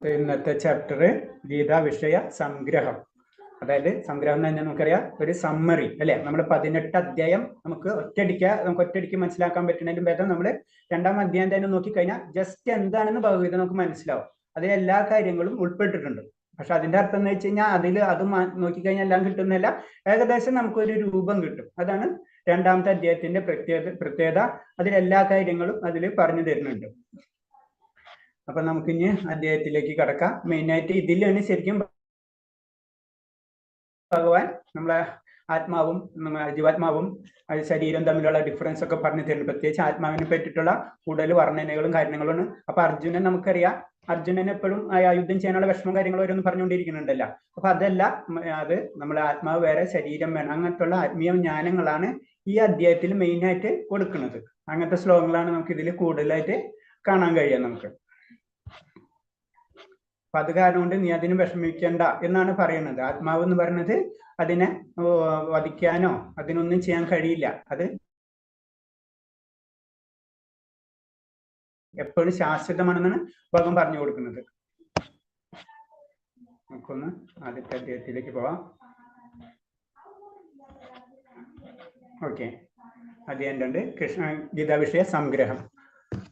ഇന്നത്തെ ചാപ്റ്റർ ഗീതാ വിഷയ സംഗ്രഹം. അതായത് സംഗ്രഹം എന്ന് തന്നെ നമുക്കറിയാം ഒരു സമ്മറി അല്ലെ. നമ്മൾ 18 അധ്യായം നമുക്ക് ഒറ്റയടിക്ക് മനസ്സിലാക്കാൻ പറ്റുന്നതിലും ഭേദം നമ്മൾ രണ്ടാം അധ്യായം തന്നെ നോക്കിക്കഴിഞ്ഞാൽ ജസ്റ്റ് എന്താണെന്ന് ഭഗവത്ഗീത നമുക്ക് മനസ്സിലാവും. അതിൽ എല്ലാ കാര്യങ്ങളും ഉൾപ്പെട്ടിട്ടുണ്ട്. പക്ഷെ അതിന്റെ അർത്ഥം എന്ന് വെച്ച് കഴിഞ്ഞാൽ അത് നോക്കിക്കഴിഞ്ഞാൽ എല്ലാം കിട്ടുന്നില്ല. ഏകദേശം നമുക്കൊരു രൂപം കിട്ടും. അതാണ് രണ്ടാമത്തെ അധ്യായത്തിന്റെ പ്രത്യേകത. അതിലെല്ലാ കാര്യങ്ങളും അതിൽ പറഞ്ഞു തരുന്നുണ്ട്. അപ്പൊ നമുക്കിനി അധ്യായത്തിലേക്ക് കടക്കാം. മെയിനായിട്ട് ഇതിലാണ് ശരിക്കും ഭഗവാൻ നമ്മളെ ആത്മാവും ജീവാത്മാവും ശരീരം തമ്മിലുള്ള ഡിഫറൻസ് ഒക്കെ പറഞ്ഞു തരുന്നു. പ്രത്യേകിച്ച് ആത്മാവിനെ പറ്റിയിട്ടുള്ള കൂടുതൽ വർണ്ണനകളും കാര്യങ്ങളുമാണ്. അപ്പൊ അർജുനൻ നമുക്കറിയാം, അർജുനൻ എപ്പോഴും യുദ്ധം ചെയ്യാനുള്ള വിഷമം കാര്യങ്ങളും ഓരോന്നും പറഞ്ഞുകൊണ്ടിരിക്കുന്നുണ്ടല്ലോ. അപ്പൊ അത് നമ്മളെ ആത്മാവ് വേറെ ശരീരം വേണം, അങ്ങനത്തുള്ള ആത്മീയ ജ്ഞാനങ്ങളാണ് ഈ അധ്യായത്തിൽ മെയിനായിട്ട് കൊടുക്കുന്നത്. അങ്ങനത്തെ ശ്ലോകങ്ങളാണ് നമുക്ക് ഇതിൽ കൂടുതലായിട്ട് കാണാൻ കഴിയുക നമുക്ക്. അപ്പൊ അത് കാരണം കൊണ്ട് നീ അതിന് വിഷമിക്കേണ്ട എന്നാണ് പറയുന്നത്. ആത്മാവ് എന്ന് പറയുന്നത് അതിനെ വധിക്കാനോ അതിനൊന്നും ചെയ്യാൻ കഴിയില്ല. അത് എപ്പോഴും ശാശ്വതമാണെന്നാണ് ഭഗവാൻ പറഞ്ഞു കൊടുക്കുന്നത്. നമുക്കൊന്ന് ആദ്യത്തെ അധ്യായത്തിലേക്ക് പോവാം. ഓക്കെ, അധ്യായം 2 കൃഷ്ണ ഗീതാ വിഷയ സംഗ്രഹം.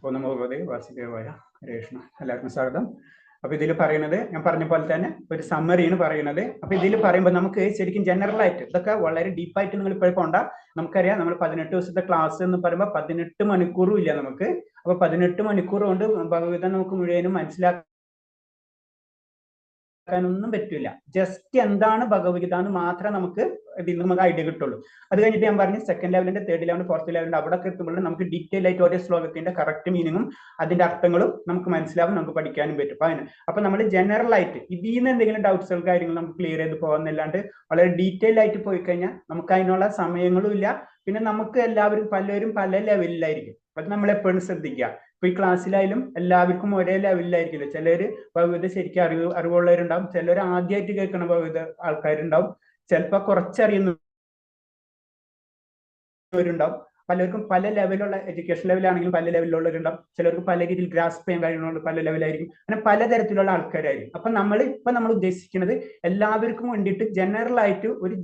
1 വാസുദേവായ ഹരേ കൃഷ്ണ. എല്ലാവർക്കും സ്വാഗതം. അപ്പൊ ഇതിൽ പറയുന്നത് ഞാൻ പറഞ്ഞ പോലെ തന്നെ ഒരു സമ്മറിയാണ് പറയുന്നത്. അപ്പൊ ഇതിൽ പറയുമ്പോൾ നമുക്ക് ശരിക്കും ജനറൽ ആയിട്ട് ഇതൊക്കെ വളരെ ഡീപ്പായിട്ട് നിങ്ങൾ ഇപ്പോഴും പോണ്ട. നമുക്കറിയാം നമ്മൾ 18 ദിവസത്തെ ക്ലാസ് എന്ന് പറയുമ്പോൾ 18 മണിക്കൂറും ഇല്ല നമുക്ക്. അപ്പൊ 18 മണിക്കൂർ കൊണ്ട് ഭഗവത്ഗീത നമുക്ക് മുഴുവനും മനസ്സിലാക്കാനൊന്നും പറ്റില്ല. ജസ്റ്റ് എന്താണ് ഭഗവത്ഗീത എന്ന് മാത്രമേ നമുക്ക് ഇതിൽ നമുക്ക് ഐഡിയ കിട്ടുള്ളൂ. അത് കഴിഞ്ഞിട്ട് ഞാൻ പറഞ്ഞു സെക്കൻഡ് ലെവലിന്റെ, തേർഡ് ലെവലിന്റെ, ഫോർത്ത് ലെവലിന്റെ അവിടെ എത്തുമ്പോൾ നമുക്ക് ഡീറ്റെയിൽ ആയിട്ട് ഓരോ ശ്ലോകത്തിന്റെ കറക്റ്റ് മീനിങ്ങും അതിന്റെ അർത്ഥങ്ങളും നമുക്ക് മനസ്സിലാവും, നമുക്ക് പഠിക്കാനും പറ്റും. അപ്പൊ നമ്മൾ ജനറൽ ആയിട്ട് ഇതിൽ നിന്ന് എന്തെങ്കിലും ഡൗട്ട്സുകൾ കാര്യങ്ങൾ നമുക്ക് ക്ലിയർ ചെയ്ത് പോകുന്നല്ലാണ്ട് വളരെ ഡീറ്റെയിൽ ആയിട്ട് പോയി കഴിഞ്ഞാൽ നമുക്ക് അതിനുള്ള സമയങ്ങളും ഇല്ല. പിന്നെ നമുക്ക് പലരും പല ലെവലിലായിരിക്കും. അത് നമ്മൾ എപ്പോഴും ശ്രദ്ധിക്കുക. ഇപ്പൊ ഈ ക്ലാസ്സിലായാലും എല്ലാവർക്കും ഒരേ ലെവലിലായിരിക്കില്ല. ചിലര് ഭഗവത്ഗീത ശരിക്കും അറിവുള്ളവരുണ്ടാവും, ചിലർ ആദ്യമായിട്ട് കേൾക്കുന്ന ഭഗവത്ഗീത ആൾക്കാരുണ്ടാവും, ചിലപ്പോൾ കുറച്ചറിയുന്നവരുണ്ടാവും. പലർക്കും പല ലെവലുള്ള എഡ്യൂക്കേഷൻ ലെവലാണെങ്കിലും പല ലെവലിലുള്ളവരുണ്ടാവും. ചിലർക്ക് പല രീതിയിൽ ഗ്രാസ്പ് ചെയ്യാൻ കഴിയുന്നതുകൊണ്ട് പല ലെവലായിരിക്കും. അങ്ങനെ പലതരത്തിലുള്ള ആൾക്കാരായിരിക്കും. അപ്പൊ നമ്മൾ ഉദ്ദേശിക്കുന്നത് എല്ലാവർക്കും വേണ്ടിയിട്ട് ജനറൽ ആയിട്ട് ഒരു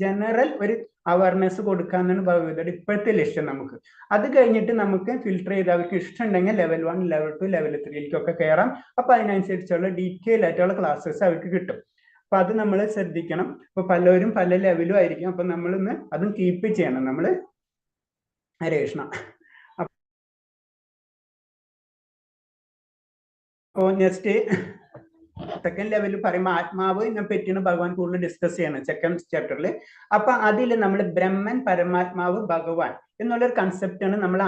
അവയർനെസ് കൊടുക്കാന്നാണ് ഭഗവത്ഗീതയുടെ ഇപ്പോഴത്തെ ലക്ഷ്യം നമുക്ക്. അത് കഴിഞ്ഞിട്ട് നമുക്ക് ഫിൽട്ടർ ചെയ്ത് അവർക്ക് ഇഷ്ടമുണ്ടെങ്കിൽ ലെവൽ 1, ലെവൽ 2, ലെവൽ 3ലേക്കൊക്കെ കയറാം. അപ്പൊ അതിനനുസരിച്ചുള്ള ഡീറ്റെയിൽ ആയിട്ടുള്ള ക്ലാസ്സസ് അവർക്ക് കിട്ടും. അപ്പൊ അത് നമ്മൾ ശ്രദ്ധിക്കണം. ഇപ്പൊ പലരും പല ലെവലും ആയിരിക്കും. അപ്പൊ നമ്മളിന്ന് അതും കീപ്പ് ചെയ്യണം. നമ്മള് ഹരേ കൃഷ്ണ. അപ്പോ നെക്സ്റ്റ് സെക്കൻഡ് ലെവലിൽ പറയുമ്പോൾ ആത്മാവിനെ പറ്റിയാണ് ഭഗവാൻ കൂടുതൽ ഡിസ്കസ് ചെയ്യണം സെക്കൻഡ് ചാപ്റ്ററിൽ. അപ്പൊ അതിൽ നമ്മൾ ബ്രഹ്മൻ, പരമാത്മാവ്, ഭഗവാൻ എന്നുള്ളൊരു കൺസെപ്റ്റാണ് നമ്മൾ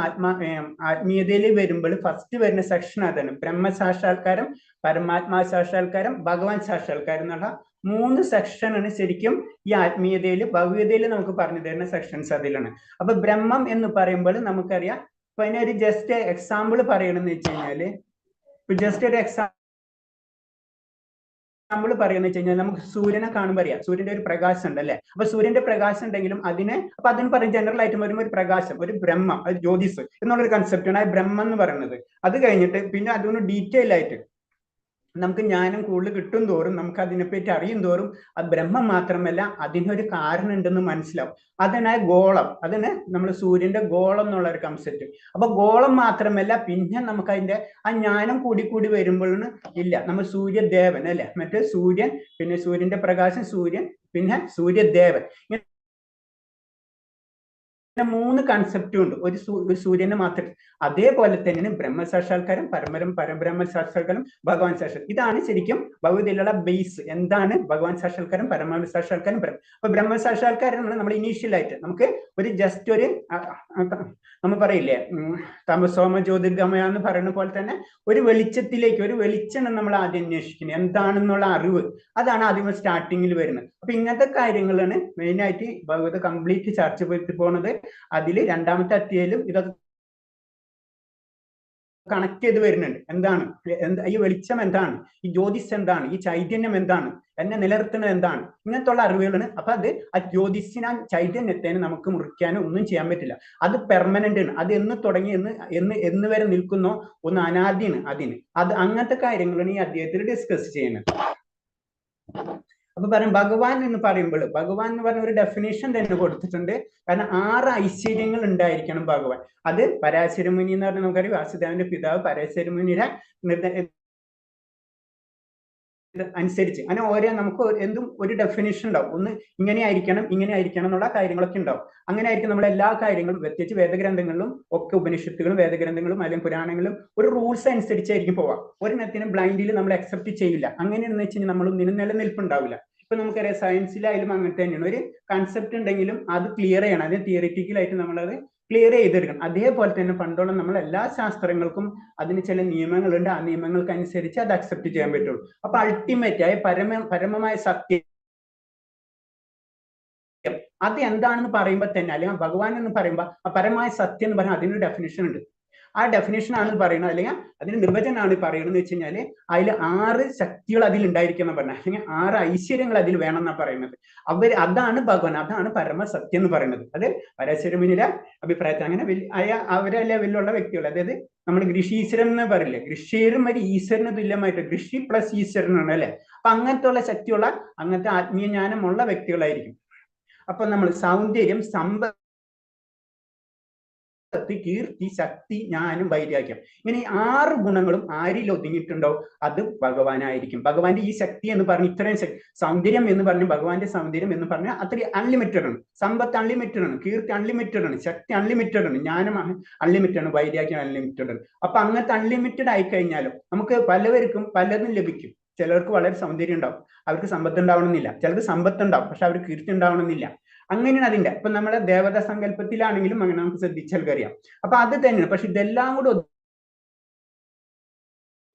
ആത്മീയതയിൽ വരുമ്പോൾ ഫസ്റ്റ് വരുന്ന സെക്ഷൻ അതാണ്. ബ്രഹ്മസാക്ഷാത്കാരം, പരമാത്മാ സാക്ഷാത്കാരം, ഭഗവാൻ സാക്ഷാത്കാരം എന്നുള്ള 3 സെക്ഷനാണ് ശരിക്കും ഈ ആത്മീയതയിൽ ഭഗവത്ഗീതയിൽ നമുക്ക് പറഞ്ഞു തരുന്ന സെക്ഷൻസ് അതിലാണ്. അപ്പൊ ബ്രഹ്മം എന്ന് പറയുമ്പോൾ നമുക്കറിയാം. ഇപ്പൊ അതിനൊരു ജസ്റ്റ് എക്സാമ്പിൾ പറയണമെന്ന് വെച്ച് കഴിഞ്ഞാല്, ജസ്റ്റ് ഒരു എക്സാമ്പിൾ പറയുന്ന വെച്ച് കഴിഞ്ഞാൽ നമുക്ക് സൂര്യനെ കാണുമ്പോൾ അറിയാം സൂര്യന്റെ ഒരു പ്രകാശം ഉണ്ട് അല്ലെ. അപ്പൊ സൂര്യന്റെ പ്രകാശം ഉണ്ടെങ്കിലും അതിന് പറയും ജനറൽ ആയിട്ട് വരുമ്പോൾ ഒരു പ്രകാശം, ഒരു ബ്രഹ്മം, ഒരു ജ്യോതിസ് എന്നുള്ളൊരു കൺസെപ്റ്റാണ് ആ ബ്രഹ്മം എന്ന് പറയുന്നത്. അത് കഴിഞ്ഞിട്ട് പിന്നെ അതിന് ഡീറ്റെയിൽ ആയിട്ട് നമുക്ക് ജ്ഞാനം കൂടുതൽ കിട്ടും തോറും നമുക്ക് അതിനെപ്പറ്റി അറിയും തോറും അത് ബ്രഹ്മം മാത്രമല്ല അതിനൊരു കാരണം ഉണ്ടെന്ന് മനസ്സിലാവും. അതാണ് ഗോളം, അതിന് നമ്മൾ സൂര്യന്റെ ഗോളം എന്നുള്ള ഒരു കൺസെപ്റ്റ്. അപ്പൊ ഗോളം മാത്രമല്ല പിന്നെ നമുക്ക് അതിന്റെ ആ ജ്ഞാനം കൂടി വരുമ്പോഴാണ് ഇല്ല നമ്മൾ സൂര്യദേവൻ അല്ലെ, മറ്റേ സൂര്യൻ, പിന്നെ സൂര്യന്റെ പ്രകാശം സൂര്യൻ, പിന്നെ സൂര്യദേവൻ, 3 കൺസെപ്റ്റും ഉണ്ട്. ഒരു സൂര്യനെ മാത്രം. അതേപോലെ തന്നെയാണ് ബ്രഹ്മസാക്ഷാത്കാരം, പരബ്രഹ്മ സാക്ഷാത്കാരം, ഭഗവാൻ സാക്ഷാത്കാരം. ഇതാണ് ശരിക്കും ഭഗവതിയിലുള്ള ബേസ്. എന്താണ് ഭഗവാൻ സാക്ഷാത്കാരം, പരമാത്മ സാക്ഷാത്കാരം, അപ്പൊ ബ്രഹ്മസാക്ഷാത്കാരം നമ്മൾ ഇനീഷ്യൽ ആയിട്ട് നമുക്ക് ഒരു ജസ്റ്റ് ഒരു നമ്മൾ പറയില്ലേ തമസോമ ജ്യോതിർഗമയ എന്ന് പറയുന്ന പോലെ തന്നെ ഒരു വെളിച്ചത്തിലേക്ക്, ഒരു വെളിച്ചമാണ് നമ്മൾ ആദ്യം അന്വേഷിക്കുന്നത്. എന്താണെന്നുള്ള അറിവ്, അതാണ് ആദ്യം സ്റ്റാർട്ടിങ്ങിൽ വരുന്നത്. അപ്പൊ ഇങ്ങനത്തെ കാര്യങ്ങളാണ് മെയിൻ ആയിട്ട് ഭഗവത് കംപ്ലീറ്റ് ചർച്ച പോയിട്ട് പോണത്. അതിൽ രണ്ടാമത്തെ അധ്യായത്തിലും ഇതൊക്കെ കണക്ട് ചെയ്ത് വരുന്നുണ്ട്. എന്താണ് ഈ വെളിച്ചം, എന്താണ് ഈ ജ്യോതിസ്, എന്താണ് ഈ ചൈതന്യം, എന്താണ് എന്നെ നിലനിർത്തുന്നത്, എന്താണ്, ഇങ്ങനത്തുള്ള അറിവുകളാണ്. അപ്പൊ അത് ആ ജ്യോതിസിനെ, ചൈതന്യത്തേനെ നമുക്ക് മുറിക്കാനോ ഒന്നും ചെയ്യാൻ പറ്റില്ല. അത് പെർമനന്റ് ആണ്. അത് എന്ന് തുടങ്ങി എന്ന് വരെ നിൽക്കുന്നോ ഒന്ന് അനാദിയാണ് അതിന്. അത് അങ്ങനത്തെ കാര്യങ്ങളാണ് ഈ അധ്യായത്തിൽ ഡിസ്കസ് ചെയ്യുന്നത്. അപ്പൊ പറയും ഭഗവാൻ എന്ന് പറയുമ്പോൾ, ഭഗവാൻ എന്ന് പറഞ്ഞ ഒരു ഡെഫിനേഷൻ തന്നെ കൊടുത്തിട്ടുണ്ട്. കാരണം 6 ഐശ്വര്യങ്ങൾ ഉണ്ടായിരിക്കണം ഭഗവാൻ. അത് പരാശരമുനി എന്ന് പറഞ്ഞാൽ നമുക്കറിയാം, വാസുദേവന്റെ പിതാവ് പരാശരമുനിയുടെ അനുസരിച്ച് അങ്ങനെ ഓരോ നമുക്ക് എന്തും ഒരു ഡെഫിനേഷൻ ഉണ്ടാവും. ഒന്ന് ഇങ്ങനെ ആയിരിക്കണം, ഇങ്ങനെ ആയിരിക്കണം എന്നുള്ള കാര്യങ്ങളൊക്കെ ഉണ്ടാവും. അങ്ങനെ ആയിരിക്കും നമ്മൾ എല്ലാ കാര്യങ്ങളും, പ്രത്യേകിച്ച് വേദഗ്രന്ഥങ്ങളിലും ഒക്കെ, ഉപനിഷത്തുകളും വേദഗ്രന്ഥങ്ങളും അല്ലെങ്കിൽ പുരാണങ്ങളും ഒരു റൂൾസ് അനുസരിച്ചായിരിക്കും പോവാം. ഒരെണ്ണത്തിനും ബ്ലൈൻഡിൽ നമ്മൾ അക്സെപ്റ്റ് ചെയ്യില്ല. അങ്ങനെയാണെന്ന് വെച്ച് കഴിഞ്ഞാൽ നമ്മൾ നിലനിൽപ്പുണ്ടാവില്ല. ഇപ്പൊ നമുക്കറിയാം സയൻസിലായാലും അങ്ങനെ തന്നെയാണ്. ഒരു കൺസെപ്റ്റ് ഉണ്ടെങ്കിലും അത് ക്ലിയർ ചെയ്യണം. അതിന് തിയറിറ്റിക്കലായിട്ട് നമ്മളത് ക്ലിയർ ചെയ്തെടുക്കണം. അതേപോലെ തന്നെ പണ്ടോളം നമ്മൾ എല്ലാ ശാസ്ത്രങ്ങൾക്കും അതിന് ചില നിയമങ്ങളുണ്ട്. ആ നിയമങ്ങൾക്ക് അനുസരിച്ച് അത് അക്സെപ്റ്റ് ചെയ്യാൻ പറ്റുള്ളൂ. അപ്പൊ അൾട്ടിമേറ്റ് ആയ പരമമായ സത്യം അത് എന്താണെന്ന് പറയുമ്പോൾ തന്നെ, അല്ലെങ്കിൽ ഭഗവാൻ എന്ന് പറയുമ്പോൾ ആ പരമായ സത്യം എന്ന് പറഞ്ഞാൽ അതിനൊരു ഡെഫിനേഷൻ ഉണ്ട്. ആ ഡെഫിനേഷൻ ആണ് പറയുന്നത്, അല്ലെങ്കിൽ അതിന് നിർവചനമാണ് പറയുന്നത് എന്ന് വെച്ച് കഴിഞ്ഞാല് അതിൽ 6 ശക്തികൾ അതിൽ ഉണ്ടായിരിക്കുന്ന പറഞ്ഞ, അല്ലെങ്കിൽ 6 ഐശ്വര്യങ്ങൾ അതിൽ വേണം എന്നാ പറയുന്നത്. അതാണ് ഭഗവാൻ, അതാണ് പരമസത്യം എന്ന് പറയുന്നത്. അത് പരാശരമുനിയുടെ അഭിപ്രായത്തിൽ അങ്ങനെ അവരെ ലെവലിലുള്ള വ്യക്തികൾ, അതായത് നമ്മൾ ഋഷീശ്വരൻ എന്ന് പറയില്ലേ, ഋഷിയരും ഒരു ഈശ്വരന് തുല്യമായിട്ട് ഋഷി പ്ലസ് ഈശ്വരനാണ് അല്ലെ. അപ്പൊ അങ്ങനത്തെ ഉള്ള ശക്തിയുള്ള, അങ്ങനത്തെ ആത്മീയ ജ്ഞാനമുള്ള വ്യക്തികളായിരിക്കും. അപ്പൊ നമ്മൾ സൗന്ദര്യം, സമ്പത്ത്, കീർത്തി, ശക്തി, ജ്ഞാനം, വൈരാഗ്യം, ഇങ്ങനെ 6 ഗുണങ്ങളും ആരിൽ ഒതുങ്ങിയിട്ടുണ്ടോ അത് ഭഗവാനായിരിക്കും. ഭഗവാന്റെ ഈ ശക്തി എന്ന് പറഞ്ഞ് ഇത്രയും സൗന്ദര്യം എന്ന് പറഞ്ഞ്, ഭഗവാന്റെ സൗന്ദര്യം എന്ന് പറഞ്ഞാൽ അത്രയും അൺലിമിറ്റഡ് ആണ്. സമ്പത്ത് അൺലിമിറ്റഡ് ആണ്, കീർത്തി അൺലിമിറ്റഡ് ആണ്, ശക്തി അൺലിമിറ്റഡ് ആണ്, ജ്ഞാനം അൺലിമിറ്റഡ് ആണ്, വൈരാഗ്യം അൺലിമിറ്റഡ് ആണ്. അപ്പൊ അങ്ങനത്തെ അൺലിമിറ്റഡ് ആയി കഴിഞ്ഞാലും നമുക്ക് പലവർക്കും പലതും ലഭിക്കും. ചിലർക്ക് വളരെ സൗന്ദര്യം ഉണ്ടാവും, അവർക്ക് സമ്പത്ത് ഉണ്ടാവണമെന്നില്ല. ചിലർക്ക് സമ്പത്ത് ഉണ്ടാവും, പക്ഷെ അവർക്ക് കീർത്തി ഉണ്ടാവണമെന്നില്ല. അങ്ങനെയാണ് അതിന്റെ. ഇപ്പൊ നമ്മുടെ ദേവതാ സങ്കല്പത്തിലാണെങ്കിലും അങ്ങനെ നമുക്ക് ശ്രദ്ധിച്ചാൽ അറിയാം. അപ്പൊ അത് തന്നെയാണ്. പക്ഷെ ഇതെല്ലാം കൂടെ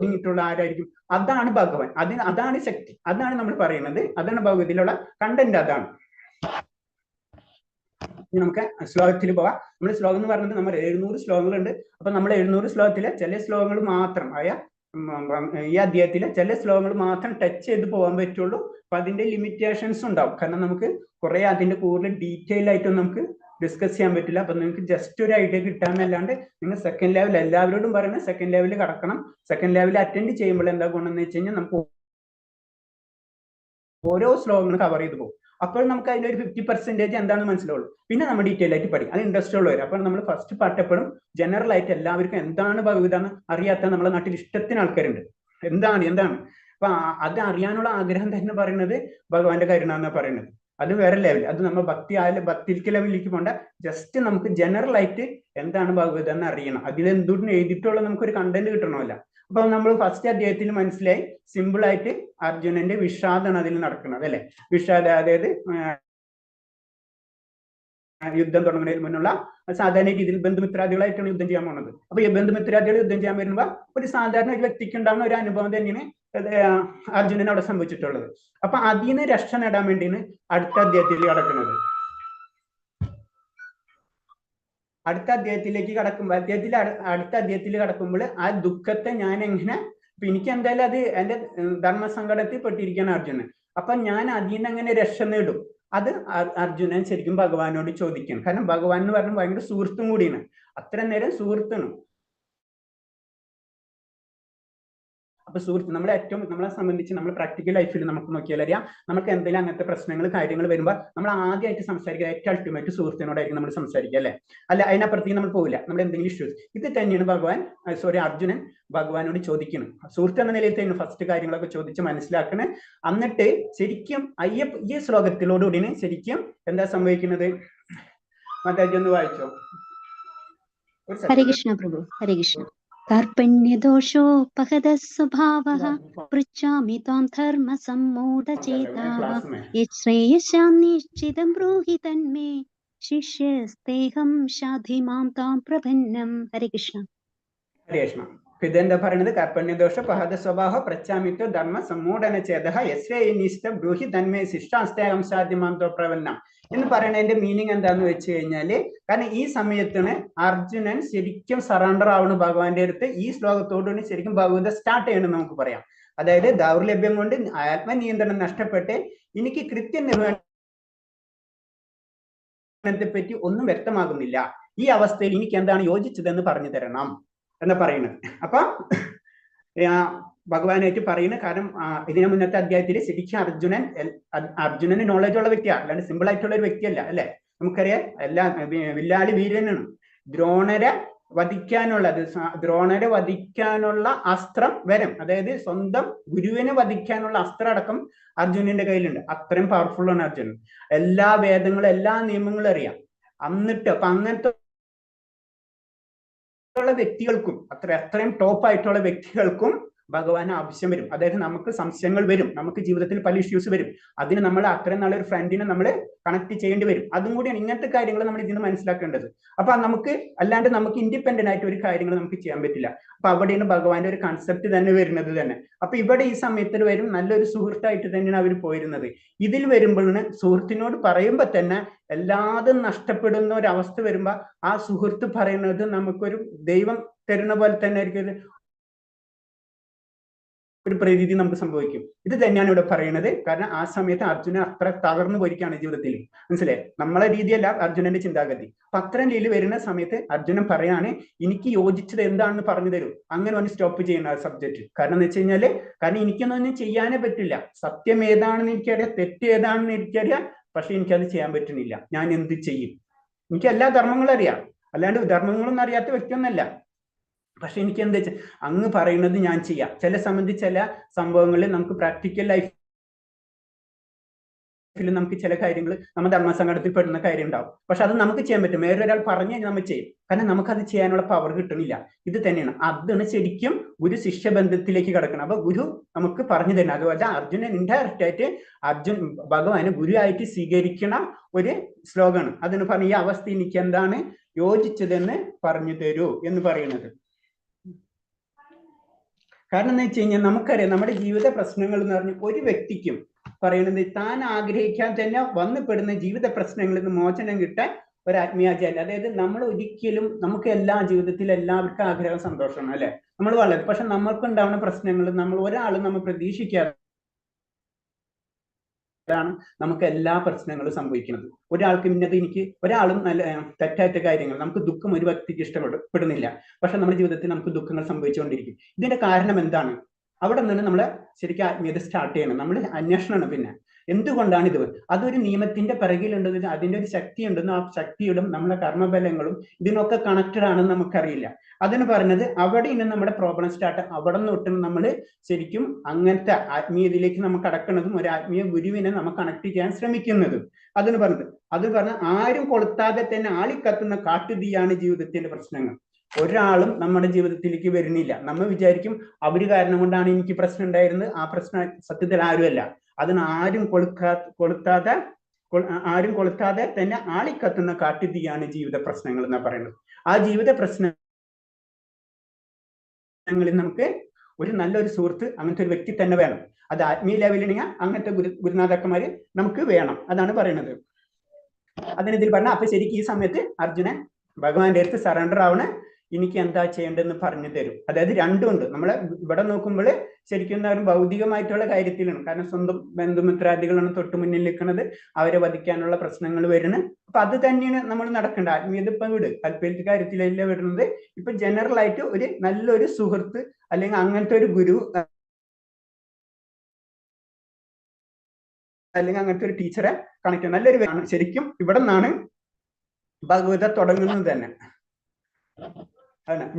ഒതുങ്ങിയിട്ടുള്ള ആരായിരിക്കും? അതാണ് ഭഗവാൻ. അതാണ് ശക്തി, അതാണ് നമ്മൾ പറയുന്നത്, അതാണ് ഭഗവതിയിലുള്ള കണ്ടന്റ്. അതാണ്. നമുക്ക് ശ്ലോകത്തിൽ പോവാം. നമ്മൾ ശ്ലോകം എന്ന് പറഞ്ഞത് നമ്മൾ 700 ശ്ലോകങ്ങളുണ്ട്. അപ്പൊ നമ്മൾ 700 ശ്ലോകത്തിലെ ചില ശ്ലോകങ്ങൾ മാത്രം ഈ അധ്യായത്തിലെ ചില ശ്ലോകങ്ങൾ മാത്രം ടച്ച് ചെയ്ത് പോകാൻ പറ്റുള്ളൂ. അപ്പൊ അതിന്റെ ലിമിറ്റേഷൻസ് ഉണ്ടാവും. കാരണം നമുക്ക് കുറെ അതിന്റെ കൂടുതൽ ഡീറ്റെയിൽ ആയിട്ടൊന്നും നമുക്ക് ഡിസ്കസ് ചെയ്യാൻ പറ്റില്ല. അപ്പൊ നിങ്ങൾക്ക് ജസ്റ്റ് ഒരു ഐഡിയ കിട്ടാന്നല്ലാണ്ട് നിങ്ങൾ സെക്കൻഡ് ലെവൽ എല്ലാവരോടും പറയുന്നത് സെക്കൻഡ് ലെവലിൽ കടക്കണം. സെക്കൻഡ് ലെവലിൽ അറ്റൻഡ് ചെയ്യുമ്പോൾ എന്താ ഗുണമെന്ന് വെച്ച് കഴിഞ്ഞാൽ നമുക്ക് ഓരോ ശ്ലോകങ്ങളും കവർ ചെയ്ത് പോകും. അപ്പോൾ നമുക്ക് അതിന്റെ ഒരു 50% എന്താണെന്ന് മനസ്സിലാവുള്ളൂ. പിന്നെ നമ്മൾ ഡീറ്റെയിൽ ആയിട്ട് പഠിക്കും. അത് ഇൻട്രസ്റ്റ് ഉള്ളവർ. അപ്പോൾ നമ്മൾ ഫസ്റ്റ് പാർട്ട് എപ്പോഴും ജനറൽ ആയിട്ട് എല്ലാവർക്കും എന്താണ് ഭഗവത എന്ന് അറിയാത്ത നമ്മുടെ നാട്ടിൽ ഇഷ്ടത്തിന് ആൾക്കാരുണ്ട്. എന്താണ് അപ്പൊ അത് അറിയാനുള്ള ആഗ്രഹം തന്നെ പറയുന്നത് ഭഗവാന്റെ കരുണ എന്നാ പറയുന്നത്. അത് വേറെ ലെവൽ. അത് നമ്മൾ ഭക്തിക്ക് ലെവലിലേക്ക് പോകണ്ട. ജസ്റ്റ് നമുക്ക് ജനറൽ ആയിട്ട് എന്താണ് ഭഗവത എന്ന് അറിയണം. അതിൽ എന്തുകൊണ്ട് എഴുതിയിട്ടുള്ള നമുക്കൊരു കണ്ടന്റ് കിട്ടണമല്ല. അപ്പൊ നമ്മൾ ഫസ്റ്റ് അധ്യായത്തിൽ മനസ്സിലായി, സിമ്പിൾ ആയിട്ട് അർജുനന്റെ വിഷാദമാണ് അതിൽ നടക്കുന്നത് അല്ലെ. വിഷാദ, അതായത് യുദ്ധം തുടങ്ങുന്നതിന് മുന്നുള്ള സാധാരണ രീതിയിൽ ബന്ധുമിത്രാദികളായിട്ടാണ് യുദ്ധം ചെയ്യാൻ പോകുന്നത്. അപ്പൊ ഈ ബന്ധുമിത്രാദികൾ യുദ്ധം ചെയ്യാൻ വരുമ്പോൾ ഒരു സാധാരണ ഒരു വ്യക്തിക്ക് ഉണ്ടാകുന്ന ഒരു അനുഭവം തന്നെയാണ് അർജുനൻ അവിടെ സംഭവിച്ചിട്ടുള്ളത്. അപ്പൊ അതിൽ നിന്ന് രക്ഷ നേടാൻ വേണ്ടിയാണ് അടുത്ത അധ്യായത്തിൽ കടക്കുന്നത്. അടുത്ത അധ്യായത്തിലേക്ക് കടക്കുമ്പോൾ അടുത്ത അധ്യായത്തിൽ കടക്കുമ്പോൾ ആ ദുഃഖത്തെ ഞാൻ എങ്ങനെ, ഇപ്പൊ എനിക്ക് എന്തായാലും അത് എന്റെ ധർമ്മസങ്കടത്തിൽ പെട്ടിരിക്കുകയാണ് അർജുനൻ. അപ്പൊ ഞാൻ അതിൽ നിന്ന് എങ്ങനെ രക്ഷ നേടും? അത് അർജുനൻ ശരിക്കും ഭഗവാനോട് ചോദിക്കണം. കാരണം ഭഗവാൻ എന്ന് പറഞ്ഞാൽ ഭയങ്കര സുഹൃത്തും കൂടിയാണ്. അത്ര നേരം സുഹൃത്താണ്. അപ്പൊ സുഹൃത്ത് നമ്മളെ സംബന്ധിച്ച് നമ്മൾ പ്രാക്ടിക്കൽ ലൈഫിൽ നമുക്ക് നോക്കിയാൽ അറിയാം, നമുക്ക് എന്തെങ്കിലും അങ്ങനത്തെ പ്രശ്നങ്ങൾ കാര്യങ്ങൾ വരുമ്പോൾ നമ്മൾ ആദ്യമായിട്ട് സംസാരിക്കുക ഏറ്റവും അൾട്ടിമേറ്റ് സുഹൃത്തിനോടായിരിക്കും നമ്മൾ സംസാരിക്കുക അല്ലെ. അല്ല അതിനപ്പുറത്തേക്ക് നമ്മൾ പോവില്ല. നമ്മൾ എന്തെങ്കിലും ഇഷ്യൂസ്, ഇത് തന്നെയാണ് അർജുനൻ ഭഗവാനോട് ചോദിക്കണം. സുഹൃത്ത് എന്ന നിലയിൽ തന്നെ ഫസ്റ്റ് കാര്യങ്ങളൊക്കെ ചോദിച്ച് മനസ്സിലാക്കണേ. എന്നിട്ട് ശരിക്കും ഈ ശ്ലോകത്തിലോടുകൂടി ശരിക്കും എന്താ സംഭവിക്കുന്നത്? മാതാജി ഒന്ന് വായിച്ചോ. ഹരേ കൃഷ്ണ പ്രഭു, ഹരേ കൃഷ്ണ. कार्पण्यदोषोपहत स्वभावः पृच्छामि त्वां धर्म सम्मूढचेताः यच्छ्रेयसां निश्चितं ब्रूहि तन्मे शिष्यस्तेहं शाधि मां तां प्रपन्नम्. हरे कृष्ण. ഹരേ കൃഷ്ണ. ഇതെന്താ പറയുന്നത്? കർപ്പണ്യദോഷ പഹത സ്വഭാവ പ്രച്ഛാമിത്വ ധർമ്മ സമ്മൂഢന ചേതഃ യശ്രേയനിഷ്ഠ ബ്രൂഹി തന്മേ ശിഷ്ടാസ്തേഹം സാധ്യമാന്തോ പ്രവന്നം എന്ന് പറയുന്നതിന്റെ മീനിങ് എന്താന്ന് വെച്ച് കഴിഞ്ഞാല്, കാരണം ഈ സമയത്തിന് അർജുനൻ ശരിക്കും സറണ്ടർ ആവുന്ന ഭഗവാന്റെ അടുത്ത് ഈ ശ്ലോകത്തോടുകൂടി ശരിക്കും ഭഗവത സ്റ്റാർട്ട് ചെയ്യണം നമുക്ക് പറയാം. അതായത് ദൗർലഭ്യം കൊണ്ട് ആത്മനിയന്ത്രണം നഷ്ടപ്പെട്ട് എനിക്ക് കൃത്യനിർവഹണത്തെ പറ്റി ഒന്നും വ്യക്തമാകുന്നില്ല, ഈ അവസ്ഥയിൽ എനിക്ക് എന്താണ് യോജിച്ചതെന്ന് പറഞ്ഞു തരണം എന്ന് പറയുന്നത്. അപ്പൊ ഭഗവാനായിട്ട് പറയുന്നത്, കാരണം ഇതിനു മുന്നത്തെ അധ്യായത്തിൽ ശരിക്കും അർജുനന് നോളജ് ഉള്ള വ്യക്തിയാണ്, അല്ലാണ്ട് സിമ്പിൾ ആയിട്ടുള്ള ഒരു വ്യക്തിയല്ല അല്ലെ. നമുക്കറിയാം എല്ലാ വില്ലാളി വീരനാണ്. ദ്രോണരെ വധിക്കാനുള്ള അസ്ത്രം വരും, അതായത് സ്വന്തം ഗുരുവിനെ വധിക്കാനുള്ള അസ്ത്രം അടക്കം അർജുനന്റെ കയ്യിലുണ്ട്. അത്രയും പവർഫുൾ ആണ് അർജുനൻ. എല്ലാ വേദങ്ങളും എല്ലാ നിയമങ്ങളും അറിയാം. എന്നിട്ട് അപ്പൊ അങ്ങനത്തെ വ്യക്തികൾക്കും അത്രയും ടോപ്പ് ആയിട്ടുള്ള വ്യക്തികൾക്കും ഭഗവാൻ ആവശ്യം വരും. അതായത് നമുക്ക് സംശയങ്ങൾ വരും, നമുക്ക് ജീവിതത്തിൽ പല ഇഷ്യൂസ് വരും. അതിന് നമ്മൾ അത്രയും നല്ലൊരു ഫ്രണ്ടിനെ നമ്മൾ കണക്ട് ചെയ്യേണ്ടി വരും. അതും കൂടിയാണ് ഇങ്ങനത്തെ കാര്യങ്ങൾ നമ്മൾ ഇതിന് മനസ്സിലാക്കേണ്ടത്. അപ്പൊ നമുക്ക് അല്ലാണ്ട് നമുക്ക് ഇൻഡിപെൻഡന്റ് ആയിട്ട് ഒരു കാര്യങ്ങൾ നമുക്ക് ചെയ്യാൻ പറ്റില്ല. അപ്പൊ അവിടെയാണ് ഭഗവാന്റെ ഒരു കൺസെപ്റ്റ് തന്നെ വരുന്നത് തന്നെ. അപ്പൊ ഇവിടെ ഈ സമയത്തിൽ വരും നല്ലൊരു സുഹൃത്തായിട്ട് തന്നെയാണ് അവർ പോയിരുന്നത്. ഇതിൽ വരുമ്പോഴാണ് സുഹൃത്തിനോട് പറയുമ്പോ തന്നെ എല്ലാതും നഷ്ടപ്പെടുന്ന ഒരു അവസ്ഥ വരുമ്പോ ആ സുഹൃത്ത് പറയുന്നത് നമുക്കൊരു ദൈവം തരുന്ന പോലെ തന്നെ ആയിരിക്കും ഒരു പ്രതീതി നമുക്ക് സംഭവിക്കും. ഇത് തന്നെയാണ് ഇവിടെ പറയുന്നത്. കാരണം ആ സമയത്ത് അർജുനൻ അത്ര തകർന്നു പോയിരിക്കുകയാണ് ജീവിതത്തിൽ. മനസ്സിലായി? നമ്മളെ രീതിയല്ല അർജുനന്റെ ചിന്താഗതി. അപ്പൊ അത്രയും രീതിയിൽ വരുന്ന സമയത്ത് അർജുനൻ പറയാണ്, എനിക്ക് യോജിച്ചത് എന്താണെന്ന് പറഞ്ഞു തരൂ. അങ്ങനെ ഒന്ന് സ്റ്റോപ്പ് ചെയ്യുന്ന ആ സബ്ജക്ട്. കാരണം എന്ന് വെച്ച് കഴിഞ്ഞാല്, കാരണം എനിക്കൊന്നും ചെയ്യാനേ പറ്റില്ല. സത്യം ഏതാണെന്ന് എനിക്കറിയാം, തെറ്റ് ഏതാണെന്ന് എനിക്കറിയാം, പക്ഷെ എനിക്കത് ചെയ്യാൻ പറ്റുന്നില്ല. ഞാൻ എന്ത് ചെയ്യും? എനിക്ക് എല്ലാ ധർമ്മങ്ങളും അറിയാം, അല്ലാണ്ട് ധർമ്മങ്ങളൊന്നും അറിയാത്ത വ്യക്തിയൊന്നല്ല. പക്ഷെ എനിക്ക് എന്താ വെച്ചാൽ അങ്ങ് പറയുന്നത് ഞാൻ ചെയ്യാം. ചില സംബന്ധിച്ച് ചില സംഭവങ്ങളിൽ നമുക്ക് പ്രാക്ടിക്കൽ ലൈഫിൽ നമുക്ക് ചില കാര്യങ്ങൾ നമ്മൾ ധർമ്മസങ്കടത്തിൽ പെടുന്ന കാര്യം ഉണ്ടാവും. പക്ഷെ അത് നമുക്ക് ചെയ്യാൻ പറ്റും. വേറൊരാൾ പറഞ്ഞു നമ്മൾ ചെയ്യും. കാരണം നമുക്കത് ചെയ്യാനുള്ള പവർ കിട്ടണില്ല. ഇത് തന്നെയാണ്, അതാണ് ശരിക്കും ഗുരു ശിഷ്യ ബന്ധത്തിലേക്ക് കിടക്കണം. അപ്പൊ ഗുരു നമുക്ക് പറഞ്ഞു തരണം. അതുപോലെ അർജുനൻ ഇൻഡയറക്റ്റ് ആയിട്ട് ഭഗവാന് ഗുരു ആയിട്ട് സ്വീകരിക്കണ ഒരു ശ്ലോകമാണ്. അതിന് പറഞ്ഞ ഈ അവസ്ഥ എനിക്ക് എന്താണ് യോജിച്ചതെന്ന് പറഞ്ഞു തരൂ എന്ന് പറയുന്നത്. കാരണം എന്ന് വെച്ച് കഴിഞ്ഞാൽ നമുക്കറിയാം നമ്മുടെ ജീവിത പ്രശ്നങ്ങൾ എന്ന് പറഞ്ഞാൽ ഒരു വ്യക്തിക്കും പറയുന്നത് താൻ ആഗ്രഹിക്കാൻ തന്നെ വന്നുപെടുന്ന ജീവിത പ്രശ്നങ്ങളിൽ നിന്ന് മോചനം കിട്ടാൻ ഒരു ആത്മീയാചാര്യം. അതായത് നമ്മൾ ഒരിക്കലും നമുക്ക് എല്ലാ ജീവിതത്തിൽ എല്ലാവർക്കും ആഗ്രഹം സന്തോഷമാണ് അല്ലെ, നമ്മൾ വളരെ, പക്ഷെ നമ്മൾക്കുണ്ടാവുന്ന പ്രശ്നങ്ങൾ നമ്മൾ പ്രതീക്ഷിക്കാതെ ാണ് നമുക്ക് എല്ലാ പ്രശ്നങ്ങളും സംഭവിക്കുന്നത്. ഒരാൾക്ക് ഒരാളും നല്ല തെറ്റായിട്ട് കാര്യങ്ങൾ നമുക്ക് ദുഃഖം ഒരു വ്യക്തിക്ക് ഇഷ്ടപ്പെടുന്നില്ല, പക്ഷെ നമ്മുടെ ജീവിതത്തിൽ നമുക്ക് ദുഃഖങ്ങൾ സംഭവിച്ചുകൊണ്ടിരിക്കും. ഇതിന്റെ കാരണം എന്താണ്? അവിടെ നിന്ന് നമ്മൾ ശരിക്കും ആത്മീയത സ്റ്റാർട്ട് ചെയ്യണം. നമ്മൾ അന്വേഷണമാണ്. പിന്നെ എന്തുകൊണ്ടാണ് ഇത്? അതൊരു നിയമത്തിന്റെ പിറകിലുണ്ടെന്ന്, അതിന്റെ ഒരു ശക്തി ഉണ്ടെന്നും ആ ശക്തിയോടും നമ്മുടെ കർമ്മബലങ്ങളും ഇതിനൊക്കെ കണക്റ്റഡ് ആണെന്ന് നമുക്കറിയില്ല. അതിന് പറഞ്ഞത് അവിടെ ഇന്ന് നമ്മുടെ പ്രോബ്ലം സ്റ്റാർട്ട്. അവിടെ നിന്ന് തൊട്ട് നമ്മൾ ശരിക്കും അങ്ങനത്തെ ആത്മീയതയിലേക്ക് നമുക്ക് കടക്കുന്നതും ഒരു ആത്മീയ ഗുരുവിനെ നമുക്ക് കണക്ട് ചെയ്യാൻ ശ്രമിക്കുന്നതും. അത് പറഞ്ഞ ആരും കൊളുത്താതെ തന്നെ ആളിക്കത്തുന്ന കാട്ടുതീയാണ് ജീവിതത്തിന്റെ പ്രശ്നങ്ങൾ. ഒരാളും നമ്മുടെ ജീവിതത്തിലേക്ക് വരുന്നില്ല. നമ്മൾ വിചാരിക്കും അവര് കാരണം കൊണ്ടാണ് എനിക്ക് പ്രശ്നം ഉണ്ടായിരുന്നത്. ആ പ്രശ്നം സത്യത്തിൽ ആരുമല്ല. അതിന് ആരും കൊളുത്താതെ തന്നെ ആളിക്കത്തുന്ന കാട്ടുതീയാണ് ജീവിത പ്രശ്നങ്ങൾ എന്നാ പറയുന്നത്. ആ ജീവിത പ്രശ്നങ്ങളിൽ നമുക്ക് ഒരു നല്ലൊരു സുഹൃത്ത്, അങ്ങനത്തെ ഒരു വ്യക്തി തന്നെ വേണം. അത് ആത്മീയ ലെവലിണെങ്കിൽ അങ്ങനത്തെ ഗുരുനാഥക്കന്മാര് നമുക്ക് വേണം. അതാണ് പറയുന്നത്. അതിനിതിൽ പറഞ്ഞ അപ്പൊ ശരിക്കും ഈ സമയത്ത് അർജുനൻ ഭഗവാന്റെ അടുത്ത് സറണ്ടർ ആവണ, എനിക്ക് എന്താ ചെയ്യേണ്ടതെന്ന് പറഞ്ഞു തരും. അതായത് രണ്ടും ഉണ്ട്. നമ്മളെ ഇവിടെ നോക്കുമ്പോൾ ശരിക്കും എന്താ പറയുക, ഭൗതികമായിട്ടുള്ള കാര്യത്തിലാണ്. കാരണം സ്വന്തം ബന്ധുമിത്രാദികളാണ് തൊട്ട് മുന്നിൽ നിൽക്കുന്നത്, അവരെ വധിക്കാനുള്ള പ്രശ്നങ്ങൾ വരുന്നത്. അപ്പൊ അത് തന്നെയാണ് നമ്മൾ നടക്കേണ്ടത്. ആത്മീയത ഇപ്പം വിട്, താല്പര്യ കാര്യത്തിലല്ല വരുന്നത്. ഇപ്പൊ ജനറൽ ആയിട്ട് ഒരു നല്ലൊരു സുഹൃത്ത് അല്ലെങ്കിൽ അങ്ങനത്തെ ഒരു ഗുരു അല്ലെങ്കിൽ അങ്ങനത്തെ ഒരു ടീച്ചറെ കണക്ട് നല്ലൊരു ശരിക്കും ഇവിടെ നിന്നാണ് ഭഗവത തുടങ്ങുന്നത് തന്നെ.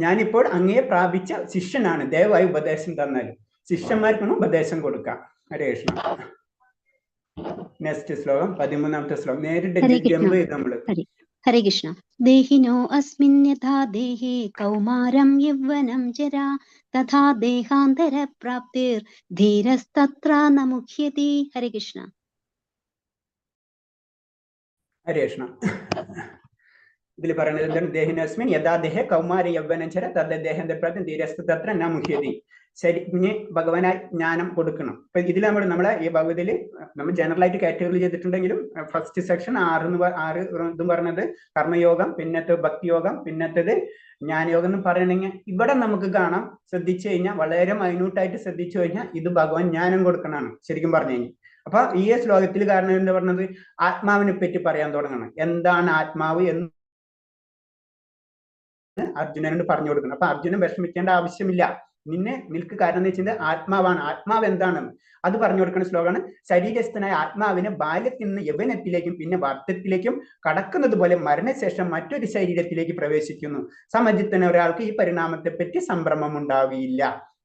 ഞാനിപ്പോൾ അങ്ങയെ പ്രാപിച്ച ശിഷ്യനാണ്, ദയവായി ഉപദേശം തന്നാലും. ശിഷ്യന്മാർക്കാണ് ഉപദേശം കൊടുക്കാം. ഹരേ കൃഷ്ണ. നെക്സ്റ്റ് ശ്ലോകം 13ാമത്തെ ശ്ലോകം നേരിട്ട് ജമ്പ് ചെയ്ത് നമ്മള്. ഹരേ കൃഷ്ണ. ദേഹിനോ അസ്മിൻ യഥാ ദേഹേ കൗമാരം യൗവനം ജരാ തഥാ ദേഹാന്തര പ്രാപ്തിർ ധീരസ്തത്ര ന മുഹ്യതി. ഹരേ കൃഷ്ണ. ഹരേ കൃഷ്ണ. ഇതിൽ പറയുന്നത് എന്താണ്? ദേഹിനസ്മിൻ യഥാ ദേഹേ കൗമാര യൗവനം ജരാ തഥാ ദേഹാന്തര പ്രാപ്തിർ ധീരസ്തത്ര ന മുഹ്യതി. ശരി, ഇനി ഭഗവാനായി ജ്ഞാനം കൊടുക്കണം. അപ്പൊ ഇതിൽ നമ്മളെ ഈ ഭഗവതിൽ നമ്മൾ ജനറൽ ആയിട്ട് കാറ്റഗറി ചെയ്തിട്ടുണ്ടെങ്കിലും ഫസ്റ്റ് സെക്ഷൻ 6 ഇതും പറഞ്ഞത് കർമ്മയോഗം, പിന്നത്തെ ഭക്തിയോഗം, പിന്നത്തേത് ജ്ഞാനയോഗം എന്ന് പറയണെങ്കിൽ ഇവിടെ നമുക്ക് കാണാം. ശ്രദ്ധിച്ചു കഴിഞ്ഞാൽ, വളരെ മൈന്യൂട്ടായിട്ട് ശ്രദ്ധിച്ചു കഴിഞ്ഞാൽ ഇത് ഭഗവാൻ ജ്ഞാനം കൊടുക്കണമാണ് ശരിക്കും പറഞ്ഞു കഴിഞ്ഞാൽ. അപ്പൊ ഈ ശ്ലോകത്തിൽ കാരണം എന്താ പറഞ്ഞത്? ആത്മാവിനെ പറ്റി പറയാൻ തുടങ്ങണം. എന്താണ് ആത്മാവ് എന്ന് അർജുനനോട് പറഞ്ഞു കൊടുക്കണം. അപ്പൊ അർജുനൻ വിഷമിക്കേണ്ട ആവശ്യമില്ല. നിനക്ക് കാരണം എന്ന് വെച്ചാൽ ആത്മാവാണ്. ആത്മാവ് എന്താണെന്ന് അത് പറഞ്ഞു കൊടുക്കുന്ന ശ്ലോകമാണ്. ശരീരസ്ഥനായ ആത്മാവിനെ ബാല്യത്തിൽ നിന്ന് യൗവനത്തിലേക്കും പിന്നെ വാർദ്ധക്യത്തിലേക്കും കടക്കുന്നത് പോലെ മരണശേഷം മറ്റൊരു ശരീരത്തിലേക്ക് പ്രവേശിക്കുന്നു. സമജിത്തന ഒരാൾക്ക് ഈ പരിണാമത്തെ പറ്റി സംഭ്രമം ഉണ്ടാവില്ല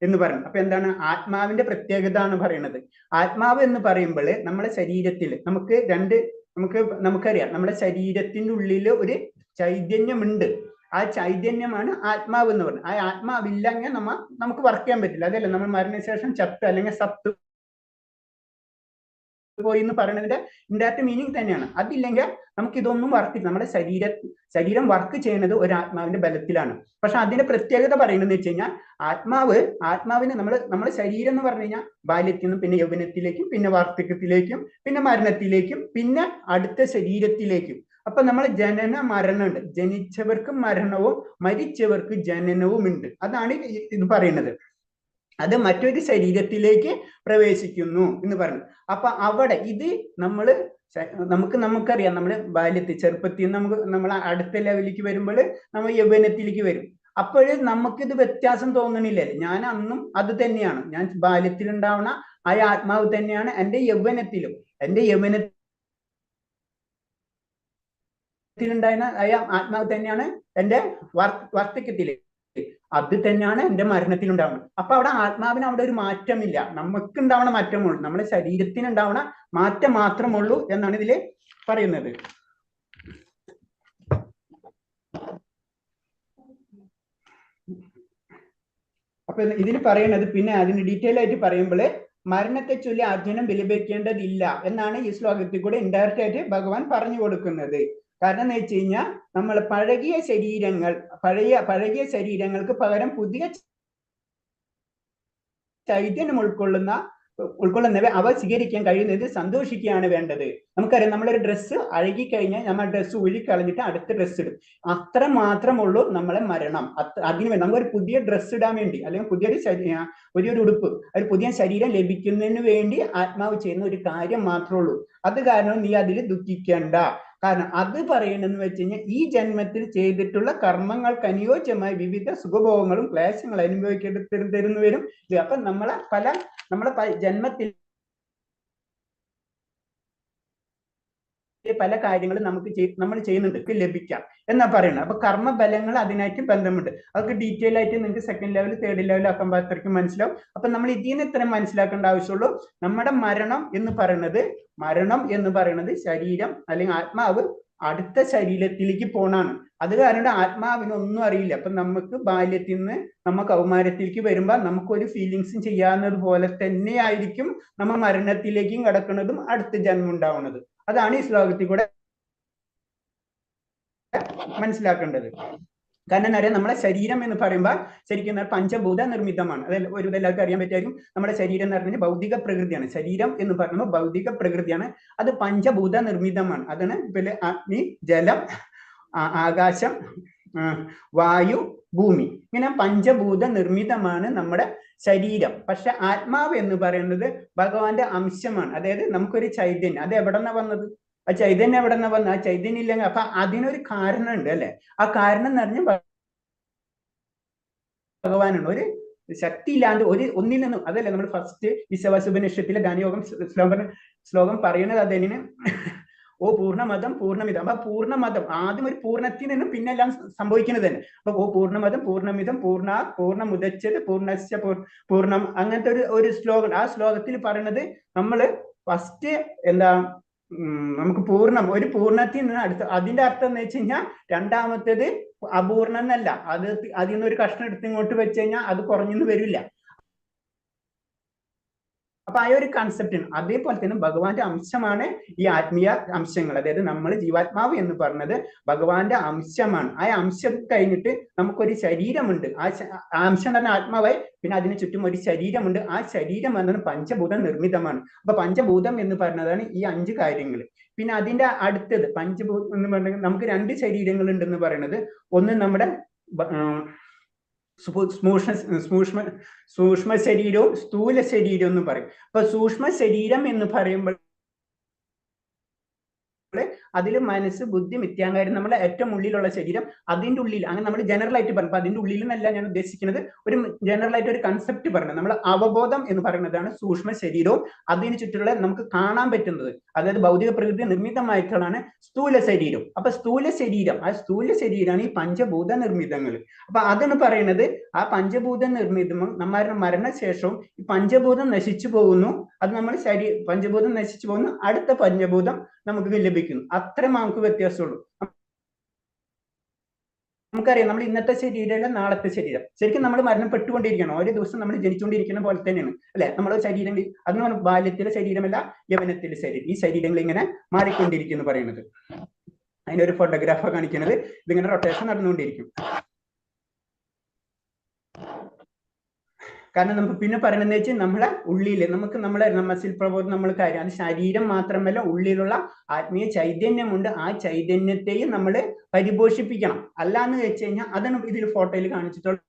എന്ന് പറയുന്നു. അപ്പൊ എന്താണ് ആത്മാവിന്റെ പ്രത്യേകത എന്ന് പറയുന്നത്? ആത്മാവ് എന്ന് പറയുമ്പോൾ നമ്മുടെ ശരീരത്തിൽ നമുക്കറിയാം, നമ്മുടെ ശരീരത്തിന്റെ ഉള്ളിൽ ഒരു ചൈതന്യമുണ്ട്. ആ ചൈതന്യമാണ് ആത്മാവ് എന്ന് പറയുന്നത്. ആ ആത്മാവില്ലെങ്കിൽ നമുക്ക് വർക്ക് ചെയ്യാൻ പറ്റില്ല. അതല്ല നമ്മൾ മരണശേഷം ചത്ത് അല്ലെങ്കിൽ സത്ത് പോയി എന്ന് പറയുന്നതിന്റെ ഇൻഡയറക്റ്റ് മീനിങ് തന്നെയാണ്. അതില്ലെങ്കിൽ നമുക്ക് ഇതൊന്നും വർക്ക് ചെയ്യും. നമ്മുടെ ശരീരം വർക്ക് ചെയ്യുന്നത് ഒരു ആത്മാവിന്റെ ബലത്തിലാണ്. പക്ഷെ അതിന്റെ പ്രത്യേകത പറയുന്നത് വെച്ച് കഴിഞ്ഞാൽ ആത്മാവിന് നമ്മുടെ ശരീരം എന്ന് പറഞ്ഞു കഴിഞ്ഞാൽ ബാല്യത്തിൽ നിന്നും പിന്നെ യൗവനത്തിലേക്കും പിന്നെ വാർദ്ധക്യത്തിലേക്കും പിന്നെ മരണത്തിലേക്കും പിന്നെ അടുത്ത ശരീരത്തിലേക്കും. അപ്പൊ നമ്മൾ ജനന മരണമുണ്ട്. ജനിച്ചവർക്ക് മരണവും മരിച്ചവർക്ക് ജനനവും ഉണ്ട്. അതാണ് ഇത് പറയുന്നത്. അത് മറ്റൊരു ശരീരത്തിലേക്ക് പ്രവേശിക്കുന്നു എന്ന് പറഞ്ഞു. അപ്പൊ അവിടെ ഇത് നമുക്കറിയാം, നമ്മള് ബാല്യത്തിൽ ചെറുപ്പത്തിൽ നമ്മൾ അടുത്ത ലെവലിലേക്ക് വരുമ്പോൾ നമ്മൾ യൗവനത്തിലേക്ക് വരും. അപ്പോഴ് നമുക്കിത് വ്യത്യാസം തോന്നണില്ലല്ലേ? ഞാൻ അന്നും അത് തന്നെയാണ്. ഞാൻ ബാല്യത്തിൽ ഉണ്ടാവുന്ന ആ ആത്മാവ് തന്നെയാണ് എന്റെ യൗവനത്തിലും. എന്റെ യൗവനത്തിലുണ്ടായിരുന്ന ആ ആത്മാവ് തന്നെയാണ് എന്റെ വാർദ്ധക്യത്തില്. അത് തന്നെയാണ് എന്റെ മരണത്തിലുണ്ടാവുന്നത്. അപ്പൊ അവിടെ ആത്മാവിന് അവിടെ ഒരു മാറ്റമില്ല. നമുക്ക് ഉണ്ടാവുന്ന മാറ്റമുള്ളൂ, നമ്മുടെ ശരീരത്തിന് ഉണ്ടാവുന്ന മാറ്റം മാത്രമുള്ളൂ എന്നാണ് ഇതില് പറയുന്നത്. അപ്പൊ ഇതിൽ പറയുന്നത്, പിന്നെ അതിന് ഡീറ്റെയിൽ ആയിട്ട് പറയുമ്പോൾ മരണത്തെ ചൊല്ലി അർജുനൻ വിലപിക്കേണ്ടതില്ല എന്നാണ് ഈ ശ്ലോകത്തിൽ കൂടെ ഇൻഡയറക്റ്റ് ആയിട്ട് ഭഗവാൻ പറഞ്ഞു കൊടുക്കുന്നത്. കാരണം എന്ന് വെച്ച് കഴിഞ്ഞാൽ നമ്മൾ പഴകിയ ശരീരങ്ങൾക്ക് പകരം പുതിയ ചൈതന്യം ഉൾക്കൊള്ളുന്നവ അവ സ്വീകരിക്കാൻ കഴിയുന്നത് സന്തോഷിക്കുകയാണ് വേണ്ടത്. നമുക്കറിയാം, നമ്മളൊരു ഡ്രസ്സ് അഴുകിക്കഴിഞ്ഞാൽ നമ്മൾ ഡ്രസ്സ് കളഞ്ഞിട്ട് അടുത്ത ഡ്രസ്സ് ഇടും. അത്ര മാത്രമുള്ളൂ നമ്മളെ മരണം. അതിനുവേണ്ടി നമുക്കൊരു പുതിയ ഡ്രസ്സ് ഇടാൻ വേണ്ടി, അല്ലെങ്കിൽ പുതിയൊരു ഉടുപ്പ്, ഒരു പുതിയ ശരീരം ലഭിക്കുന്നതിന് വേണ്ടി ആത്മാവ് ചെയ്യുന്ന ഒരു കാര്യം മാത്രമേ ഉള്ളൂ. അത് കാരണം നീ അതിൽ ദുഃഖിക്കേണ്ട. കാരണം അത് പറയണെന്ന് വെച്ച് കഴിഞ്ഞാൽ ഈ ജന്മത്തിൽ ചെയ്തിട്ടുള്ള കർമ്മങ്ങൾക്ക് അനുയോജ്യമായ വിവിധ സുഖഭോഗങ്ങളും ക്ലേശങ്ങളും അനുഭവിക്കേണ്ടി വരും. അപ്പൊ നമ്മളെ ജന്മത്തിൽ പല കാര്യങ്ങളും നമ്മൾ ചെയ്യുന്നുണ്ട് ലഭിക്കാം എന്നാ പറയുന്നത്. അപ്പൊ കർമ്മബലങ്ങൾ അതിനായിട്ട് ബന്ധമുണ്ട്. അതൊക്കെ ഡീറ്റെയിൽ ആയിട്ട് നിങ്ങൾക്ക് സെക്കൻഡ് ലെവൽ തേർഡ് ലെവൽ ആക്കുമ്പോഴത്തേക്കും മനസ്സിലാവും. അപ്പൊ നമ്മൾ ഇതിന് ഇത്രയും മനസ്സിലാക്കേണ്ട ആവശ്യമുള്ളൂ. നമ്മുടെ മരണം എന്ന് പറയുന്നത് ശരീരം അല്ലെങ്കിൽ ആത്മാവ് അടുത്ത ശരീരത്തിലേക്ക് പോണാണ്. അത് കാരണം ആത്മാവിന് ഒന്നും അറിയില്ല. അപ്പൊ നമുക്ക് ബാല്യത്തിൽ നിന്ന് നമ്മ കൗമാരത്തിലേക്ക് വരുമ്പോ നമുക്കൊരു ഫീലിങ്സും ചെയ്യാവുന്നത് പോലെ തന്നെയായിരിക്കും നമ്മ മരണത്തിലേക്കും കിടക്കുന്നതും അടുത്ത ജന്മം ഉണ്ടാവുന്നത്. അതാണ് ഈ ശ്ലോകത്തിൽ കൂടെ മനസ്സിലാക്കേണ്ടത്. കാരണം എന്താ പറയുക, നമ്മളെ ശരീരം എന്ന് പറയുമ്പോൾ ശരിക്കും പഞ്ചഭൂത നിർമ്മിതമാണ്. അത് എല്ലാവർക്കും അറിയാൻ പറ്റുമായിരിക്കും. നമ്മുടെ ശരീരം എന്ന് പറഞ്ഞാൽ ഭൗതിക പ്രകൃതിയാണ്. ശരീരം എന്ന് പറയുമ്പോൾ ഭൗതിക പ്രകൃതിയാണ്. അത് പഞ്ചഭൂത നിർമ്മിതമാണ്. അതാണ് പിന്നെ അഗ്നി, ജലം, ആകാശം, വായു, ഭൂമി, ഇങ്ങനെ പഞ്ചഭൂത നിർമ്മിതമാണ് നമ്മുടെ ശരീരം. പക്ഷെ ആത്മാവ് എന്ന് പറയുന്നത് ഭഗവാന്റെ അംശമാണ്. അതായത് നമുക്കൊരു ചൈതന്യം, അത് എവിടെന്നാ വന്നത്? ആ ചൈതന്യം എവിടെന്നാ വന്നത്? ആ ചൈതന്യം ഇല്ലെങ്കിൽ അപ്പൊ അതിനൊരു കാരണം ഉണ്ട് അല്ലെ? ആ കാരണം എന്ന് പറഞ്ഞാൽ ഭഗവാനാണ്. ഒരു ശക്തി ഇല്ലാണ്ട് ഒന്നിൽ നിന്നും, അതല്ലേ നമ്മൾ ഫസ്റ്റ് ഈശവാസുപനിഷത്തിലെ ജ്ഞാനയോഗം ശ്ലോകം പറയുന്നത്. അതിന് ഓ പൂർണ്ണമതം പൂർണ്ണമിതം. അപ്പൊ പൂർണ്ണമതം ആദ്യം ഒരു പൂർണ്ണത്തിൽ നിന്നും പിന്നെ എല്ലാം സംഭവിക്കുന്നത് തന്നെ. അപ്പൊ ഓ പൂർണ്ണമതം പൂർണ്ണമിതം പൂർണ്ണമുദച്ഛത് പൂർണ്ണസ്യ പൂർണ്ണം, അങ്ങനത്തെ ഒരു ശ്ലോകം. ആ ശ്ലോകത്തിൽ പറയുന്നത് നമ്മള് ഫസ്റ്റ് നമുക്ക് പൂർണ്ണം, ഒരു പൂർണ്ണത്തിൽ നിന്ന് അടുത്ത, അതിന്റെ അർത്ഥം എന്ന് വെച്ച് കഴിഞ്ഞാൽ രണ്ടാമത്തേത് അപൂർണം എന്നല്ല, അതിൽ നിന്ന് ഒരു കഷ്ണം എടുത്ത് ഇങ്ങോട്ട് വെച്ച് കഴിഞ്ഞാൽ അത് കുറഞ്ഞൊന്നും വരില്ല. അപ്പൊ ആ ഒരു കൺസെപ്റ്റിന് അതേപോലെ തന്നെ ഭഗവാന്റെ അംശമാണ് ഈ ആത്മീയ അംശങ്ങൾ. അതായത് നമ്മൾ ജീവാത്മാവ് എന്ന് പറഞ്ഞത് ഭഗവാന്റെ അംശമാണ്. ആ അംശം കഴിഞ്ഞിട്ട് നമുക്കൊരു ശരീരമുണ്ട്. ആ അംശം എന്ന് പറഞ്ഞാൽ ആത്മാവായി, പിന്നെ അതിന് ചുറ്റും ഒരു ശരീരമുണ്ട്. ആ ശരീരം എന്നത് പഞ്ചഭൂതം നിർമ്മിതമാണ്. അപ്പൊ പഞ്ചഭൂതം എന്ന് പറഞ്ഞതാണ് ഈ 5 കാര്യങ്ങൾ. പിന്നെ അതിന്റെ അടുത്തത് പഞ്ചഭൂതം എന്ന് പറഞ്ഞാൽ നമുക്ക് 2 ശരീരങ്ങൾ ഉണ്ടെന്ന് പറയുന്നത്, ഒന്ന് നമ്മുടെ സൂക്ഷ്മ ശരീരവും സ്ഥൂല ശരീരവും എന്ന് പറയും. അപ്പൊ സൂക്ഷ്മ ശരീരം എന്ന് പറയുമ്പോൾ അതിൽ മനസ്സ്, ബുദ്ധി, മിഥ്യാകാരം, നമ്മുടെ ഏറ്റവും ഉള്ളിലുള്ള ശരീരം, അതിന്റെ ഉള്ളിൽ അങ്ങനെ നമ്മൾ ജനറൽ ആയിട്ട് പറഞ്ഞു. അതിന്റെ ഉള്ളിൽ നിന്നല്ല ഞാൻ ഉദ്ദേശിക്കുന്നത്, ഒരു ജനറൽ ആയിട്ട് ഒരു കൺസെപ്റ്റ് പറഞ്ഞു. നമ്മൾ അവബോധം എന്ന് പറയുന്നതാണ് സൂക്ഷ്മ ശരീരവും അതിന് ചുറ്റുള്ള നമുക്ക് കാണാൻ പറ്റുന്നത്, അതായത് ഭൗതിക പ്രകൃതി നിർമ്മിതമായിട്ടുള്ളതാണ് സ്ഥൂല ശരീരം. അപ്പൊ സ്ഥൂല ശരീരം, ആ സ്ഥൂല ശരീരമാണ് ഈ പഞ്ചഭൂത നിർമ്മിതങ്ങൾ. അപ്പൊ അതാണ് പറയുന്നത്, ആ പഞ്ചഭൂത നിർമ്മിതം നമ്മുടെ മരണശേഷവും ഈ പഞ്ചഭൂതം നശിച്ചു പോകുന്നു. അത് നമ്മൾ പഞ്ചഭൂതം നശിച്ചു പോകുന്നു, അടുത്ത പഞ്ചഭൂതം നമുക്ക് ലഭിക്കുന്നു. അത്രേ നമുക്ക് വ്യത്യാസമുള്ളൂ. നമുക്കറിയാം നമ്മൾ ഇന്നത്തെ ശരീരമല്ല നാളത്തെ ശരീരം. ശരിക്കും നമ്മൾ മരണപ്പെട്ടുകൊണ്ടിരിക്കണം. ഓരോ ദിവസം നമ്മൾ ജനിച്ചുകൊണ്ടിരിക്കുന്ന പോലെ തന്നെയാണ് അല്ലെ നമ്മുടെ ശരീരം. അന്ന് ബാല്യത്തിലെ ശരീരമല്ല യൗവനത്തിലെ ശരീരം. ഈ ശരീരങ്ങൾ ഇങ്ങനെ മാറിക്കൊണ്ടിരിക്കുന്നു പറയുന്നത്. അതിനൊരു ഫോട്ടോഗ്രാഫാണ് കാണിക്കുന്നത്. ഇതിങ്ങനെ റൊട്ടേഷൻ നടന്നുകൊണ്ടിരിക്കും. കാരണം നമുക്ക് പിന്നെ പറയണെന്ന് വെച്ചാൽ നമ്മളെ ഉള്ളിൽ നമുക്ക് നമ്മളെ മസിൽ പ്രബോധം നമ്മൾ കാര്യം, അത് ശരീരം മാത്രമല്ല ഉള്ളിലുള്ള ആത്മീയ ചൈതന്യമുണ്ട്. ആ ചൈതന്യത്തെയും നമ്മൾ പരിപോഷിപ്പിക്കണം. അല്ലാന്ന് വെച്ച് കഴിഞ്ഞാൽ അതാണ് ഇതിൽ ഫോട്ടോയിൽ കാണിച്ചിട്ടുള്ളത്.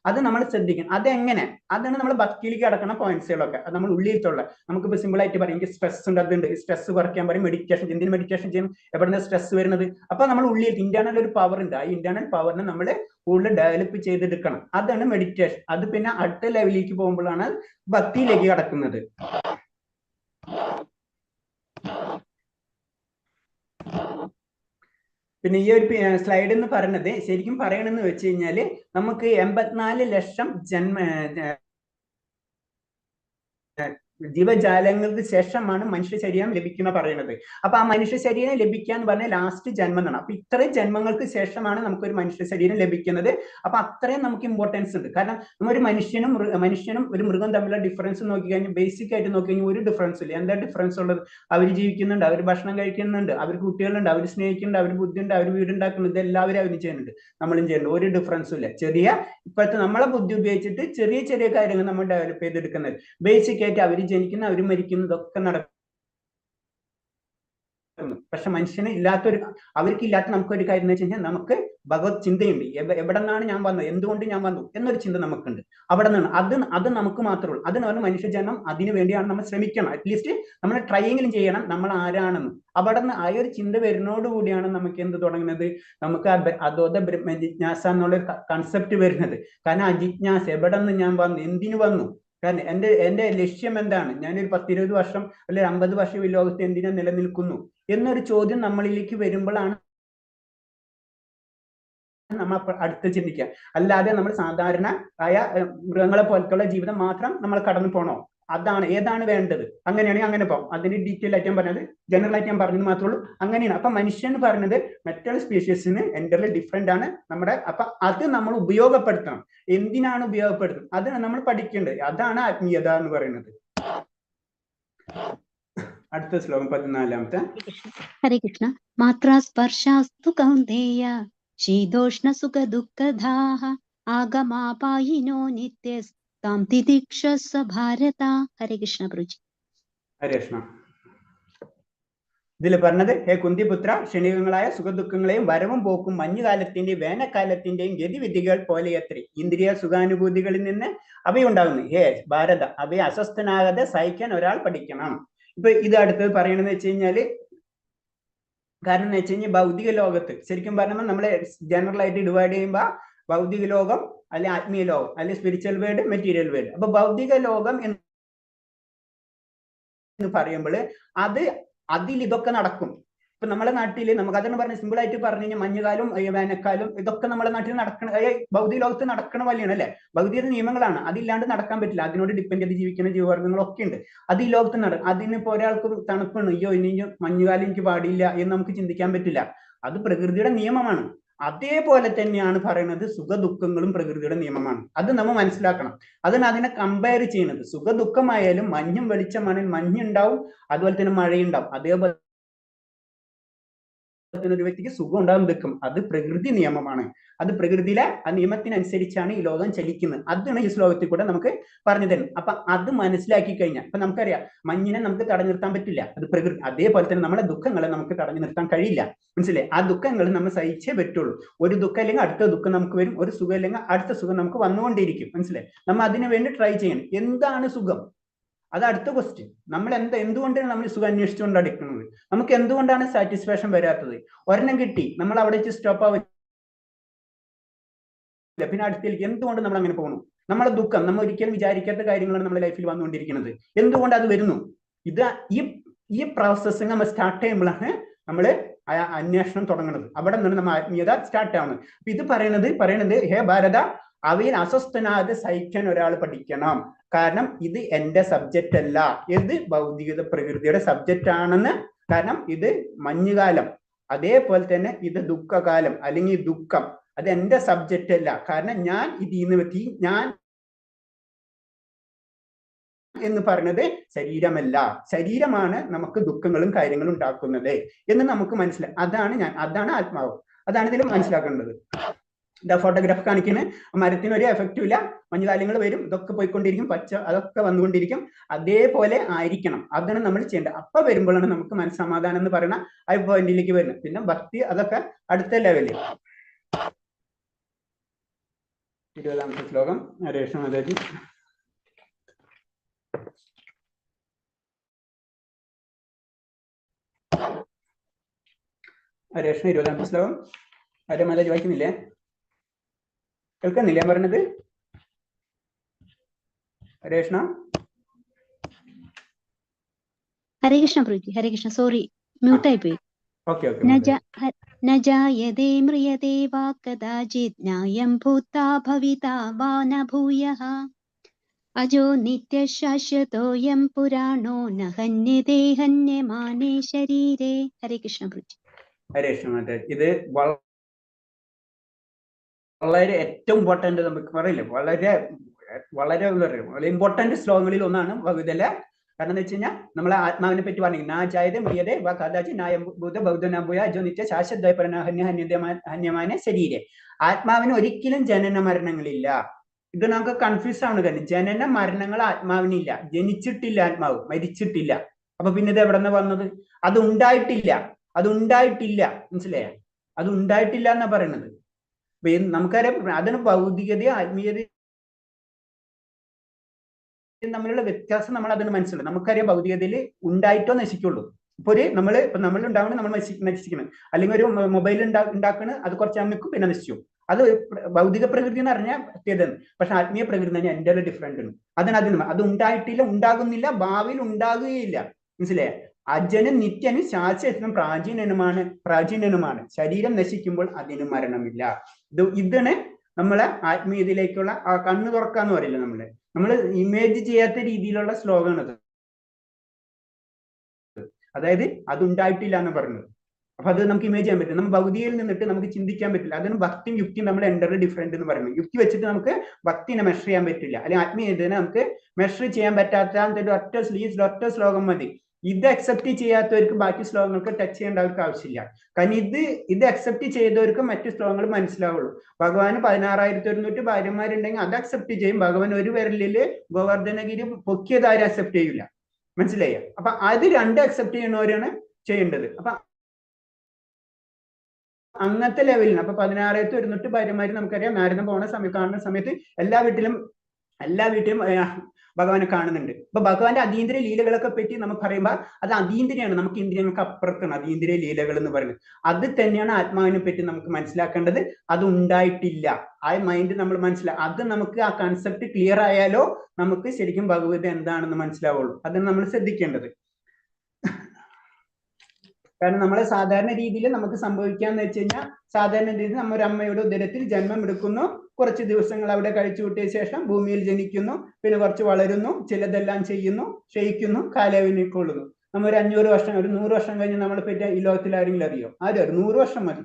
അത് നമ്മൾ ശ്രദ്ധിക്കണം. അതെങ്ങനെ, അതാണ് നമ്മൾ ഭക്തിയിലേക്ക് കടക്കുന്ന പോയിന്റ്സുകളൊക്കെ. അത് നമ്മൾ ഉള്ളിലുള്ള, നമുക്കിപ്പോൾ സിമ്പിൾ ആയിട്ട് പറയും എനിക്ക് സ്ട്രെസ് ഉണ്ട്, അതുണ്ട്, സ്ട്രെസ് കുറയ്ക്കാൻ പറയും മെഡിറ്റേഷൻ. എന്തിന് മെഡിറ്റേഷൻ ചെയ്യണം, എവിടുന്ന സ്ട്രെസ് വരുന്നത്? അപ്പൊ നമ്മൾ ഉള്ളിൽ ഇന്റേണൽ ഒരു പവർ ഉണ്ട്. ആ ഇന്റേണൽ പവറിനെ നമ്മൾ കൂടുതൽ ഡെവലപ്പ് ചെയ്തെടുക്കണം. അതാണ് മെഡിറ്റേഷൻ. അത് പിന്നെ അടുത്ത ലെവലിലേക്ക് പോകുമ്പോഴാണ് ഭക്തിയിലേക്ക് കടക്കുന്നത്. പിന്നെ ഈ ഒരു സ്ലൈഡ് എന്ന് പറയുന്നത് ശരിക്കും പറയണമെന്ന് വെച്ച് കഴിഞ്ഞാല് നമുക്ക് 84 ലക്ഷം ജീവജാലങ്ങൾക്ക് ശേഷമാണ് മനുഷ്യ ശരീരം ലഭിക്കുന്ന പറയുന്നത്. അപ്പൊ ആ മനുഷ്യ ശരീരം ലഭിക്കുക എന്ന് പറഞ്ഞാൽ ലാസ്റ്റ് ജന്മം എന്നാണ്. അപ്പൊ ഇത്രയും ജന്മങ്ങൾക്ക് ശേഷമാണ് നമുക്കൊരു മനുഷ്യ ശരീരം ലഭിക്കുന്നത്. അപ്പൊ അത്രയും നമുക്ക് ഇമ്പോർട്ടൻസ് ഉണ്ട്. കാരണം നമ്മൊരു മനുഷ്യനും ഒരു മൃഗം തമ്മിലുള്ള ഡിഫറൻസ് നോക്കി കഴിഞ്ഞാൽ ബേസിക് ആയിട്ട് നോക്കി കഴിഞ്ഞാൽ ഒരു ഡിഫറൻസ് ഇല്ല. എന്താ ഡിഫറൻസ് ഉള്ളത്? അവർ ജീവിക്കുന്നുണ്ട്, അവർ ഭക്ഷണം കഴിക്കുന്നുണ്ട്, അവർക്ക് കുട്ടികളുണ്ട്, അവർ സ്നേഹിക്കുന്നുണ്ട്, അവർ ബുദ്ധിയുണ്ട്, അവർ വീടുണ്ടാക്കുന്നുണ്ട്. ഇതെല്ലാവരും അവർ ചെയ്യുന്നുണ്ട്, നമ്മളും ചെയ്യുന്നുണ്ട്. ഒരു ഡിഫറൻസും ഇല്ല. ഇപ്പോഴത്തെ നമ്മളെ ബുദ്ധി ഉപയോഗിച്ചിട്ട് ചെറിയ ചെറിയ കാര്യങ്ങൾ നമ്മൾ ഡെവലപ്പ് ചെയ്തെടുക്കുന്നത്. ബേസിക് ആയിട്ട് അവർ ജനിക്കുന്ന, അവർ മരിക്കുന്നതൊക്കെ നടക്കും. പക്ഷെ മനുഷ്യന് അവർക്കില്ലാത്ത നമുക്കൊരു കാര്യം എന്ന് വെച്ച് കഴിഞ്ഞാൽ നമുക്ക് ഭഗവത് ചിന്തയുണ്ട്. എവിടെ നിന്നാണ് ഞാൻ വന്നത്, എന്തുകൊണ്ട് ഞാൻ വന്നു എന്നൊരു ചിന്ത നമുക്കുണ്ട്. അവിടെ നിന്നാണ് അത് നമുക്ക് മാത്രമേ ഉള്ളൂ. അതിനാണ് മനുഷ്യജന്മം. അതിനു വേണ്ടിയാണ് നമ്മൾ ശ്രമിക്കണം. അറ്റ്ലീസ്റ്റ് നമ്മൾ ട്രൈയെങ്കിലും ചെയ്യണം നമ്മൾ ആരാണെന്ന്. അവിടെ നിന്ന് ആ ഒരു ചിന്ത വരുന്നതോടുകൂടിയാണ് നമുക്ക് എന്ത് തുടങ്ങുന്നത്, നമുക്ക് അതോധ ബ്രഹ്മ ജിജ്ഞാസ എന്നുള്ള കൺസെപ്റ്റ് വരുന്നത്. കാരണം ആ ജിജ്ഞാസ എവിടെ നിന്ന് ഞാൻ വന്നു, എന്തിനു വന്നു, കാരണം എന്റെ ലക്ഷ്യം എന്താണ്, ഞാനൊരു 10-20 വർഷം അല്ലെങ്കിൽ 50 വർഷം ഈ ലോകത്ത് എന്തിനാ നിലനിൽക്കുന്നു എന്നൊരു ചോദ്യം നമ്മളിലേക്ക് വരുമ്പോഴാണ് നമ്മൾ അടുത്ത് ചിന്തിക്കുക. അല്ലാതെ നമ്മൾ സാധാരണ ആയ മൃഗങ്ങളെ പോലത്തുള്ള ജീവിതം മാത്രം നമ്മൾ കടന്നു പോണോ? ഏതാണ് വേണ്ടത്? അങ്ങനെയാണെങ്കിൽ അങ്ങനെ പോകും. അതിന് ഡീറ്റെയിൽ ആയിട്ട് ഞാൻ പറഞ്ഞത് ജനറൽ ആയിട്ട് ഞാൻ പറഞ്ഞത് മാത്രമേ ഉള്ളൂ. അങ്ങനെയാണ്. അപ്പൊ മനുഷ്യൻ പറഞ്ഞത് മറ്റുള്ള സ്പീഷീസിന് എൻ്റർലി ഡിഫറെന്റ് ആണ് നമ്മുടെ. അപ്പൊ അത് നമ്മൾ ഉപയോഗപ്പെടുത്തണം. എന്തിനാണ് ഉപയോഗപ്പെടുത്തുന്നത്? അത് നമ്മൾ പഠിക്കേണ്ടത്. അതാണ് ആത്മീയത എന്ന് പറയുന്നത്. അടുത്ത ശ്ലോകം 14-ാമത്തെ. ഹരേ കൃഷ്ണ. മാത്രാ സ്പർശാസ്തു കൗന്ദേയ ശീതോഷ്ണ സുഖ ദുഃഖദാഃ ആഗമാപായിനോ നിത്യസ്താം തിതിക്ഷസ്വ ഭാരത. ഹരേ കൃഷ്ണ പ്രഭുജി. ഹരേ കൃഷ്ണ. ഇതിൽ പറഞ്ഞത്, ഹേ കുന്തിപുത്ര, ക്ഷണികങ്ങളായ സുഖദുഃഖങ്ങളെയും വരവും പോക്കും മഞ്ഞുകാലത്തിന്റെയും വേനൽക്കാലത്തിന്റെയും ഗതിവിധികൾ പോലെയത്രേ ഇന്ദ്രിയ സുഖാനുഭൂതികളിൽ നിന്ന് അവയുണ്ടാകുന്നു. ഹേ ഭാരത, അവയെ അസ്വസ്ഥനാകാതെ സഹിക്കാൻ ഒരാൾ പഠിക്കണം. ഇപ്പൊ ഇത് അടുത്തത് പറയണെന്ന് വെച്ച് കഴിഞ്ഞാല്, കാരണം എന്ന് വെച്ച് കഴിഞ്ഞാൽ ഭൗതിക ലോകത്ത് ശരിക്കും പറഞ്ഞാൽ നമ്മളെ ജനറൽ ആയിട്ട് ഡിവൈഡ് ചെയ്യുമ്പോൾ ഭൗതിക ലോകം അല്ലെ ആത്മീയ ലോകം അല്ലെ സ്പിരിച്വൽ വേൾഡ്, മെറ്റീരിയൽ വേൾഡ്. അപ്പൊ ഭൗതിക ലോകം എന്ന് പറയുമ്പോൾ അതിൽ ഇതൊക്കെ നടക്കും. ഇപ്പൊ നമ്മളെ നാട്ടിൽ നമുക്ക് അതാണ് പറഞ്ഞ സിമ്പിൾ ആയിട്ട് പറഞ്ഞു കഴിഞ്ഞാൽ മഞ്ഞുകാലം വേനൽക്കാലം ഇതൊക്കെ നമ്മളെ നാട്ടിൽ നടക്കണ ഭൗതിക ലോകത്ത് നടക്കണ വലിയാണ് അല്ലെ, ഭൗതിക നിയമങ്ങളാണ്, അതില്ലാണ്ട് നടക്കാൻ പറ്റില്ല, അതിനോട് ഡിപ്പെൻഡ് ചെയ്ത് ജീവിക്കുന്ന ജീവവർഗ്ഗങ്ങളൊക്കെ ഉണ്ട്. അത് ഈ ലോകത്ത് അതിനിപ്പോ ഒരാൾക്ക് തണുപ്പാണ്, അയ്യോ ഇനി മഞ്ഞുകാലം എനിക്ക് പാടില്ല എന്ന് നമുക്ക് ചിന്തിക്കാൻ പറ്റില്ല, അത് പ്രകൃതിയുടെ നിയമമാണ്. അതേപോലെ തന്നെയാണ് പറയുന്നത് സുഖ ദുഃഖങ്ങളും പ്രകൃതിയുടെ നിയമമാണ്. അത് നമ്മൾ മനസ്സിലാക്കണം. അതാണ് അതിനെ കമ്പയർ ചെയ്യുന്നത്. സുഖ ദുഃഖമായാലും മഞ്ഞും വെളിച്ചമാണെങ്കിൽ മഞ്ഞുണ്ടാവും, അതുപോലെ തന്നെ മഴയുണ്ടാവും. അതേപോലെ ഒരു വ്യക്തിക്ക് സുഖം ഉണ്ടാകും ദുഃഖം, അത് പ്രകൃതി നിയമമാണ്. അത് പ്രകൃതിയിലെ ആ നിയമത്തിനനുസരിച്ചാണ് ഈ ലോകം ചലിക്കുന്നത്. അതാണ് ഈ ശ്ലോകത്തിൽ കൂടെ നമുക്ക് പറഞ്ഞു തരുന്നത്. അപ്പൊ അത് മനസ്സിലാക്കി കഴിഞ്ഞാൽ ഇപ്പൊ നമുക്കറിയാം മഞ്ഞിനെ നമുക്ക് തടഞ്ഞു നിർത്താൻ പറ്റില്ല, അത് പ്രകൃതി. അതേപോലെ തന്നെ നമ്മുടെ ദുഃഖങ്ങളെ നമുക്ക് തടഞ്ഞു നിർത്താൻ കഴിയില്ല, മനസ്സിലായി? ആ ദുഃഖങ്ങൾ നമ്മൾ സഹിച്ചേ പറ്റുള്ളൂ. ഒരു ദുഃഖം അല്ലെങ്കിൽ അടുത്ത ദുഃഖം നമുക്ക് വരും, ഒരു സുഖം അല്ലെങ്കിൽ അടുത്ത സുഖം നമുക്ക് വന്നുകൊണ്ടിരിക്കും, മനസ്സിലായി? നമ്മൾ അതിനു വേണ്ടി ട്രൈ ചെയ്യണം. എന്താണ് സുഖം? അത് അടുത്ത ക്വസ്റ്റ്യൻ. നമ്മൾ എന്തുകൊണ്ടാണ് നമ്മൾ സുഖം അന്വേഷിച്ചുകൊണ്ട് അടിക്കുന്നത്? നമുക്ക് എന്തുകൊണ്ടാണ് സാറ്റിസ്ഫാക്ഷൻ വരാത്തത്? ഒരെണ്ണം കിട്ടി, നമ്മൾ അവിടെ വെച്ച് സ്റ്റോപ്പ് ആവില്ല, പിന്നെ അടുത്തേക്ക്. എന്തുകൊണ്ട് നമ്മൾ അങ്ങനെ പോകുന്നു? നമ്മളെ ദുഃഖം നമ്മൾ ഒരിക്കലും വിചാരിക്കാത്ത കാര്യങ്ങളാണ് നമ്മുടെ ലൈഫിൽ വന്നുകൊണ്ടിരിക്കുന്നത്. എന്തുകൊണ്ട് അത് വരുന്നു? ഇത് ഈ പ്രോസസ്സിങ് നമ്മൾ സ്റ്റാർട്ട് ചെയ്യുമ്പോഴാണ് നമ്മൾ അന്വേഷണം തുടങ്ങുന്നത്. അവിടെ നിന്ന് നമ്മൾ ആത്മീയത സ്റ്റാർട്ട് ആവുന്നത്. അപ്പൊ ഇത് പറയണത് ഹേ ഭാരത, അവയിൽ അസ്വസ്ഥനാതെ സഹിക്കാൻ ഒരാൾ പഠിക്കണം. കാരണം ഇത് എന്റെ സബ്ജക്റ്റ് അല്ല, ഇത് ഭൗതികത പ്രകൃതിയുടെ സബ്ജക്റ്റ് ആണെന്ന്. കാരണം ഇത് മഞ്ഞുകാലം, അതേപോലെ തന്നെ ഇത് ദുഃഖകാലം അല്ലെങ്കിൽ ദുഃഖം, അത് എന്റെ സബ്ജക്റ്റ് അല്ല. കാരണം ഞാൻ ഇതിന്ന് പറ്റി ഞാൻ എന്ന് പറഞ്ഞത് ശരീരമല്ല, ശരീരമാണ് നമുക്ക് ദുഃഖങ്ങളും കാര്യങ്ങളും ഉണ്ടാക്കുന്നത് എന്ന് നമുക്ക് മനസ്സിലായി. അതാണ് ആത്മാവ്. അതാണ് ഇതിൽ മനസ്സിലാക്കേണ്ടത്. ഫോട്ടോഗ്രാഫ് കാണിക്കുന്ന മരത്തിന് ഒരു എഫക്റ്റും ഇല്ല, മഞ്ഞുകാലങ്ങൾ വരും, ഇതൊക്കെ പോയിക്കൊണ്ടിരിക്കും, പച്ച അതൊക്കെ വന്നുകൊണ്ടിരിക്കും. അതേപോലെ ആയിരിക്കണം, അതാണ് നമ്മൾ ചെയ്യേണ്ടത്. അപ്പൊ വരുമ്പോഴാണ് നമുക്ക് മനസ്സമാധാനം എന്ന് പറയുന്ന ആ പോയിന്റിലേക്ക് വരുന്നത്. പിന്നെ ഭക്തി അതൊക്കെ അടുത്ത ലെവലിൽ. 20ാമത്തെ ശ്ലോകം ഹരേഷ് മാതാജി. ഹരേഷിന് 20ാമത്തെ ശ്ലോകം. ഹരേ മാതാജി വായിക്കുന്നില്ലേ? കേൾക്കുന്നില്ല പറഞ്ഞത്? ഹരേഷ്ണ. ഹരേ കൃഷ്ണ പ്രഭുജി, ഹരേ കൃഷ്ണ. സോറി, മ്യൂട്ടായി പോയി. ന ജായതേ മ്രിയതേ വാ കദാചിത് ന്യായം ഭൂതാ ഭവിതാ വാ ന ഭൂയഃ അജോ നിത്യശാശ്വതോയം പുരാണോ ന ഹന്യതേ ഹന്യമാനേ ശരീരേ. ഹരേ കൃഷ്ണ പ്രഭുജി. ഹരേ കൃഷ്ണ. ഇത് വളരെ ഏറ്റവും ഇമ്പോർട്ടന്റ്, നമുക്ക് പറയില്ലേ, വളരെ വളരെ വളരെ ഇമ്പോർട്ടന്റ് ശ്ലോകങ്ങളിൽ ഒന്നാണ് ഭഗവദ്ഗീത. കാരണം എന്താ വെച്ച് കഴിഞ്ഞാൽ നമ്മളെ ആത്മാവിനെ പറ്റി പറഞ്ഞു. നാ ജായതേ മ്രിയതേ വാ കദാചി നായം ഭൂത ബൗദ്ധനാഭൂയ അജോ നിത്യ ശാശ്വത ഹന്യമാനെ ശരീരേ. ആത്മാവിന് ഒരിക്കലും ജനന മരണങ്ങളില്ല. ഇത് നമുക്ക് കൺഫ്യൂസ് ആണ്. കാരണം ജനന മരണങ്ങൾ ആത്മാവിനില്ല, ജനിച്ചിട്ടില്ല, ആത്മാവ് മരിച്ചിട്ടില്ല. അപ്പൊ പിന്നെ ഇത് എവിടെ നിന്ന് വന്നത്? അത് ഉണ്ടായിട്ടില്ല, മനസ്സിലായ? അത് ഉണ്ടായിട്ടില്ല എന്നാ പറയുന്നത്. നമുക്കറിയാം, അതിന് ഭൗതികതയും ആത്മീയതയും തമ്മിലുള്ള വ്യത്യാസം നമ്മൾ അതിന് മനസ്സിലാവും. നമുക്കറിയാം ഭൗതികതയിൽ ഉണ്ടായിട്ടോ നശിക്കുള്ളൂ. ഇപ്പൊ നമ്മൾ ഉണ്ടാവുന്നത് നമ്മൾ നശിക്കണം, അല്ലെങ്കിൽ ഒരു മൊബൈൽ ഉണ്ടാക്കണ അത് കുറച്ച് നിൽക്കും, പിന്നെ നശിച്ചു. അത് ഭൗതിക പ്രകൃതി എന്ന് പറഞ്ഞാൽ പ്രത്യേകതയാണ്. പക്ഷെ ആത്മീയ പ്രകൃതി എന്ന് പറഞ്ഞാൽ എൻ്റെ ഡിഫറെന്റ് ആണ്. അത് ഉണ്ടായിട്ടില്ല, ഉണ്ടാകുന്നില്ല, ഭാവിയിൽ ഉണ്ടാകുകയില്ല, മനസ്സിലായ? അജനും നിത്യനും ശാശ്വതനും പ്രാചീനനുമാണ്. ശരീരം നശിക്കുമ്പോൾ അതിന് മരണമില്ല. ഇതാണ് നമ്മളെ ആത്മീയതയിലേക്കുള്ള ആ കണ്ണു തുറക്കാന്ന് പറയില്ല, നമ്മൾ ഇമേജ് ചെയ്യാത്ത രീതിയിലുള്ള ശ്ലോകമാണത്. അതായത് അതുണ്ടായിട്ടില്ല എന്ന് പറയുന്നത്. അപ്പൊ അത് നമുക്ക് ഇമേജ് ചെയ്യാൻ പറ്റില്ല. നമ്മൾ ഭൗതികയിൽ നിന്നിട്ട് നമുക്ക് ചിന്തിക്കാൻ പറ്റില്ല. അതിന് ഭക്തിയും യുക്തിയും നമ്മൾ എൻ്റർലി ഡിഫറെന്റ് എന്ന് പറയുന്നത്. യുക്തി വെച്ചിട്ട് നമുക്ക് ഭക്തിനെ മെഷർ ചെയ്യാൻ പറ്റില്ല, അല്ലെങ്കിൽ ആത്മീയതനെ നമുക്ക് മെഷർ ചെയ്യാൻ പറ്റാത്ത ഒറ്റ ശ്ലോകം മതി. ഇത് അക്സെപ്റ്റ് ചെയ്യാത്തവർക്ക് ബാക്കി ശ്ലോകങ്ങൾക്ക് ടച്ച് ചെയ്യേണ്ട അവർക്ക് ആവശ്യമില്ല. കാരണം ഇത് അക്സെപ്റ്റ് ചെയ്തവർക്ക് മറ്റു ശ്ലോകങ്ങൾ മനസ്സിലാവുള്ളൂ. ഭഗവാന് 16,100 ഭാര്യമാരുണ്ടെങ്കിൽ അത് അക്സെപ്റ്റ് ചെയ്യും. ഭഗവാൻ ഒരു വിരലില് ഗോവർദ്ധനഗിരി പൊക്കിയതാരും അക്സെപ്റ്റ് ചെയ്യില്ല, മനസ്സിലായ? അപ്പൊ അത് രണ്ട് അക്സെപ്റ്റ് ചെയ്യുന്നവരാണ് ചെയ്യേണ്ടത്. അപ്പൊ അങ്ങനത്തെ ലെവലിന് അപ്പൊ 16,100 ഭാര്യമാര് നമുക്കറിയാം. നാരദം കാണുന്ന സമയത്ത് എല്ലാ വീട്ടിലും ഭഗവാനെ കാണുന്നുണ്ട്. അപ്പൊ ഭഗവാന്റെ അതീന്ദ്രിയ ലീലകളൊക്കെ പറ്റി നമുക്ക് പറയുമ്പോൾ അത് അതീന്ദ്രിയാണ്, നമുക്ക് ഇന്ദ്രിയങ്ങൾക്ക് അപ്പുറത്താണ് അതീന്ദ്രിയ ലീലകൾ എന്ന് പറയുന്നത്. അത് തന്നെയാണ് ആത്മാവിനെ പറ്റി നമുക്ക് മനസ്സിലാക്കേണ്ടത്. അത് ഉണ്ടായിട്ടില്ല, ആ മൈൻഡ് നമ്മൾ അത് നമുക്ക് ആ കൺസെപ്റ്റ് ക്ലിയർ ആയാലോ നമുക്ക് ശരിക്കും ഭഗവത് എന്താണെന്ന് മനസ്സിലാവുള്ളൂ. അതാണ് നമ്മൾ ശ്രദ്ധിക്കേണ്ടത്. കാരണം നമ്മളെ സാധാരണ രീതിയിൽ നമുക്ക് സംഭവിക്കാന്ന് വെച്ച് കഴിഞ്ഞാൽ സാധാരണ രീതിയിൽ നമ്മൾ ഒരു അമ്മയുടെ ഉദരത്തിൽ ജന്മം എടുക്കുന്നു, കുറച്ച് ദിവസങ്ങൾ അവിടെ കഴിച്ചു കൂട്ടിയ ശേഷം ഭൂമിയിൽ ജനിക്കുന്നു, പിന്നെ കുറച്ച് വളരുന്നു, ചിലതെല്ലാം ചെയ്യുന്നു, ക്ഷയിക്കുന്നു, കാലാവധി കൊള്ളുന്നു. നമ്മൾ ഒരു 500 വർഷം, ഒരു 100 വർഷം കഴിഞ്ഞ് നമ്മളെ പറ്റി ഈ ലോകത്തിൽ ആരെങ്കിലും അറിയോ? ആരും 100 വർഷം മതി.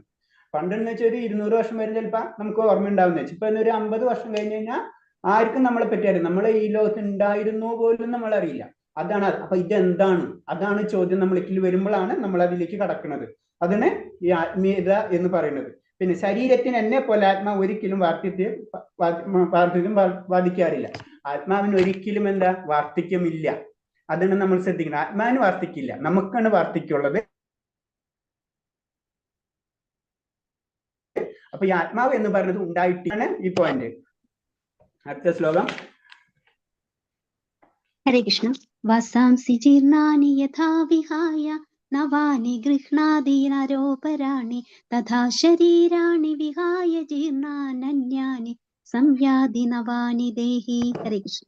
പണ്ടെന്ന് വെച്ചാൽ ഒരു 200 വർഷം വരെ ചിലപ്പോൾ നമുക്ക് ഓർമ്മ ഉണ്ടാവുന്ന വെച്ചാൽ ഇപ്പൊ ഒരു 50 വർഷം കഴിഞ്ഞ് കഴിഞ്ഞാൽ ആർക്കും നമ്മളെ പറ്റി അറിയാം, നമ്മളെ ഈ ലോകത്ത് ഉണ്ടായിരുന്നോ പോലും നമ്മൾ അറിയില്ല. അതാണ്. അപ്പൊ ഇതെന്താണ്? അതാണ് ചോദ്യം നമ്മളിലേക്ക് വരുമ്പോഴാണ് നമ്മൾ അതിലേക്ക് കടക്കുന്നത്. അതിന് ഈ ആത്മീയത എന്ന് പറയുന്നത്. പിന്നെ ശരീരത്തിന് എന്നെ പോലെ ആത്മാവ് ഒരിക്കലും വാർദ്ധക്യം ബാധിക്കാറില്ല. ആത്മാവിന് ഒരിക്കലും എന്താ വാർദ്ധക്യമില്ല. അതാണ് നമ്മൾ ശ്രദ്ധിക്കുന്നത്. ആത്മാവിന് വാർദ്ധക്യമില്ല, നമുക്കാണ് വാർദ്ധക്യമുള്ളത്. അപ്പൊ ഈ ആത്മാവ് എന്ന് പറയുന്നത് ഉണ്ടായിട്ടാണ് ഈ പോയിന്റ്. അടുത്ത ശ്ലോകം. ഹരേ കൃഷ്ണ. വസാംസി ജീർണാനി യഥാ വിഹായ നവാനി ഗൃഹ്ണാതി നരോപരാണി തഥാ ശരീരാണി വിഹായ ജീർണാനന്യാനി സംയാതി നവാനി ദേഹി. ഹരേ കൃഷ്ണ.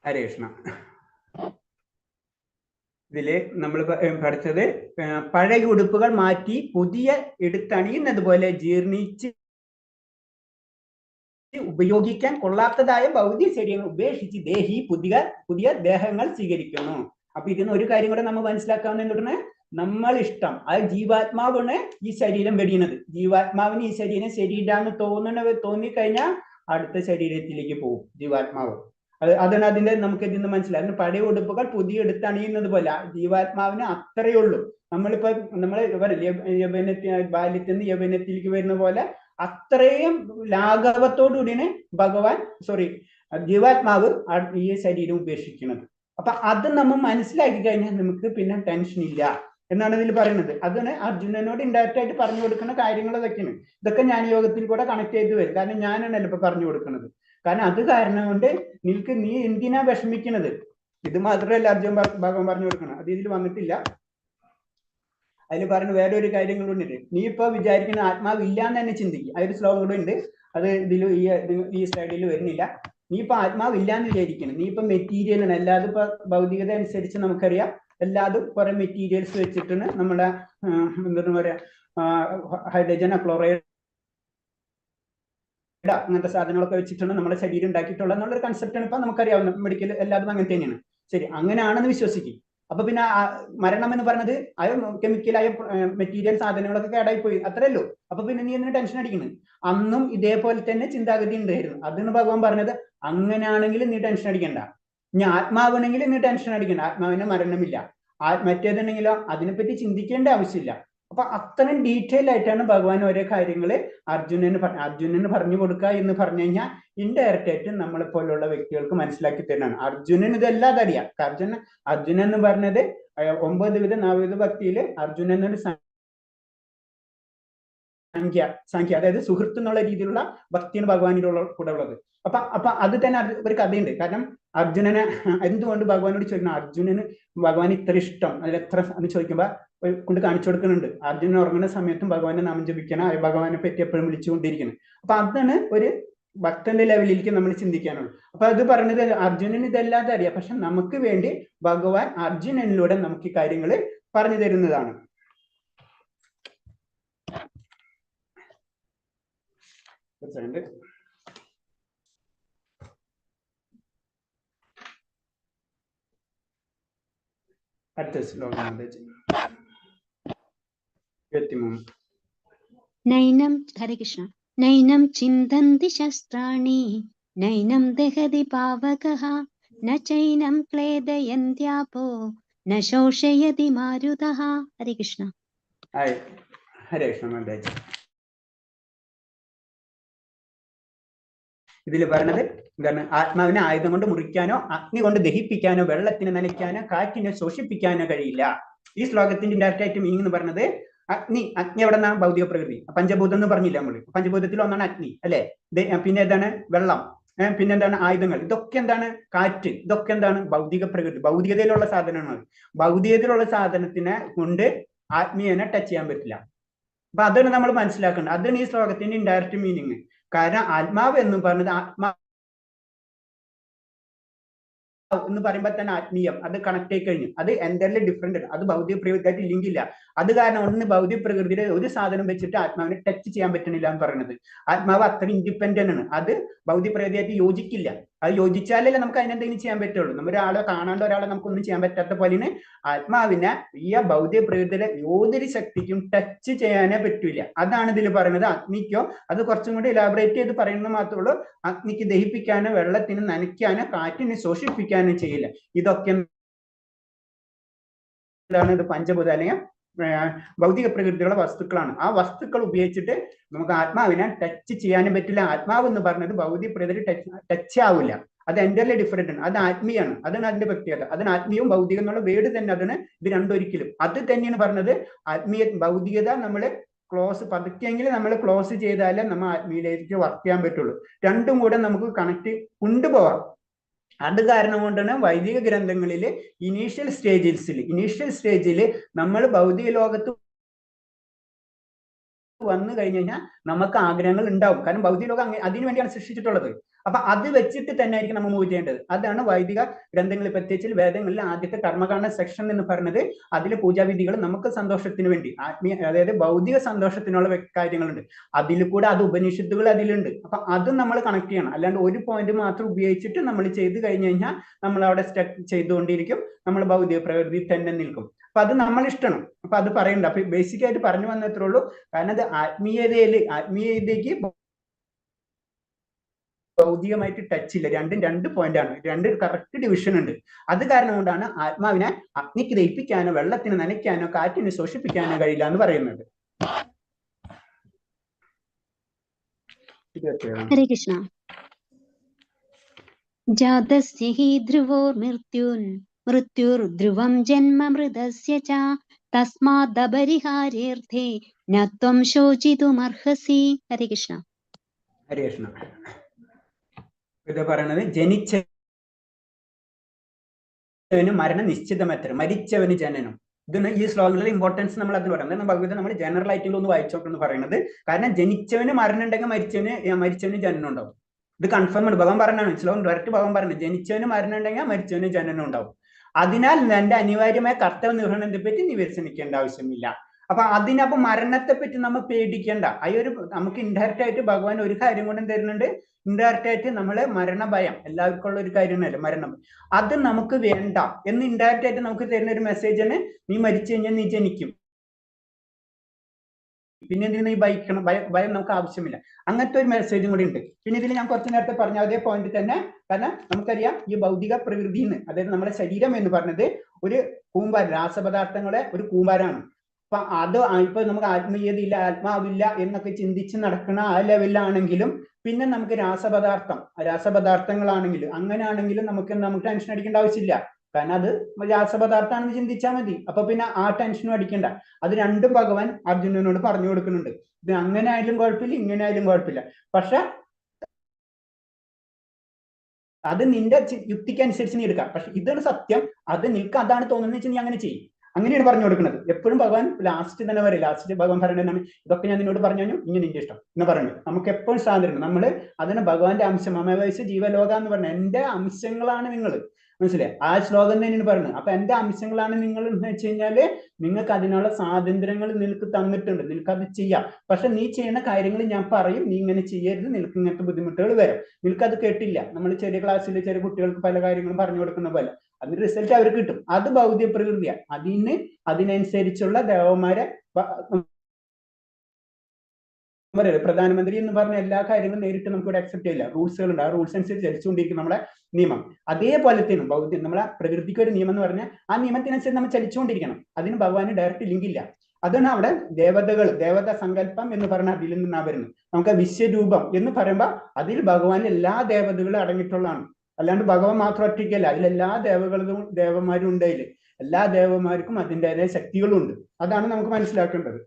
ഹരേ കൃഷ്ണ. ഇതില് നമ്മൾ പഠിച്ചത് പഴയ ഉടുപ്പുകൾ മാറ്റി പുതിയ എടുത്തണിയുന്നത് പോലെ ജീർണിച്ച് ഉപയോഗിക്കാൻ കൊള്ളാത്തതായ ഭൗതിക ശരീരങ്ങൾ ഉപേക്ഷിച്ച് ദേഹി പുതിയ ദേഹങ്ങൾ സ്വീകരിക്കുന്നു. അപ്പൊ ഇതിന് ഒരു കാര്യം കൂടെ നമ്മൾ മനസ്സിലാക്കാവുന്ന എന്താണ്? നമ്മൾ ഇഷ്ടം, അത് ജീവാത്മാവാണ് ഈ ശരീരം വെടിയുന്നത്. ജീവാത്മാവിന് ഈ ശരീരം ശരീരാന്ന് തോന്നിക്കഴിഞ്ഞാൽ അടുത്ത ശരീരത്തിലേക്ക് പോകും ജീവാത്മാവ്. അതാണ് അതിന്റെ നമുക്ക് ഇതിന്ന് മനസ്സിലാകും. പഴയ ഉടുപ്പുകൾ പുതിയ എടുത്തണിയുന്നത് പോലെ ജീവാത്മാവിന് അത്രയേ ഉള്ളൂ. നമ്മളിപ്പോ ബാല്യത്തിൽ നിന്ന് യൗവനത്തിലേക്ക് വരുന്ന പോലെ അത്രയും ലാഘവത്തോടുകൂടിയാണ് ജീവാത്മാവ് ഈ ശരീരം ഉപേക്ഷിക്കുന്നത്. അപ്പൊ അത് നമ്മൾ മനസ്സിലാക്കി കഴിഞ്ഞാൽ നമുക്ക് പിന്നെ ടെൻഷൻ ഇല്ല എന്നാണ് ഇതിൽ പറയുന്നത്. അതിന് അർജുനനോട് ഇൻഡയറക്റ്റ് ആയിട്ട് പറഞ്ഞു കൊടുക്കുന്ന കാര്യങ്ങൾ ഇതൊക്കെയാണ്. ഇതൊക്കെ ഞാൻ യോഗത്തിൽ കൂടെ കണക്ട് ചെയ്ത് വരും. കാരണം ഞാനാണല്ലോ ഇപ്പൊ പറഞ്ഞു കൊടുക്കുന്നത്. കാരണം അത് കാരണം കൊണ്ട് നീ എന്തിനാ വിഷമിക്കുന്നത്? ഇത് മാത്രമല്ല അർജുൻ ഭഗവാൻ പറഞ്ഞു കൊടുക്കണം. അത് ഇതിൽ വന്നിട്ടില്ല. അതിൽ പറഞ്ഞ വേറെ ഒരു കാര്യം കൂടെ ഉണ്ട്. നീ ഇപ്പൊ വിചാരിക്കുന്ന ആത്മാവ് ഇല്ല എന്ന് തന്നെ ചിന്തിക്കും. അതൊരു ശ്ലോകം കൂടെ ഉണ്ട്. അത് ഇതിൽ ഈ സ്ലൈഡിൽ വരുന്നില്ല. നീ ഇപ്പൊ ആത്മാവ് ഇല്ല എന്ന് വിചാരിക്കണം. നീ ഇപ്പൊ മെറ്റീരിയൽ ആണ്. എല്ലാതും ഇപ്പൊ ഭൗതികത അനുസരിച്ച് നമുക്കറിയാം, എല്ലാതും കുറെ മെറ്റീരിയൽസ് വെച്ചിട്ടാണ് നമ്മുടെ എന്താ പറയാ ഹൈഡ്രജൻ, ക്ലോറൈഡ്, അങ്ങനത്തെ സാധനങ്ങളൊക്കെ വെച്ചിട്ടാണ് നമ്മുടെ ശരീരം ഉണ്ടാക്കിയിട്ടുള്ളത് എന്നുള്ളൊരു കൺസെപ്റ്റാണ് ഇപ്പൊ നമുക്കറിയാവുന്ന. മെഡിക്കൽ എല്ലാതും അങ്ങനെ തന്നെയാണ്. ശരി, അങ്ങനെയാണെന്ന് വിശ്വസിക്കും. അപ്പൊ പിന്നെ മരണം എന്ന് പറയുന്നത് അത് കെമിക്കലായ മെറ്റീരിയൽ സാധനങ്ങളൊക്കെ കേടായി പോയി, അത്രയല്ലോ. അപ്പൊ പിന്നെ നീ എന്തിനു ടെൻഷൻ അടിക്കുന്നത്? അന്നും ഇതേപോലെ തന്നെ ചിന്താഗതി ഉണ്ടായിരുന്നു. അതിന് ഭഗവാൻ പറഞ്ഞത് അങ്ങനെയാണെങ്കിൽ നീ ടെൻഷൻ അടിക്കണ്ട. ഇനി ആത്മാവാണെങ്കിൽ നീ ടെൻഷൻ അടിക്കണ്ട, ആത്മാവിന് മരണമില്ല. മറ്റേതുണ്ടെങ്കിലോ അതിനെപ്പറ്റി ചിന്തിക്കേണ്ട ആവശ്യമില്ല. അപ്പൊ അത്രയും ഡീറ്റെയിൽ ആയിട്ടാണ് ഭഗവാൻ ഓരോ കാര്യങ്ങള് അർജുനന് പറഞ്ഞു കൊടുക്കുക എന്ന് പറഞ്ഞു കഴിഞ്ഞാൽ ഇൻഡയറക്റ്റ് ആയിട്ട് നമ്മളെ പോലുള്ള വ്യക്തികൾക്ക് മനസ്സിലാക്കി തരുന്നതാണ്. അർജുനൻ ഇതെല്ലാം അറിയാം. അർജുനൻ എന്ന് പറഞ്ഞത് 9 വിധ നവവിധ ഭക്തിയില് അർജുനൻ എന്നൊരു സംഖ്യ അതായത് സുഹൃത്ത് എന്നുള്ള രീതിയിലുള്ള ഭക്തിയാണ് ഭഗവാനിലുള്ള കൂടെ ഉള്ളത്. അപ്പൊ അത് തന്നെ ഒരു കഥയുണ്ട്. കാരണം അർജുനനെ എന്തുകൊണ്ട് ഭഗവാനോട് ചോദിക്കണം, അർജുനന് ഭഗവാൻ ഇത്ര ഇഷ്ടം അതിലെത്ര എന്ന് ചോദിക്കുമ്പോ കൊണ്ട് കാണിച്ചു കൊടുക്കുന്നുണ്ട്. അർജുനൻ ഉറങ്ങുന്ന സമയത്തും ഭഗവാനെ നാമം ജപിക്കണം, ഭഗവാനെ പറ്റി എപ്പോഴും വിളിച്ചുകൊണ്ടിരിക്കണം. അപ്പൊ അതാണ് ഒരു ഭക്തന്റെ ലെവലിലേക്ക് നമ്മൾ ചിന്തിക്കാനുള്ളൂ. അപ്പൊ അത് പറഞ്ഞത് അർജുനന് ഇതല്ലാതെ അറിയാം, പക്ഷെ നമുക്ക് വേണ്ടി ഭഗവാൻ അർജുനനിലൂടെ നമുക്ക് ഈ കാര്യങ്ങൾ പറഞ്ഞു തരുന്നതാണ്. അടുത്ത ശ്ലോകം നൈനം. ഹരേ കൃഷ്ണ. നൈനം ചിന്തന്തി ശസ്ത്രാണി നൈനം ദഹതി പാവകഃ ന ചൈനം ക്ലേദയന്ത്യാപോ ന ശോഷയതി മാരുതഃ. ഹരേ കൃഷ്ണ. ഹരേ കൃഷ്ണ. ഇതിൽ പറഞ്ഞത് എന്താണ്? ആത്മാവിനെ ആയുധം കൊണ്ട് മുറിക്കാനോ അഗ്നി കൊണ്ട് ദഹിപ്പിക്കാനോ വെള്ളത്തിനെ നനയ്ക്കാനോ കാറ്റിനെ ശോഷിപ്പിക്കാനോ കഴിയില്ല. ഈ ശ്ലോകത്തിന്റെ ഡയറക്റ്റ് ആയിട്ട് മീനിങ് എന്ന് പറഞ്ഞത് അഗ്നി എവിടെ നിന്നാണ്? ഭൗതിക പ്രകൃതി. പഞ്ചഭൂതം എന്ന് പറഞ്ഞില്ല നമ്മള്. പഞ്ചഭൂതത്തിൽ ഒന്നാണ് അഗ്നി അല്ലെ. പിന്നെ എന്താണ്? വെള്ളം. പിന്നെ എന്താണ്? ആയുധങ്ങൾ. ഇതൊക്കെ എന്താണ്? കാറ്റ്. ഇതൊക്കെ എന്താണ്? ഭൗതിക പ്രകൃതി, ഭൗതികതയിലുള്ള സാധനമാണ്. ഭൗതികതയിലുള്ള സാധനത്തിനെ കൊണ്ട് ആത്മീയനെ ടച്ച് ചെയ്യാൻ പറ്റില്ല. അപ്പൊ അതാണ് നമ്മൾ മനസ്സിലാക്കേണ്ടത്. അതാണ് ഈ ശ്ലോകത്തിന്റെ ഇൻഡയറക്റ്റ് മീനിങ്. കാരണം ആത്മാവ് എന്ന് പറഞ്ഞത് എന്ന് പറയുമ്പോൾ തന്നെ ആത്മീയം അത് കണക്ട് ആയി കഴിഞ്ഞു. അത് എൻ്റർലി ഡിഫറെന്റ് ആണ്. അത് ഭൗതിക പ്രകൃതിയായിട്ട് ലിങ്ക് ഇല്ല. അത് കാരണം ഒന്ന് ഭൗതിക പ്രകൃതിയുടെ ഒരു സാധനം വെച്ചിട്ട് ആത്മാവിനെ ടച്ച് ചെയ്യാൻ പറ്റണില്ല എന്ന് പറയുന്നത്. ആത്മാവ് അത്ര ഇൻഡിപെൻഡന്റ് ആണ്. അത് ഭൗതിക പ്രകൃതിയായിട്ട് യോജിക്കില്ല. അത് യോജിച്ചാലല്ലേ നമുക്ക് അതിനെന്തെങ്കിലും ചെയ്യാൻ പറ്റുള്ളൂ. നമ്മൾ ഒരാളെ കാണാണ്ട് ഒരാളെ നമുക്കൊന്നും ചെയ്യാൻ പറ്റാത്ത പോലെയാണ് ആത്മാവിനെ ഈ ഭൗതിക പ്രകൃതിയിലെ യാതൊരു ശക്തിക്കും ടച്ച് ചെയ്യാനേ പറ്റൂല. അതാണ് ഇതിൽ പറയുന്നത്. അഗ്നിക്കോ അത് കുറച്ചും കൂടി ഇലാബറേറ്റ് ചെയ്ത് പറയുന്നത് മാത്രമേ ഉള്ളൂ. അഗ്നിക്ക് ദഹിപ്പിക്കാനോ വെള്ളത്തിന് നനയ്ക്കാനോ കാറ്റിന് ശോഷിപ്പിക്കാനോ ചെയ്യില്ല. ഇതൊക്കെ എന്താണ്? ഇത് പഞ്ചഭൂത അല്ലെങ്കിൽ ഭൗതിക പ്രകൃതിയുള്ള വസ്തുക്കളാണ്. ആ വസ്തുക്കൾ ഉപയോഗിച്ചിട്ട് നമുക്ക് ആത്മാവിനെ ടച്ച് ചെയ്യാനും പറ്റില്ല. ആത്മാവ് എന്ന് പറഞ്ഞത് ഭൗതിക പ്രകൃതി ടച്ച് ആവില്ല. അത് എൻ്റർലി ഡിഫറെന്റ് ആണ്. അത് ആത്മീയാണ്. അതാണ് അതിന്റെ പ്രത്യേകത. അതിന് ആത്മീയവും ഭൗതികം എന്നുള്ള വേർഡ് തന്നെ അതിന് ഇത് രണ്ടൊരിക്കലും. അത് തന്നെയാണ് പറഞ്ഞത്. ആത്മീയ ഭൗതികത നമ്മള് പതുക്കെങ്കിലും നമ്മൾ ക്ലോസ് ചെയ്താലേ നമ്മൾ ആത്മീയയിലേക്ക് വർക്ക് ചെയ്യാൻ പറ്റുള്ളൂ. രണ്ടും കൂടെ നമുക്ക് കണക്ട് കൊണ്ടുപോവാം. അത് കാരണം കൊണ്ടാണ് വൈദിക ഗ്രന്ഥങ്ങളിൽ ഇനീഷ്യൽ സ്റ്റേജിൽ നമ്മൾ ഭൗതിക ലോകത്ത് വന്നു കഴിഞ്ഞു കഴിഞ്ഞാൽ നമുക്ക് ആഗ്രഹങ്ങൾ ഉണ്ടാവും. കാരണം ഭൗതിക ലോകം അതിനു വേണ്ടിയാണ് സൃഷ്ടിച്ചിട്ടുള്ളത്. അപ്പൊ അത് വെച്ചിട്ട് തന്നെ ആയിരിക്കും നമ്മൾ മൂവ് ചെയ്യേണ്ടത്. അതാണ് വൈദിക ഗ്രന്ഥങ്ങളിൽ, പ്രത്യേകിച്ച് വേദങ്ങളിൽ ആദ്യത്തെ കർമ്മകാണ്ഡ സെക്ഷൻ എന്ന് പറയുന്നത്. അതിലെ പൂജാവിധികൾ നമുക്ക് സന്തോഷത്തിന് വേണ്ടി, അതായത് ഭൗതിക സന്തോഷത്തിനുള്ള കാര്യങ്ങളുണ്ട്. അതിൽ കൂടെ അത് ഉപനിഷത്തുകൾ അതിലുണ്ട്. അപ്പൊ അതും നമ്മൾ കണക്ട് ചെയ്യണം. അല്ലാണ്ട് ഒരു പോയിന്റ് മാത്രം ഉപയോഗിച്ചിട്ട് നമ്മൾ ചെയ്ത് കഴിഞ്ഞു കഴിഞ്ഞാൽ നമ്മൾ അവിടെ സ്റ്റക്ക് ചെയ്തുകൊണ്ടിരിക്കും. നമ്മൾ ഭൗതിക പ്രകൃതി തന്നെ നിൽക്കും. അപ്പൊ അത് നമ്മൾ ഇഷ്ടമാണ്. അപ്പൊ അത് പറയണ്ട. അപ്പൊ ബേസിക് ആയിട്ട് പറഞ്ഞു വന്നത്രേ ഉള്ളൂ. കാരണം അത് ആത്മീയതയ്ക്ക് ഭൗതികമായിട്ട് ടച്ച് ഇല്ല. രണ്ടും രണ്ട് പോയിന്റ് ആണ്. രണ്ട് കറക്റ്റ് ഡിവിഷൻ ഉണ്ട്. അത് കാരണം കൊണ്ടാണ് ആത്മാവിനെ അഗ്നിക്ക് ദഹിപ്പിക്കാനോ വെള്ളത്തിന് നനയ്ക്കാനോ കാറ്റിന് ശോഷിപ്പിക്കാനോ കഴിയില്ല എന്ന് പറയുന്നത്. ഹരേ കൃഷ്ണ. ജാതസ്യ ഹി ധ്രുവോ മൃത്യുർധ്രുവം ജന്മ മൃതസ്യ ച തസ്മാദപരിഹാരേർത്ഥേ ന ത്വം ശോചിതുമർഹസി. ഹരേ കൃഷ്ണ. ഹരേ കൃഷ്ണ. ഇത് പറയുന്നത് ജനിച്ചവന് മരണം നിശ്ചിതമത്ര, മരിച്ചവന് ജനനം. ഇതിന് ഈ ശ്ലോകങ്ങളുടെ ഇമ്പോർട്ടൻസ് നമ്മൾ അതിന് പറയുന്നത്. ഭഗവത് നമ്മൾ ജനറൽ ആയിട്ടുള്ള ഒന്ന് വായിച്ചോക്കെന്ന് പറയുന്നത്. കാരണം ജനിച്ചവന് മരണം ഉണ്ടെങ്കിൽ മരിച്ചവന് ജനനം ഉണ്ടാവും. ഇത് കൺഫേം ആണ്. ഭഗവാൻ പറഞ്ഞാണ് ശ്ലോകം ഡയറക്റ്റ് ഭഗവാൻ പറഞ്ഞത്. ജനിച്ചവന് മരണം ഉണ്ടെങ്കിൽ മരിച്ചവന് ജനനം ഉണ്ടാവും. അതിനാൽ എന്റെ അനിവാര്യമായ കർത്തവ്യ നിർവഹണത്തെ പറ്റി നീ വ്യസനിക്കേണ്ട ആവശ്യമില്ല. അപ്പൊ അതിനപ്പം മരണത്തെ പറ്റി നമ്മൾ പേടിക്കേണ്ട. നമുക്ക് ഇൻഡയറക്റ്റ് ആയിട്ട് ഭഗവാൻ ഒരു കാര്യം കൊണ്ടും തരുന്നുണ്ട്. ഇൻഡയറക്റ്റ് ആയിട്ട് നമ്മള് മരണഭയം എല്ലാവർക്കും ഉള്ള ഒരു കാര്യമല്ലേ മരണം. അത് നമുക്ക് വേണ്ട എന്ന് ഇൻഡയറക്റ്റ് ആയിട്ട് നമുക്ക് തരുന്ന ഒരു മെസ്സേജാണ്. നീ മരിച്ചു കഴിഞ്ഞാൽ നീ ജനിക്കും, പിന്നെ എന്തിനു നീ ഭയം നമുക്ക് ആവശ്യമില്ല. അങ്ങനത്തെ ഒരു മെസ്സേജും കൂടി ഉണ്ട്. പിന്നെ ഇതിൽ ഞാൻ കുറച്ച് നേരത്തെ പറഞ്ഞ അതേ പോയിന്റ് തന്നെ. കാരണം നമുക്കറിയാം ഈ ഭൗതിക പ്രകൃതിന്ന്, അതായത് നമ്മുടെ ശരീരം എന്ന് പറഞ്ഞത് ഒരു കൂമ്പാരം, രാസപദാർത്ഥങ്ങളെ ഒരു കൂമ്പാരാണ്. അപ്പൊ അത് ഇപ്പൊ നമുക്ക് ആത്മീയതയില്ല, ആത്മാവില്ല എന്നൊക്കെ ചിന്തിച്ച് നടക്കുന്ന ആ ലെവലിലാണെങ്കിലും പിന്നെ നമുക്ക് രാസപദാർത്ഥങ്ങളാണെങ്കിലും അങ്ങനെയാണെങ്കിലും നമുക്ക് ടെൻഷൻ അടിക്കേണ്ട ആവശ്യമില്ല. കാരണം അത് രാസപദാർത്ഥമാണെന്ന് ചിന്തിച്ചാൽ മതി. അപ്പൊ പിന്നെ ആ ടെൻഷനും അടിക്കണ്ട. അത് രണ്ടും ഭഗവാൻ അർജുനനോട് പറഞ്ഞു കൊടുക്കുന്നുണ്ട്. ഇത് അങ്ങനെ ആയാലും കുഴപ്പമില്ല, ഇങ്ങനെ ആയാലും കുഴപ്പമില്ല. പക്ഷെ അത് നിന്റെ യുക്തിക്ക് അനുസരിച്ച് നീ എടുക്കാം. പക്ഷെ ഇതാണ് സത്യം, അത് നിനക്ക് അതാണ് തോന്നുന്നത് വെച്ചാൽ നീ അങ്ങനെ ചെയ്യും. അങ്ങനെയാണ് പറഞ്ഞു കൊടുക്കുന്നത്. എപ്പോഴും ഭഗവാൻ ലാസ്റ്റ് തന്നെ പറയും. ലാസ്റ്റ് ഭഗവാൻ പറയുന്നതാണ്, ഇതൊക്കെ ഞാൻ നിന്നോട് പറഞ്ഞു, ഇങ്ങനെ നിന്റെ ഇഷ്ടം എന്ന് പറഞ്ഞു. നമുക്ക് എപ്പോഴും സ്വാതന്ത്ര്യം. നമ്മള് അതിന് ഭഗവാന്റെ അംശം, മമവയസ് ജീവലോക എന്ന് പറഞ്ഞ എന്റെ അംശങ്ങളാണ് നിങ്ങൾ. മനസ്സിലായി? ആ ശ്ലോകം തന്നെയാണ് പറയുന്നത്. അപ്പൊ എന്റെ അംശങ്ങളാണ് നിങ്ങൾ എന്ന് വെച്ച് കഴിഞ്ഞാല് നിങ്ങൾക്ക് അതിനുള്ള സ്വാതന്ത്ര്യങ്ങൾ നിനക്ക് തന്നിട്ടുണ്ട്. നിനക്ക് അത് ചെയ്യാം. പക്ഷെ നീ ചെയ്യുന്ന കാര്യങ്ങൾ ഞാൻ പറയും, നീ ഇങ്ങനെ ചെയ്യരുത്, നിനക്ക് ഇങ്ങനത്തെ ബുദ്ധിമുട്ടുകൾ വരും. നിനക്കത് കേട്ടില്ല. നമ്മൾ ചെറിയ ക്ലാസ്സിൽ ചെറിയ കുട്ടികൾക്ക് പല കാര്യങ്ങളും പറഞ്ഞു കൊടുക്കുന്ന പോലെ അതിന്റെ റിസൾട്ട് അവർക്ക് കിട്ടും. അത് ഭൗതിക പ്രകൃതിയാണ്. അതിനനുസരിച്ചുള്ള ദേവന്മാരെ പ്രധാനമന്ത്രി എന്ന് പറഞ്ഞ എല്ലാ കാര്യങ്ങളും നേരിട്ട് നമുക്ക് ഇവിടെ അക്സെപ്റ്റ് ചെയ്യില്ല. റൂൾസുകൾ ഉണ്ട്. ആ റൂൾസ് അനുസരിച്ച് ചലിച്ചുകൊണ്ടിരിക്കും നമ്മളെ നിയമം. അതേപോലെ തന്നെ ഭൗതിക നമ്മളെ പ്രകൃതിക്ക് ഒരു നിയമം എന്ന് പറഞ്ഞാൽ ആ നിയമത്തിനനുസരിച്ച് നമ്മൾ ചലിച്ചുകൊണ്ടിരിക്കണം. അതിന് ഭഗവാന് ഡയറക്റ്റ് ലിങ്ക് ഇല്ല. അതാണ് അവിടെ ദേവതാ സങ്കല്പം എന്ന് പറഞ്ഞാൽ അതിൽ നിന്നാണ് വരുന്നത്. നമുക്ക് വിശ്വരൂപം എന്ന് പറയുമ്പോൾ അതിൽ ഭഗവാന്റെ എല്ലാ ദേവതകളും അടങ്ങിയിട്ടുള്ളതാണ്. അല്ലാണ്ട് ഭഗവാൻ മാത്രം ഒറ്റയ്ക്കല്ല. അതിലെല്ലാ ദേവന്മാരും ഉണ്ട്. അതിൽ എല്ലാ ദേവന്മാർക്കും അതിൻ്റെതായ ശക്തികളുണ്ട്. അതാണ് നമുക്ക് മനസ്സിലാക്കേണ്ടത്.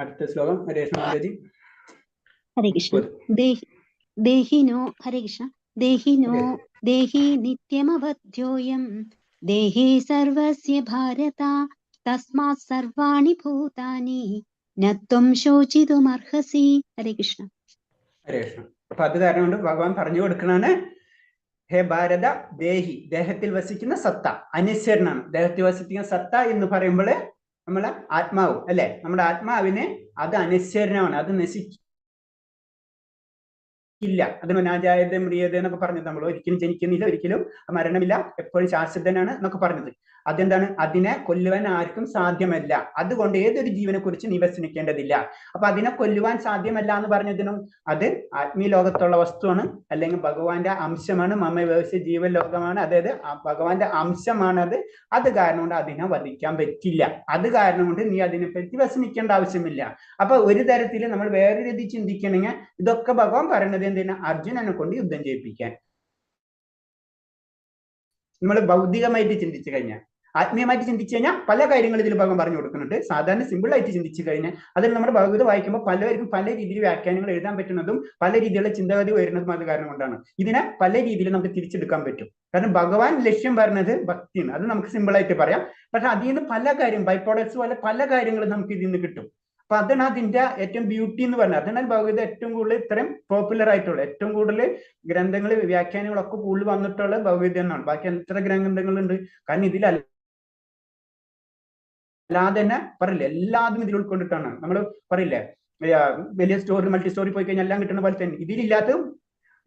അടുത്ത ശ്ലോകം ഹരേഷ്ണജി. ഹരേ കൃഷ്ണ. ദേഹിനോ ഹരേ കൃഷ്ണ. ദേഹി നിത്യമവധ്യോയം ദേഹി സർവസ്യ ഭാരത തസ്മാത് സർവാണി ഭൂതാനി നത്വം ശോചിതുമർഹസി. ഹരേ കൃഷ്ണ. ഹരേ കൃഷ്ണ. അപ്പൊ അത് കാരണം കൊണ്ട് ഭഗവാൻ പറഞ്ഞു കൊടുക്കണാണ്, ഹേ ഭാരത ദേഹി, ദേഹത്തിൽ വസിക്കുന്ന സത്ത അനശ്വരനാണ്. ദേഹത്തിൽ വസിക്കുന്ന സത്ത എന്ന് പറയുമ്പോൾ നമ്മളെ ആത്മാവ് അല്ലെ, നമ്മുടെ ആത്മാവിന് അത് അനശ്വരനാണ്, അത് നശിക്കില്ല. അതിന് നാജായത മ്രിയത എന്നൊക്കെ പറഞ്ഞത്, നമ്മൾ ഒരിക്കലും ജനിക്കുന്നില്ല, ഒരിക്കലും മരണമില്ല, എപ്പോഴും ശാശ്വതനാണ് എന്നൊക്കെ പറഞ്ഞത്. അതെന്താണ്? അതിനെ കൊല്ലുവാൻ ആർക്കും സാധ്യമല്ല. അതുകൊണ്ട് ഏതൊരു ജീവനെ കുറിച്ച് നീ വ്യസനിക്കേണ്ടതില്ല. അപ്പൊ അതിനെ കൊല്ലുവാൻ സാധ്യമല്ല എന്ന് പറഞ്ഞതിനും അത് ആത്മീയ ലോകത്തുള്ള വസ്തുവാണ്, അല്ലെങ്കിൽ ഭഗവാന്റെ അംശമാണ്. മമ വ്യവസ്ഥ ജീവൻ ലോകമാണ്, അതായത് ഭഗവാന്റെ അംശമാണ് അത്. അത് കാരണം കൊണ്ട് അതിനെ വധിക്കാൻ പറ്റില്ല. അത് കാരണം കൊണ്ട് നീ അതിനെപ്പറ്റി വ്യസനിക്കേണ്ട ആവശ്യമില്ല. അപ്പൊ ഒരു തരത്തിൽ നമ്മൾ വേറെ രീതി ചിന്തിക്കണമെങ്കിൽ ഇതൊക്കെ ഭഗവാൻ പറയുന്നത് എന്തിനാ? അർജുനനെ കൊണ്ട് യുദ്ധം ചെയ്യിപ്പിക്കാൻ. നമ്മൾ ഭൗതികമായിട്ട് ചിന്തിച്ചു കഴിഞ്ഞാൽ, ആത്മീയമായിട്ട് ചിന്തിച്ചു കഴിഞ്ഞാൽ പല കാര്യങ്ങൾ ഇതിൽ ഭഗവാൻ പറഞ്ഞു കൊടുക്കുന്നുണ്ട്. സാധാരണ സിമ്പിൾ ആയിട്ട് ചിന്തിച്ചു കഴിഞ്ഞാൽ അതിൽ നമ്മുടെ ഭഗവത് വായിക്കുമ്പോൾ പലർക്കും പല രീതിയിൽ വ്യാഖ്യാനങ്ങൾ എഴുതാൻ പറ്റുന്നതും പല രീതിയിലുള്ള ചിന്താഗതി വരുന്നതും അത് കാരണം കൊണ്ടാണ്. ഇതിനെ പല രീതിയിൽ നമുക്ക് തിരിച്ചെടുക്കാൻ പറ്റും. കാരണം ഭഗവാൻ ലക്ഷ്യം പറഞ്ഞത് ഭക്തിയാണ്, അത് നമുക്ക് സിമ്പിൾ ആയിട്ട് പറയാം. പക്ഷെ അതിൽ നിന്ന് പല കാര്യം, ബൈ പ്രോഡക്ട്സ് പോലെ പല കാര്യങ്ങളും നമുക്ക് ഇതിൽ നിന്ന് കിട്ടും. അപ്പൊ അതാണ് അതിന്റെ ഏറ്റവും ബ്യൂട്ടി എന്ന് പറഞ്ഞത്. അതിനാൽ ഭഗവത് ഏറ്റവും കൂടുതൽ ഇത്രയും പോപ്പുലർ ആയിട്ടുള്ള, ഏറ്റവും കൂടുതൽ ഗ്രന്ഥങ്ങൾ വ്യാഖ്യാനങ്ങളൊക്കെ കൂടുതൽ വന്നിട്ടുള്ള ഭഗവത് എന്നാണ്. ബാക്കി എത്ര ഗ്രന്ഥങ്ങളുണ്ട്? കാരണം ഇതിലല്ല അല്ലാതെ തന്നെ പറയില്ല, എല്ലാതും ഇതിൽ ഉൾക്കൊണ്ടിട്ടാണ്. നമ്മൾ പറയില്ലേ, വലിയ സ്റ്റോറി മൾട്ടി സ്റ്റോറി പോയി കഴിഞ്ഞാൽ എല്ലാം കിട്ടുന്ന പോലെ തന്നെ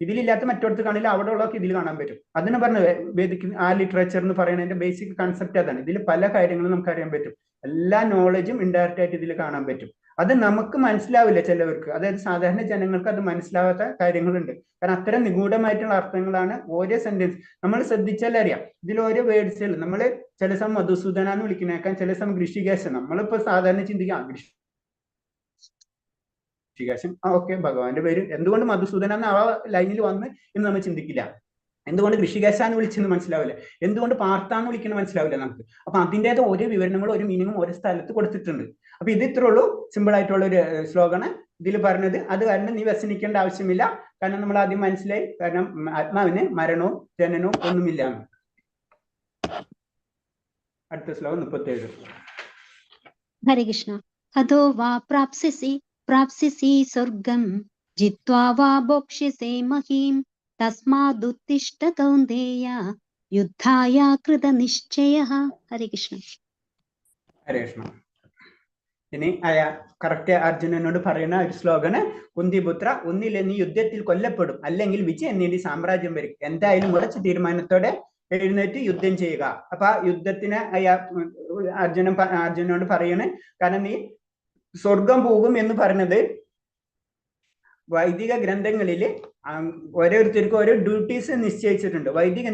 ഇതിലില്ലാത്ത മറ്റൊടത്ത് കാണില്ല, അവിടെ ഉള്ളതൊക്കെ ഇതിൽ കാണാൻ പറ്റും. അതിന് പറഞ്ഞത് വേദിക് ആ ലിറ്ററേച്ചർ എന്ന് പറയുന്നതിന്റെ ബേസിക് കൺസെപ്റ്റ് അതാണ്. ഇതിൽ പല കാര്യങ്ങളും നമുക്ക് അറിയാൻ പറ്റും. എല്ലാ നോളജും ഇൻഡയറക്റ്റ് ആയിട്ട് ഇതിൽ കാണാൻ പറ്റും. അത് നമുക്ക് മനസ്സിലാവില്ല ചിലവർക്ക്, അതായത് സാധാരണ ജനങ്ങൾക്ക് അത് മനസ്സിലാവാത്ത കാര്യങ്ങളുണ്ട്. കാരണം അത്തരം നിഗൂഢമായിട്ടുള്ള അർത്ഥങ്ങളാണ് ഓരോ സെന്റൻസ്. നമ്മൾ ശ്രദ്ധിച്ചാൽ അറിയാം, ഇതിൽ ഓരോ വേർഡ്സുകൾ നമ്മൾ ചില സമയം മധുസൂദന എന്ന് വിളിക്കുന്നേക്കാൻ, ചില സമയം ഋഷികേശൻ. നമ്മളിപ്പോ സാധാരണ ചിന്തിക്കാം ഋഷികേശൻ, ഓക്കെ, ഭഗവാന്റെ പേര് എന്തുകൊണ്ട് മധുസൂദന എന്ന് ആ ലൈനിൽ വന്ന് എന്ന് നമ്മൾ ചിന്തിക്കില്ല. എന്തുകൊണ്ട് ഋഷികേശാന്ന് വിളിച്ചെന്ന് മനസ്സിലാവില്ല, എന്തുകൊണ്ട് പാർത്താന്ന് വിളിക്കുന്നത് മനസ്സിലാവില്ല നമുക്ക്. അപ്പൊ അതിൻ്റെത് ഓരോ വിവരണങ്ങളും ഓരോ മീനിങ്ങും ഓരോ സ്ഥലത്ത് കൊടുത്തിട്ടുണ്ട്. അപ്പൊ ഇത് ഇത്രേ ഉള്ളൂ, സിമ്പിൾ ആയിട്ടുള്ള ഒരു ശ്ലോകമാണ് ഇതിൽ പറഞ്ഞത്. അത് കാരണം നീ വ്യസനിക്കേണ്ട ആവശ്യമില്ല. കാരണം നമ്മൾ ആദ്യം മനസ്സിലായി, കാരണം ആത്മാവിന് മരണവും ജനനവും ഒന്നുമില്ല. അടുത്ത ശ്ലോകം 37. ഹരേ കൃഷ്ണ. ഹതോ വാ പ്രാപ്സ്യസി സ്വർഗം ജിത്വാ വാ ഭോക്ഷ്യസേ മഹീം തസ്മാദുത്തിഷ്ഠ കൗന്ദേയ യുദ്ധായ കൃതനിശ്ചയഃ. ഹരേ കൃഷ്ണ. ഹരേ കൃഷ്ണ. ഇനി കറക്റ്റ് അർജുനനോട് പറയുന്ന ഒരു ശ്ലോകന്, കുന്തിപുത്ര, ഒന്നിലെ നീ യുദ്ധത്തിൽ കൊല്ലപ്പെടും, അല്ലെങ്കിൽ വിജയം നേടി സാമ്രാജ്യം വരും. എന്തായാലും ഉറച്ച തീരുമാനത്തോടെ എഴുന്നേറ്റ് യുദ്ധം ചെയ്യുക. അപ്പൊ ആ യുദ്ധത്തിന് അർജുനനോട് പറയണേ, കാരണം നീ സ്വർഗം പോകും എന്ന് പറഞ്ഞത് വൈദിക ഗ്രന്ഥങ്ങളിൽ ഓരോരുത്തർക്കും ഓരോ ഡ്യൂട്ടീസ് നിശ്ചയിച്ചിട്ടുണ്ട്. വൈദിക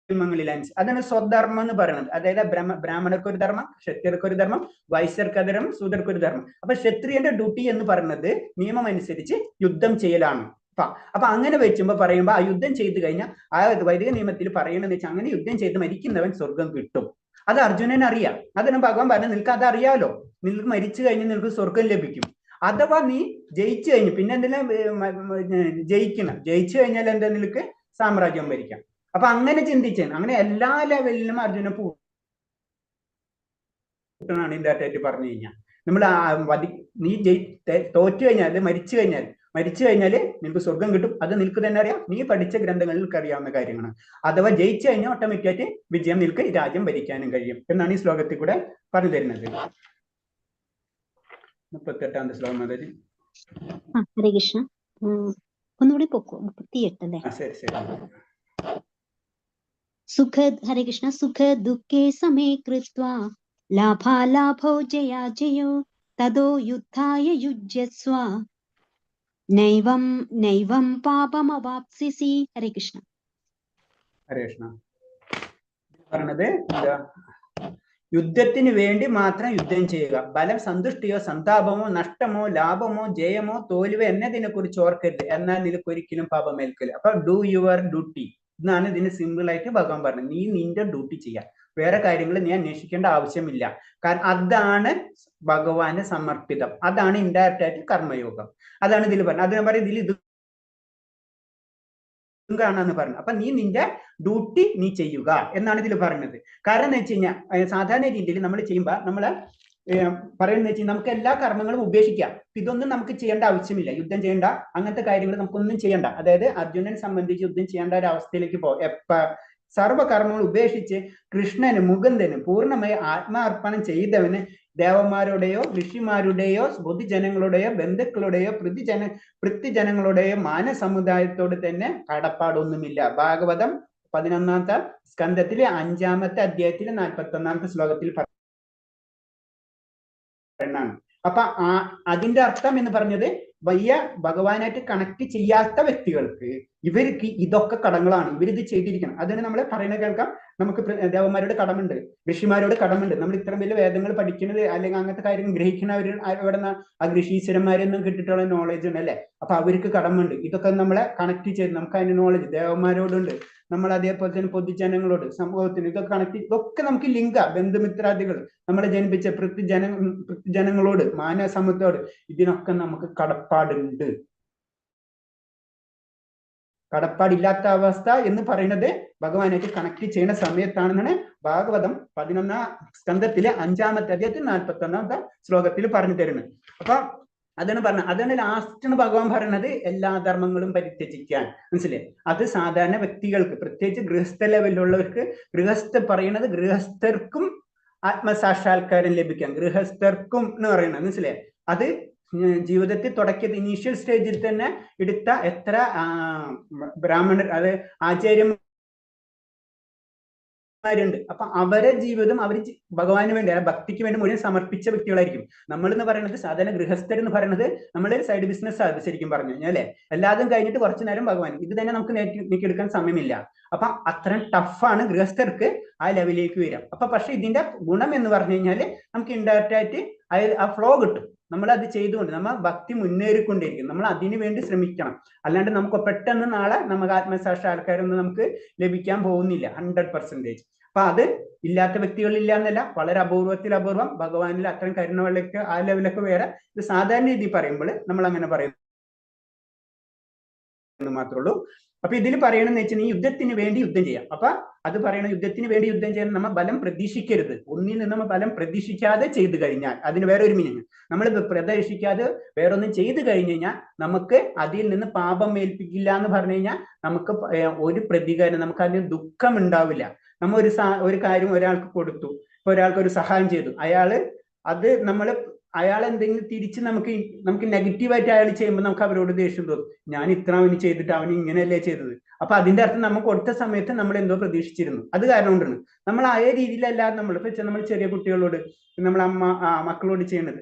നിയമങ്ങളിൽ അതാണ് സ്വധർമ്മം എന്ന് പറയുന്നത്. അതായത് ബ്രാഹ്മണർക്ക് ഒരു ധർമ്മം, ക്ഷത്രിയർക്ക് ഒരു ധർമ്മം, വൈശ്യർക്ക് ഒരു ധർമ്മം, ശൂദ്രർക്ക് ഒരു ധർമ്മം. അപ്പൊ ക്ഷത്രിയന്റെ ഡ്യൂട്ടി എന്ന് പറയുന്നത് നിയമം അനുസരിച്ച് യുദ്ധം ചെയ്യലാണ്. അപ്പൊ അങ്ങനെ വെച്ചുമ്പോ പറയുമ്പോ ആ യുദ്ധം ചെയ്ത് കഴിഞ്ഞാൽ ആ വൈദിക നിയമത്തിൽ പറയണമെന്ന് വെച്ചാൽ അങ്ങനെ യുദ്ധം ചെയ്ത് മരിക്കുന്നവൻ സ്വർഗം കിട്ടും. അത് അർജുനന് അറിയാം. അതിന് ഭഗവാൻ പറഞ്ഞു, നിനക്ക് അത് അറിയാലോ, നിനക്ക് മരിച്ചു കഴിഞ്ഞാൽ നിനക്ക് സ്വർഗം ലഭിക്കും. അഥവാ നീ ജയിച്ചു കഴിഞ്ഞു, പിന്നെ എന്തെങ്കിലും ജയിച്ചു കഴിഞ്ഞാൽ എന്താ, നിനക്ക് സാമ്രാജ്യം ഭരിക്കാം. അപ്പൊ അങ്ങനെ ചിന്തിച്ചാണ്, അങ്ങനെ എല്ലാ ലെവലിലും അർജുന പൂട്ടാണ് ഇൻഡയറക്റ്റ് പറഞ്ഞു കഴിഞ്ഞാൽ. നമ്മൾ നീ തോറ്റു കഴിഞ്ഞാൽ, മരിച്ചു കഴിഞ്ഞാൽ നിനക്ക് സ്വർഗം കിട്ടും. അത് നിനക്ക് തന്നെ അറിയാം, നീ പഠിച്ച ഗ്രന്ഥങ്ങളിൽ നിനക്ക് അറിയാവുന്ന കാര്യങ്ങളാണ്. അഥവാ ജയിച്ചു കഴിഞ്ഞാൽ ഓട്ടോമാറ്റിക്കായിട്ട് വിജയം നിനക്ക് രാജ്യം ഭരിക്കാനും കഴിയും എന്നാണ് ഈ ശ്ലോകത്തിൽ കൂടെ പറഞ്ഞു തരുന്നത്. 38ാമത്തെ ശ്ലോകം അതായത്. ഹരേ കൃഷ്ണ. ഒന്നുകൂടി പോക്കോ, 38 അല്ലേ? ശരി. ഹരേ കൃഷ്ണ. സുഖ ദുഃഖേ സമേ കൃത്വാ ലാഭാലാഭോ ജയാജയോ തദോ യുദ്ധായ യുജ്യസ്വ നൈവം പാപമവാപ്സ്യസി. ഹരേ കൃഷ്ണ. ഹരേ കൃഷ്ണ. പറഞ്ഞത് എന്താ? യുദ്ധത്തിന് വേണ്ടി മാത്രം യുദ്ധം ചെയ്യുക. ബലം, സന്തുഷ്ടിയോ സന്താപമോ നഷ്ടമോ ലാഭമോ ജയമോ തോൽവോ എന്നതിനെ കുറിച്ച് ഓർക്കരുത്, എന്നാൽ നിനക്ക് ഒരിക്കലും പാപമേൽക്കില്ല. അപ്പൊ ഡു യുവർ ഡ്യൂട്ടി എന്നാണ് ഇതിന് സിമ്പിൾ ആയിട്ട് ഭഗവാൻ പറഞ്ഞത്. നീ നിന്റെ ഡ്യൂട്ടി ചെയ്യാൻ, വേറെ കാര്യങ്ങൾ നീ അന്വേഷിക്കേണ്ട ആവശ്യമില്ല. കാരണം അതാണ് ഭഗവാന് സമർപ്പിതം, അതാണ് ഇൻഡയറക്റ്റ് ആയിട്ട് കർമ്മയോഗം. അതാണ് ഇതിൽ പറഞ്ഞത്. അത് ഞാൻ പറയും, ഇതിൽ ഇത് കാണാന്ന് പറഞ്ഞു. അപ്പൊ നീ നിന്റെ ഡ്യൂട്ടി നീ ചെയ്യുക എന്നാണ് ഇതിൽ പറഞ്ഞത്. കാരണം എന്ന് വെച്ച് കഴിഞ്ഞാൽ സാധാരണ രീതിയിൽ നമ്മൾ ചെയ്യുമ്പോൾ നമ്മളെ പറയുന്നത് വെച്ചാൽ നമുക്ക് എല്ലാ കർമ്മങ്ങളും ഉപേക്ഷിക്കാം. ഇതൊന്നും നമുക്ക് ചെയ്യേണ്ട ആവശ്യമില്ല, യുദ്ധം ചെയ്യേണ്ട, അങ്ങനത്തെ കാര്യങ്ങൾ നമുക്കൊന്നും ചെയ്യണ്ട. അതായത് അർജുനനെ സംബന്ധിച്ച് യുദ്ധം ചെയ്യേണ്ട ഒരു അവസ്ഥയിലേക്ക് സർവകർമ്മങ്ങൾ ഉപേക്ഷിച്ച് കൃഷ്ണന് മുകുന്ദന് പൂർണ്ണമായി ആത്മാർപ്പണം ചെയ്തവന് ദേവന്മാരുടെയോ ഋഷിമാരുടെയോ പൊതുജനങ്ങളുടെയോ ബന്ധുക്കളുടെയോ പൃഥ്വിജനങ്ങളുടെയോ മാനസമുദായത്തോട് തന്നെ കടപ്പാടൊന്നുമില്ല. ഭാഗവതം 11-ാമത്തെ സ്കന്ധത്തിലെ 5-ാമത്തെ അധ്യായത്തിലെ 41-ാമത്തെ ശ്ലോകത്തിൽ പറയുന്നതാണ്. അപ്പൊ അതിന്റെ അർത്ഥം എന്ന് പറഞ്ഞത് വലിയ ഭഗവാനായിട്ട് കണക്ട് ചെയ്യാത്ത വ്യക്തികൾക്ക് ഇവർക്ക് ഇതൊക്കെ കടങ്ങളാണ്, ഇവരിത് ചെയ്തിരിക്കണം. അതിന് നമ്മൾ പറയുന്നത് കേൾക്കാം. നമുക്ക് ദേവന്മാരുടെ കടമുണ്ട്, ഋഷിമാരോട് കടമുണ്ട്. നമ്മൾ ഇത്രയും വലിയ വേദങ്ങൾ പഠിക്കുന്നത് അല്ലെങ്കിൽ അങ്ങനത്തെ കാര്യങ്ങൾ ഗ്രഹിക്കുന്നവർ അവിടെ നിന്ന് ആ ഋഷീശ്വരന്മാരൊന്നും കിട്ടിയിട്ടുള്ള നോളജ് ഉണ്ട് അല്ലെ. അപ്പൊ അവർക്ക് കടമുണ്ട്. ഇതൊക്കെ നമ്മളെ കണക്ട് ചെയ്ത് നമുക്ക് അതിന്റെ നോളജ് ദേവന്മാരോടുണ്ട്, നമ്മൾ അതേപോലെ തന്നെ പൊതുജനങ്ങളോട്, സമൂഹത്തിന് ഇതൊക്കെ കണക്ട്, ഇതൊക്കെ നമുക്ക് ലിംഗ ബന്ധുമിത്രാദികൾ നമ്മളെ ജനിപ്പിച്ച പൃഥ്വിജനങ്ങളോട് മാനസമുദ്രത്തോട് ഇതിനൊക്കെ നമുക്ക് കടപ്പാടുണ്ട്. കടപ്പാടില്ലാത്ത അവസ്ഥ എന്ന് പറയുന്നത് ഭഗവാനായിട്ട് കണക്ട് ചെയ്യുന്ന സമയത്താണെന്നാണ് ഭാഗവതം 11-ാം സ്കന്ധത്തിലെ 5-ാമത്തെ അധ്യായത്തിൽ 41-ാമത്തെ ശ്ലോകത്തിൽ പറഞ്ഞു തരുന്നത്. അപ്പൊ അതാണ് പറഞ്ഞത്. അതാണ് ലാസ്റ്റാണ് ഭഗവാൻ പറയുന്നത് എല്ലാ ധർമ്മങ്ങളും പരിത്യജിക്കാൻ. മനസ്സിലായി? അത് സാധാരണ വ്യക്തികൾക്ക്, പ്രത്യേകിച്ച് ഗൃഹസ്ഥ ലെവലിലുള്ളവർക്ക്, പറയുന്നത് ഗൃഹസ്ഥർക്കും ആത്മസാക്ഷാത്കാരം ലഭിക്കാം. ഗൃഹസ്ഥർക്കും എന്ന് പറയുന്നത് മനസ്സിലായി? അത് ജീവിതത്തിൽ തുടക്കിയത് ഇനീഷ്യൽ സ്റ്റേജിൽ തന്നെ എടുത്ത എത്ര ബ്രാഹ്മണർ, അത് ആചാര്യന്മാരുണ്ട്. അപ്പൊ അവരെ ജീവിതം അവർ ഭഗവാന് വേണ്ടി, ഭക്തിക്ക് വേണ്ടി മുഴുവൻ സമർപ്പിച്ച വ്യക്തികളായിരിക്കും. നമ്മൾ എന്ന് പറയുന്നത് സാധാരണ ഗൃഹസ്ഥർ എന്ന് പറയുന്നത് നമ്മളൊരു സൈഡ് ബിസിനസ് ആണ് ശരിക്കും പറഞ്ഞു കഴിഞ്ഞാൽ അല്ലെ. എല്ലാതും കഴിഞ്ഞിട്ട് കുറച്ചു നേരം ഭഗവാൻ, ഇത് തന്നെ നമുക്ക് നീക്കിയെടുക്കാൻ സമയമില്ല. അപ്പൊ അത്രയും ടഫാണ് ഗൃഹസ്ഥർക്ക് ആ ലെവലിലേക്ക് വരാം. അപ്പൊ പക്ഷെ ഇതിന്റെ ഗുണം എന്ന് പറഞ്ഞു കഴിഞ്ഞാല് നമുക്ക് ഇൻഡയറക്റ്റ് ആയിട്ട് ആ ഫ്ലോ കിട്ടും. നമ്മൾ അത് ചെയ്തുകൊണ്ട് നമ്മൾ ഭക്തി മുന്നേറിക്കൊണ്ടിരിക്കും. നമ്മൾ അതിനു വേണ്ടി ശ്രമിക്കണം. അല്ലാണ്ട് നമുക്ക് പെട്ടെന്ന് നാളെ നമുക്ക് ആത്മസാക്ഷാത്കാരമൊന്നും നമുക്ക് ലഭിക്കാൻ പോകുന്നില്ല 100%. അപ്പൊ അത് ഇല്ലാത്ത വ്യക്തികളില്ല എന്നല്ല, വളരെ അപൂർവം ഭഗവാനിൽ അത്തരം കരുണകളിലേക്ക് ആ ലെവലൊക്കെ വേറെ. ഇത് സാധാരണ രീതി പറയുമ്പോൾ നമ്മൾ അങ്ങനെ പറയുന്നു മാത്രമേ ഉള്ളൂ. അപ്പൊ ഇതിൽ പറയണമെന്ന് വെച്ചാൽ ഈ യുദ്ധത്തിന് വേണ്ടി യുദ്ധം ചെയ്യാം. അപ്പൊ അത് പറയണം, യുദ്ധത്തിന് വേണ്ടി യുദ്ധം ചെയ്യാൻ നമ്മൾ ബലം പ്രതീക്ഷിക്കരുത്. ഒന്നിൽ നിന്ന് നമ്മൾ ബലം പ്രതീക്ഷിക്കാതെ ചെയ്തു കഴിഞ്ഞാൽ അതിന് വേറെ ഒരു മീനിങ്. നമ്മൾ പ്രതീക്ഷിക്കാതെ വേറൊന്നും ചെയ്തു കഴിഞ്ഞു കഴിഞ്ഞാൽ നമുക്ക് അതിൽ നിന്ന് പാപം ഏൽപ്പിക്കില്ല എന്ന് പറഞ്ഞു കഴിഞ്ഞാൽ നമുക്ക് ഒരു പ്രതികാരം, നമുക്ക് അതിന് ദുഃഖം ഉണ്ടാവില്ല. നമ്മൾ ഒരു കാര്യം ഒരാൾക്ക് കൊടുത്തു, ഇപ്പൊ ഒരാൾക്ക് ഒരു സഹായം ചെയ്തു, അയാൾ എന്തെങ്കിലും തിരിച്ച് നമുക്ക് നെഗറ്റീവായിട്ട് അയാൾ ചെയ്യുമ്പോൾ നമുക്ക് അവരോട് ദേഷ്യം തോന്നും. ഞാൻ ഇത്ര അവന് ചെയ്തിട്ട് അവന് ഇങ്ങനെയല്ലേ ചെയ്തത്. അപ്പൊ അതിന്റെ അർത്ഥം നമ്മൾ കൊടുത്ത സമയത്ത് നമ്മൾ എന്തോ പ്രതീക്ഷിച്ചിരുന്നു. അത് കാരണം കൊണ്ടാണ് നമ്മൾ ആ രീതിയിലല്ലാതെ നമ്മൾ ചെറിയ കുട്ടികളോട്, നമ്മൾ മക്കളോട് ചെയ്യുന്നത്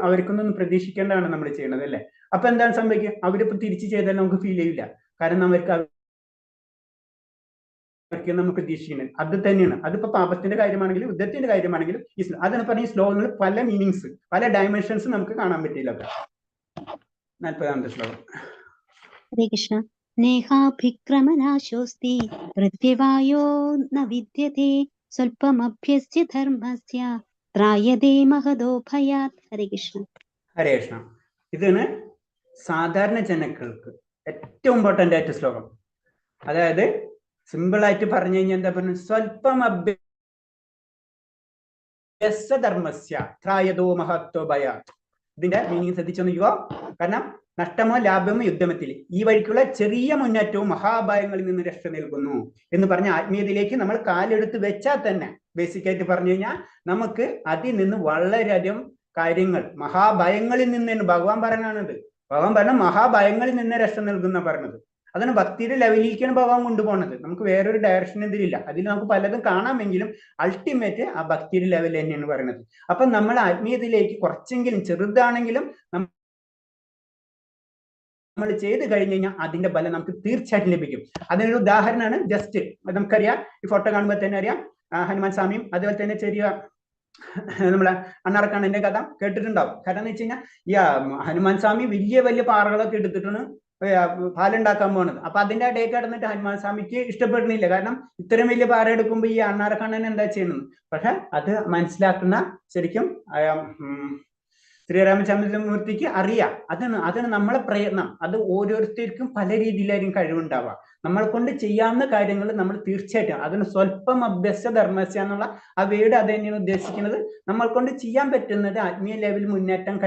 അവർക്കൊന്നും പ്രതീക്ഷിക്കേണ്ടതാണ് നമ്മൾ ചെയ്യുന്നത് അല്ലെ. അപ്പൊ എന്താണ് സംഭവിക്കുക? അവരിപ്പോ തിരിച്ചു ചെയ്താൽ നമുക്ക് ഫീൽ ചെയ്യില്ല. കാരണം നമ്മൾ പ്രതീക്ഷിക്കുന്നത് അത് തന്നെയാണ്. അതിപ്പോ പാപത്തിന്റെ കാര്യമാണെങ്കിലും യുദ്ധത്തിന്റെ കാര്യമാണെങ്കിലും അതാണ് പറഞ്ഞ ഈ ശ്ലോകങ്ങൾ പല മീനിങ്സ്, പല ഡയമെൻഷൻസ് നമുക്ക് കാണാൻ പറ്റില്ല. 40-ാമത്തെ ശ്ലോകം. ഹരേ കൃഷ്ണ. നേഹാഭിക്രമനാശോസ്തി പൃഥ്വിവായോ ന വിദ്യതേ സ്വൽപമഭ്യസ്യ ധർമ്മസ്യ ത്രായതേ മഹദോ ഭയാത്. ഹരേ കൃഷ്ണ. ഹരേ കൃഷ്ണ. ഇതാണ് സാധാരണ ജനങ്ങൾക്ക് ഏറ്റവും ഇമ്പോർട്ടന്റ് ആയിട്ട് ശ്ലോകം. അതായത് സിമ്പിൾ ആയിട്ട് പറഞ്ഞു കഴിഞ്ഞാൽ എന്താ പറയുക? സ്വൽപ്പം അഭ്യസ്യധർമ്മസ്യ ത്രായതോ മഹത്തോ ഭയാത്. ഇതിന്റെ മീനിങ് ശ്രദ്ധിച്ചൊന്നിരിക്കോ. കാരണം നഷ്ടമോ ലാഭമോ യുദ്ധമത്തിൽ ഈ വഴിക്കുള്ള ചെറിയ മുന്നേറ്റവും മഹാഭയങ്ങളിൽ നിന്ന് രക്ഷ നൽകുന്നു എന്ന് പറഞ്ഞ ആത്മീയതയിലേക്ക് നമ്മൾ കാലെടുത്ത് വെച്ചാൽ തന്നെ ബേസിക്കായിട്ട് പറഞ്ഞു കഴിഞ്ഞാൽ നമുക്ക് അതിൽ നിന്ന് വളരെയധികം കാര്യങ്ങൾ, മഹാഭയങ്ങളിൽ നിന്ന് ഭഗവാൻ പറഞ്ഞാണിത്. ഭഗവാൻ പറഞ്ഞ മഹാഭയങ്ങളിൽ നിന്ന് രക്ഷ നൽകുന്ന പറഞ്ഞത്. അതാണ് ഭക്തിയുടെ ലെവലിലേക്കാണ് ഭഗവാൻ കൊണ്ടുപോകുന്നത്. നമുക്ക് വേറൊരു ഡയറക്ഷൻ ഇതിലില്ല. അതിൽ നമുക്ക് പലതും കാണാമെങ്കിലും അൾട്ടിമേറ്റ് ആ ഭക്തിയുടെ ലെവൽ തന്നെയാണ് പറയുന്നത്. അപ്പൊ നമ്മൾ ആത്മീയതയിലേക്ക് കുറച്ചെങ്കിലും ചെറുതാണെങ്കിലും നമ്മൾ ചെയ്ത് കഴിഞ്ഞു കഴിഞ്ഞാൽ അതിന്റെ ഫലം നമുക്ക് തീർച്ചയായിട്ടും ലഭിക്കും. അതിനൊരു ഉദാഹരണമാണ് ജസ്റ്റ് നമുക്കറിയാം, ഈ ഫോട്ടോ കാണുമ്പോൾ തന്നെ അറിയാം, ഹനുമാൻ സ്വാമിയും അതുപോലെ തന്നെ ചെറിയ നമ്മളെ അണ്ണാർക്കണ്ണന്റെ കഥ കേട്ടിട്ടുണ്ടാവും. കാരണം എന്ന് വെച്ച് കഴിഞ്ഞാൽ ഈ ഹനുമാൻ സ്വാമി വലിയ വലിയ പാറകളൊക്കെ എടുത്തിട്ടാണ് പാലുണ്ടാക്കാൻ പോകുന്നത്. അപ്പൊ അതിന്റെ ഇടയിൽ കിടന്നിട്ട് ഹനുമാൻ സ്വാമിക്ക് ഇഷ്ടപ്പെടുന്നില്ല. കാരണം ഇത്രയും വലിയ പാറ എടുക്കുമ്പോൾ ഈ അണ്ണാർക്കണ്ണൻ എന്താ ചെയ്യുന്നത്. പക്ഷെ അത് മനസ്സിലാക്കുന്ന ശരിക്കും ശ്രീരാമചന്ദ്രമൂർത്തിക്ക് അറിയാം. അതാണ് നമ്മളെ പ്രയത്നം. അത് ഓരോരുത്തർക്കും പല രീതിയിലായിരിക്കും കഴിവുണ്ടാവുക. നമ്മളെ കൊണ്ട് ചെയ്യാവുന്ന കാര്യങ്ങൾ നമ്മൾ തീർച്ചയായിട്ടും അതിന് സ്വല്പം അഭ്യസ്ത ധർമ്മസ്യ എന്നുള്ള ആ വേർഡ് അത് തന്നെയാണ് ഉദ്ദേശിക്കുന്നത്. നമ്മൾ കൊണ്ട് ചെയ്യാൻ പറ്റുന്നത് ആത്മീയ ലെവലിൽ മുന്നേറ്റം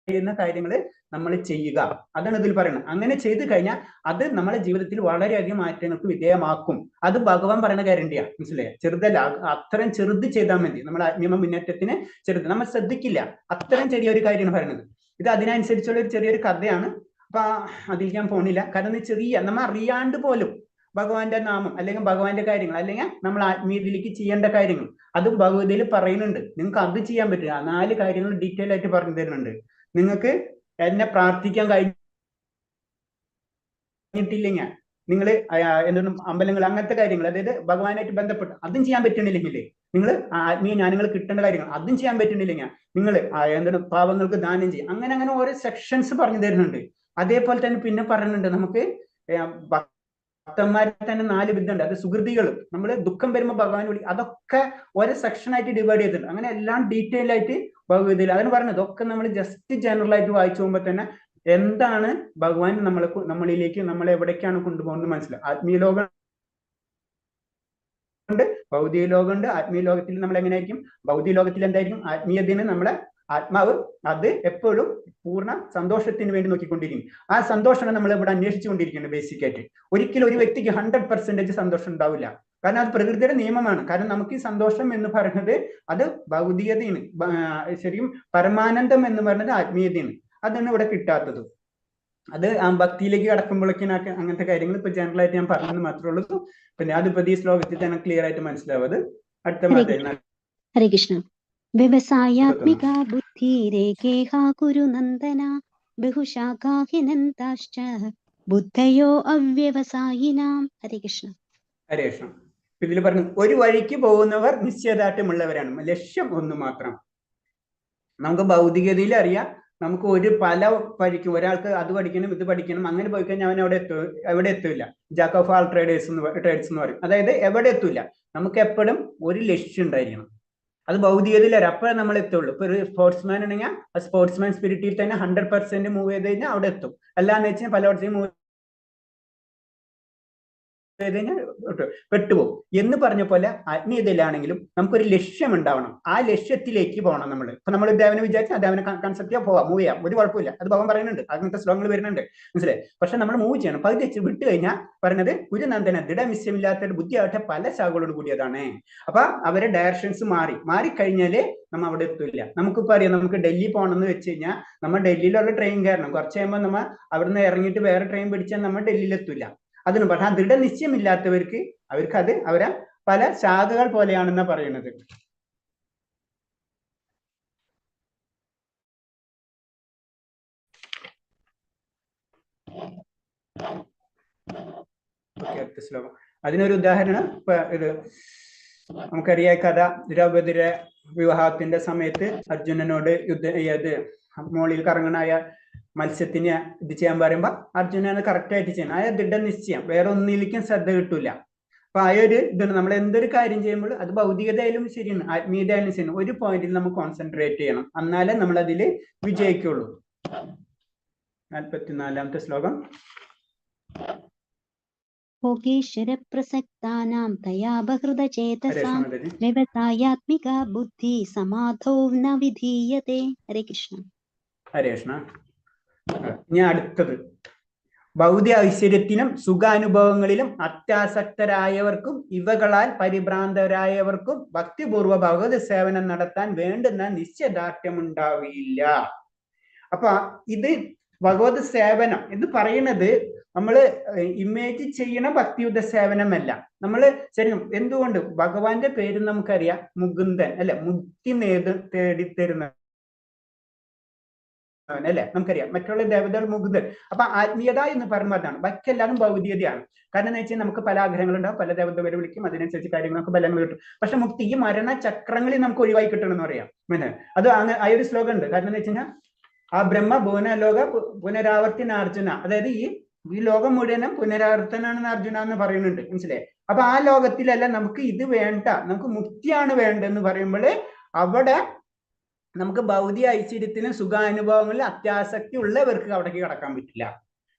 കഴിയുന്ന കാര്യങ്ങൾ നമ്മൾ ചെയ്യുക. അതാണ് ഇതിൽ പറയുന്നത്. അങ്ങനെ ചെയ്തു കഴിഞ്ഞാൽ അത് നമ്മുടെ ജീവിതത്തിൽ വളരെയധികം മാറ്റങ്ങൾക്ക് വിധേയമാക്കും. അത് ഭഗവാൻ പറയുന്ന ഗ്യാരണ്ടിയാണ്. മനസ്സിലായി? ചെറുതല്ല, അത്രയും ചെറുത് ചെയ്താൽ മതി. നമ്മുടെ ആത്മീയ മുന്നേറ്റത്തിന് ചെറുത് നമ്മൾ ശ്രദ്ധിക്കില്ല. അത്രയും ചെറിയൊരു കാര്യമാണ് പറയുന്നത്. ഇത് അതിനനുസരിച്ചുള്ള ഒരു ചെറിയൊരു കഥയാണ്. അപ്പൊ അതിൽ ഞാൻ പോണില്ല. കാരണം ചെറിയ നമ്മൾ അറിയാണ്ട് പോലും ഭഗവാന്റെ നാമം അല്ലെങ്കിൽ ഭഗവാന്റെ കാര്യങ്ങൾ അല്ലെങ്കിൽ നമ്മൾ ആത്മീയതയിലേക്ക് ചെയ്യേണ്ട കാര്യങ്ങൾ അതും ഭഗവതിയിൽ പറയുന്നുണ്ട്. നിങ്ങൾക്ക് അത് ചെയ്യാൻ പറ്റില്ല. 4 കാര്യങ്ങൾ ഡീറ്റെയിൽ ആയിട്ട് പറഞ്ഞു തരുന്നുണ്ട്. നിങ്ങൾക്ക് എന്നെ പ്രാർത്ഥിക്കാൻ കഴിഞ്ഞിട്ടില്ലെങ്കിൽ നിങ്ങൾ എന്താണ് അമ്പലങ്ങൾ അങ്ങനത്തെ കാര്യങ്ങൾ, അതായത് ഭഗവാനായിട്ട് ബന്ധപ്പെട്ട് അതും ചെയ്യാൻ പറ്റണില്ലെങ്കിൽ, നിങ്ങൾ ആത്മീയ ജ്ഞാനങ്ങൾ കിട്ടേണ്ട കാര്യങ്ങൾ അതും ചെയ്യാൻ പറ്റണില്ലെങ്കിൽ നിങ്ങൾ എന്താണ് പാവങ്ങൾക്ക് ദാനം ചെയ്യും. അങ്ങനെ ഓരോ സെക്ഷൻസ് പറഞ്ഞു തരുന്നുണ്ട്. അതേപോലെ തന്നെ പിന്നെ പറയുന്നുണ്ട് നമുക്ക് ഭക്തന്മാരിൽ തന്നെ 4 വിധമുണ്ട്. അത് സുഹൃതികളും നമ്മൾ ദുഃഖം വരുമ്പോൾ ഭഗവാൻ വിളി, അതൊക്കെ ഓരോ സെക്ഷനായിട്ട് ഡിവൈഡ് ചെയ്തിട്ടുണ്ട്. അങ്ങനെ എല്ലാം ഡീറ്റെയിൽ ആയിട്ട് ഭഗവതിയിൽ അതിന് പറഞ്ഞത് ഇതൊക്കെ നമ്മൾ ജസ്റ്റ് ജനറൽ ആയിട്ട് വായിച്ചു പോകുമ്പോൾ തന്നെ എന്താണ് ഭഗവാൻ നമ്മളിലേക്ക് നമ്മളെ എവിടേക്കാണ് കൊണ്ടുപോകുന്നത് മനസ്സിലാവും. ആത്മീയ ലോകം ഉണ്ട്, ഭൗതിക ലോകമുണ്ട്. ആത്മീയ ലോകത്തിൽ നമ്മൾ എങ്ങനെയായിരിക്കും, ഭൗതിക ലോകത്തിൽ എന്തായിരിക്കും, ആത്മീയതന് നമ്മളെ ആത്മാവ് അത് എപ്പോഴും പൂർണ്ണ സന്തോഷത്തിന് വേണ്ടി നോക്കിക്കൊണ്ടിരിക്കും. ആ സന്തോഷമാണ് നമ്മൾ ഇവിടെ അന്വേഷിച്ചുകൊണ്ടിരിക്കുന്നത് ബേസിക്കായിട്ട്. ഒരിക്കലും ഒരു വ്യക്തിക്ക് 100% സന്തോഷം ഉണ്ടാവില്ല. കാരണം അത് പ്രകൃതിയുടെ നിയമമാണ്. കാരണം നമുക്ക് ഈ സന്തോഷം എന്ന് പറയുന്നത് അത് ഭൗതികതയാണ്. ശരിക്കും പരമാനന്ദം എന്ന് പറയുന്നത് ആത്മീയതയാണ്. അതാണ് ഇവിടെ കിട്ടാത്തത്. അത് ഭക്തിയിലേക്ക് കടക്കുമ്പോഴേക്കിനൊക്കെ അങ്ങനത്തെ കാര്യങ്ങൾ ഇപ്പൊ ജനറൽ ആയിട്ട് ഞാൻ പറഞ്ഞത് മാത്രമേ ഉള്ളൂ. പിന്നെ അതിപ്പോ ഈ ശ്ലോകത്തിൽ തന്നെ ക്ലിയർ ആയിട്ട് മനസ്സിലാവും. അടുത്ത ഹരേ കൃഷ്ണ. വ്യവസായാത്മിക ബുദ്ധിരേഖേഹ കുരു നന്ദന ബഹുശാഖാഹിനന്താശ്ച ബുദ്ധയോ അവ്യവസായിനാം. ഹരേ കൃഷ്ണ. ഹരേ കൃഷ്ണ. ഇതിൽ പറഞ്ഞു ഒരു വഴിക്ക് പോകുന്നവർ നിശ്ചയദാർഢ്യമുള്ളവരാണ്. ലക്ഷ്യം ഒന്ന് മാത്രം. നമുക്ക് ഭൗതികതയിൽ അറിയാം, നമുക്ക് പല വഴിക്കും ഒരാൾക്ക് അത് പഠിക്കണം ഇത് പഠിക്കണം അങ്ങനെ പോയി കഴിഞ്ഞാൽ അവൻ എവിടെ എത്തൂല. ജാക്ക് ഓഫ് ആൾ ട്രേഡ്സ് എന്ന് പറയും. അതായത് എവിടെ എത്തൂല. നമുക്ക് എപ്പോഴും ഒരു ലക്ഷ്യം ഉണ്ടായിരിക്കണം. അത് ഭൗതികതയിലല്ല, അപ്പോഴേ നമ്മൾ എത്തുള്ളൂ. ഇപ്പൊ ഒരു സ്പോർട്സ്മാൻ ഉണ്ടെങ്കിൽ ആ സ്പോർട്സ്മാൻ സ്പിരിറ്റിൽ തന്നെ 100% മൂവ് ചെയ്ത് കഴിഞ്ഞാൽ അവിടെ എത്തും. അല്ലാന്ന് വെച്ചാൽ പലയിടത്തും മൂവ് പെട്ടുപോകും എന്ന് പറഞ്ഞ പോലെ ആത്മീയതയിലാണെങ്കിലും നമുക്കൊരു ലക്ഷ്യം ഉണ്ടാവണം. ആ ലക്ഷ്യത്തിലേക്ക് പോകണം. നമ്മൾ ദേവനെ വിചാരിച്ചാൽ ദേവനെ കൺസെപ്റ്റ് പോവാം, മൂവ് ചെയ്യാം, ഒരു കുഴപ്പമില്ല. അത് ഭഗവാൻ പറയുന്നുണ്ട്, അങ്ങനത്തെ ശ്ലോകങ്ങൾ വരുന്നുണ്ട്, മനസ്സിലായി? പക്ഷെ നമ്മൾ മൂവ് ചെയ്യണം. പകുതി വിട്ട് കഴിഞ്ഞാൽ പറയുന്നത് ഒരു നന്ദന ദൃഢനിശ്ചയമില്ലാത്ത ബുദ്ധിയാവട്ടെ പല ശാഖകളോട് കൂടിയതാണ്. അപ്പൊ അവരെ ഡയറക്ഷൻസ് മാറിക്കഴിഞ്ഞാല് നമ്മൾ അവിടെ എത്തില്ല. നമുക്കിപ്പോ അറിയാം, നമുക്ക് ഡൽഹി പോകണമെന്ന് വെച്ച് കഴിഞ്ഞാൽ നമ്മൾ ഡൽഹിയിലുള്ള ട്രെയിൻ കയറണം. കുറച്ച് കഴിയുമ്പോൾ നമ്മൾ അവിടുന്ന് ഇറങ്ങിയിട്ട് വേറെ ട്രെയിൻ പിടിച്ചാൽ നമ്മൾ ഡൽഹിയിൽ എത്തില്ല. അതിന് പക്ഷെ ആ ദൃഢനിശ്ചയമില്ലാത്തവർക്ക് അത് അവരെ പല ശാഖകൾ പോലെയാണെന്നാ പറയുന്നത്. അടുത്ത ശ്ലോകം. അതിനൊരു ഉദാഹരണം ഇത് നമുക്കറിയാം കഥ. ദ്രൗപദിയുടെ വിവാഹത്തിന്റെ സമയത്ത് അർജുനനോട് മോളിൽ കറങ്ങണായ മത്സ്യത്തിന് ഇത് ചെയ്യാൻ പറയുമ്പോ അർജുനന് കറക്റ്റ് ആയിട്ട് ചെയ്യണം. ആ ദൃഢനിശ്ചയം, വേറെ ഒന്നിലേക്കും ശ്രദ്ധ കിട്ടൂല. അപ്പൊ ആ ഒരു ഇതാണ് നമ്മൾ എന്തൊരു കാര്യം ചെയ്യുമ്പോൾ അത് ഭൗതികതയായാലും ശരിയാണ് ആത്മീയത ആയാലും ശരിയാണ്, ഒരു പോയിന്റിൽ നമ്മൾ കോൺസെൻട്രേറ്റ് ചെയ്യണം. എന്നാലേ നമ്മൾ അതിൽ വിജയിക്കുള്ളൂ. 44-ാമത്തെ ശ്ലോകം. ഭോഗേശ്വര പ്രസക്താനാം തയാ ബഹൃതചേതസാം വ്യവസായാത്മിക ബുദ്ധി സമാധോ ന വിധീയതേ. ഹരേ കൃഷ്ണ. ഹരേ കൃഷ്ണ. ഞാൻ അടുത്തത് ഭൗതിക ഐശ്വര്യത്തിനും സുഖാനുഭവങ്ങളിലും അത്യാസക്തരായവർക്കും ഇവകളാൽ പരിഭ്രാന്തരായവർക്കും ഭക്തിപൂർവ്വ ഭഗവത് സേവനം നടത്താൻ വേണ്ടുന്ന നിശ്ചയദാർഢ്യമുണ്ടാവില്ല. അപ്പൊ ഇത് ഭഗവത് സേവനം എന്ന് പറയുന്നത് നമ്മൾ ഇമേജ് ചെയ്യണ ഭക്തിയുദ്ധ സേവനമല്ല. നമ്മൾ ശരി എന്തുകൊണ്ട് ഭഗവാന്റെ പേര് നമുക്കറിയാം, മുകുന്ദൻ അല്ലെ, മുക്തി തേടിത്തരുന്ന അല്ലെ, നമുക്കറിയാം. മറ്റുള്ള ദേവതകൾ മുകുന്ദൻ. അപ്പൊ ആത്മീയത എന്ന് പറയുമ്പോൾ അതാണ്. ബാക്കിയെല്ലാതും ഭൗതികതയാണ്. കാരണം എന്ന് വെച്ചാൽ നമുക്ക് പല ആഗ്രഹങ്ങളുണ്ടാവും, പല ദേവതവരെ വിളിക്കും, അതിനനുസരിച്ച് കാര്യങ്ങൾക്ക് ബലങ്ങൾ കിട്ടും. പക്ഷെ മുക്തി ഈ മരണ ചക്രങ്ങളിൽ നമുക്ക് ഒഴിവായി കിട്ടണം എന്ന് പറയാം. അത് ആ ഒരു ശ്ലോകം ഉണ്ട്. കാരണം എന്ന് വെച്ച് കഴിഞ്ഞാൽ ആ ബ്രഹ്മ ഭുവനലോക പുനരാവർത്തിനാർജുന, അതായത് ഈ ലോകം മുഴുവനും പുനരാവർത്തനാണെന്ന് അർജുന എന്ന് പറയുന്നുണ്ട്, മനസ്സിലായി? അപ്പൊ ആ ലോകത്തിലല്ല നമുക്ക് ഇത് വേണ്ട, നമുക്ക് മുക്തിയാണ് വേണ്ടെന്ന് പറയുമ്പോൾ അവിടെ നമുക്ക് ഭൗതിക ഐശ്വര്യത്തിലും സുഖാനുഭവങ്ങളിലും അത്യാസക്തി ഉള്ളവർക്ക് അവിടേക്ക് കടക്കാൻ പറ്റില്ല.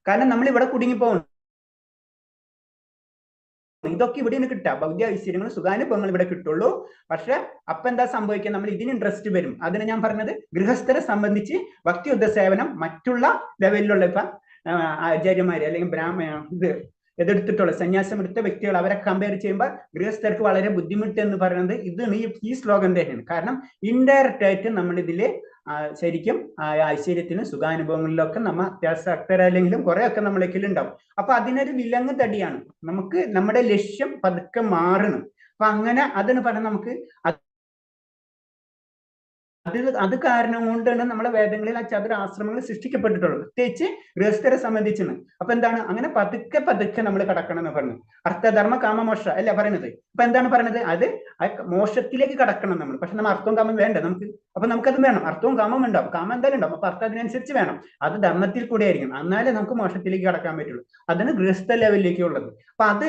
കാരണം നമ്മൾ ഇവിടെ കുടുങ്ങിപ്പോകും. ഇതൊക്കെ ഇവിടെയാണ് കിട്ടുക. ഭൗതിക ഐശ്വര്യങ്ങളും സുഖാനുഭവങ്ങൾ ഇവിടെ കിട്ടുള്ളൂ. പക്ഷെ അപ്പൊ എന്താ സംഭവിക്കുക? നമ്മൾ ഇതിന് ഇൻട്രസ്റ്റ് വരും. അതിന് ഞാൻ പറഞ്ഞത് ഗൃഹസ്ഥരെ സംബന്ധിച്ച് ഭക്തിയുദ്ധ സേവനം മറ്റുള്ള ലെവലിലുള്ള ഇപ്പൊ ആചാര്യന്മാര് അല്ലെങ്കിൽ ഇതെടുത്തിട്ടുള്ള സന്യാസം എടുത്ത വ്യക്തികൾ അവരെ കമ്പയർ ചെയ്യുമ്പോൾ ഗൃഹസ്ഥർക്ക് വളരെ ബുദ്ധിമുട്ട് എന്ന് പറയുന്നത് ഇതാണ് ഈ ശ്ലോകം തന്നെയാണ്. കാരണം ഇൻഡയറക്റ്റ് ആയിട്ട് നമ്മൾ ഇതില് ശരിക്കും ഐശ്വര്യത്തിനും സുഖാനുഭവങ്ങളിലൊക്കെ നമ്മൾ അത്യാസക്തരല്ലെങ്കിലും കുറെയൊക്കെ നമ്മളേക്കിൽ ഉണ്ടാവും. അപ്പൊ അതിനൊരു വിലങ്ങ് തടിയാണ്. നമുക്ക് നമ്മുടെ ലക്ഷ്യം പതുക്കെ മാറണം. അപ്പൊ അങ്ങനെ അതിന് പറഞ്ഞാൽ നമുക്ക് അത് കാരണം കൊണ്ടാണ് നമ്മളെ വേദങ്ങളിൽ ആ ചതുരാശ്രമങ്ങൾ സൃഷ്ടിക്കപ്പെട്ടിട്ടുള്ളത്, പ്രത്യേകിച്ച് ഗൃഹസ്ഥരെ സംബന്ധിച്ചാണ്. അപ്പൊ എന്താണ്? അങ്ങനെ പതുക്കെ പതുക്കെ നമ്മൾ കടക്കണം എന്ന് പറഞ്ഞു. അർത്ഥധർമ്മ കാമമോക്ഷ അല്ല പറയുന്നത്. അപ്പൊ എന്താണ് പറയുന്നത്? അത് മോക്ഷത്തിലേക്ക് കടക്കണം നമ്മൾ. പക്ഷെ നമ്മൾ അർത്ഥവും കാമം വേണ്ട നമുക്ക്. അപ്പൊ നമുക്കത് വേണം. അർത്ഥവും കാമം ഉണ്ടാവും. കാമം എന്തായാലും ഉണ്ടാവും. അപ്പൊ അർത്ഥം അതിനനുസരിച്ച് വേണം. അത് ധർമ്മത്തിൽ കൂടെ ആയിരിക്കും. എന്നാലേ നമുക്ക് മോക്ഷത്തിലേക്ക് കടക്കാൻ പറ്റുള്ളൂ. അതാണ് ഗൃഹസ്ഥ ലെവലിലേക്ക് ഉള്ളത്. അപ്പൊ അത്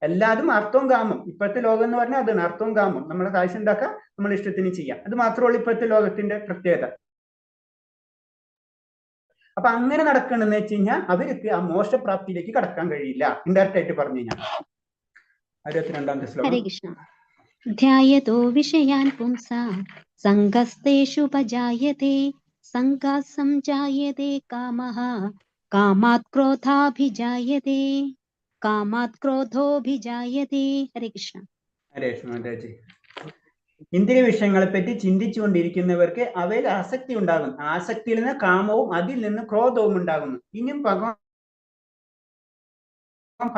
എല്ലാതും അർത്ഥവും കാമം. ഇപ്പോഴത്തെ ലോകം എന്ന് പറഞ്ഞാൽ അതാണ് അർത്ഥവും കാമം. നമ്മളെ കാശ് ഉണ്ടാക്കാൻ നമ്മൾ ഇഷ്ടത്തിന് ചെയ്യാം. അത് മാത്രമുള്ള ഇപ്പോഴത്തെ ലോകത്തിന്റെ പ്രത്യേകത. അപ്പൊ അങ്ങനെ നടക്കണമെന്ന് വെച്ച് കഴിഞ്ഞാൽ അവർക്ക് ആ മോക്ഷപ്രാപ്തിയിലേക്ക് കടക്കാൻ കഴിയില്ല. ഇൻഡയറക്റ്റ് ആയിട്ട് പറഞ്ഞു കഴിഞ്ഞാൽ. 62ാമത്തെ ശ്ലോകം. ധ്യായതോ വിഷയാൻ പുംസാ സംഗസ്തേഷുപജായതേ സംഗാത് സംജായതേ കാമഃ കാമാത് ക്രോധാഭിജായതേ കാമാത് ക്രോധോഭിജായതേ. ഹരേ കൃഷ്ണ. ഹരേ കൃഷ്ണ. ഇന്ദ്രിയ വിഷയങ്ങളെ പറ്റി ചിന്തിച്ചുകൊണ്ടിരിക്കുന്നവർക്ക് അവയിൽ ആസക്തി ഉണ്ടാകും. ആസക്തിയിൽ നിന്ന് കാമവും അതിൽ നിന്ന് ക്രോധവും ഉണ്ടാകുന്നു. ഇനിയും ഭഗവാൻ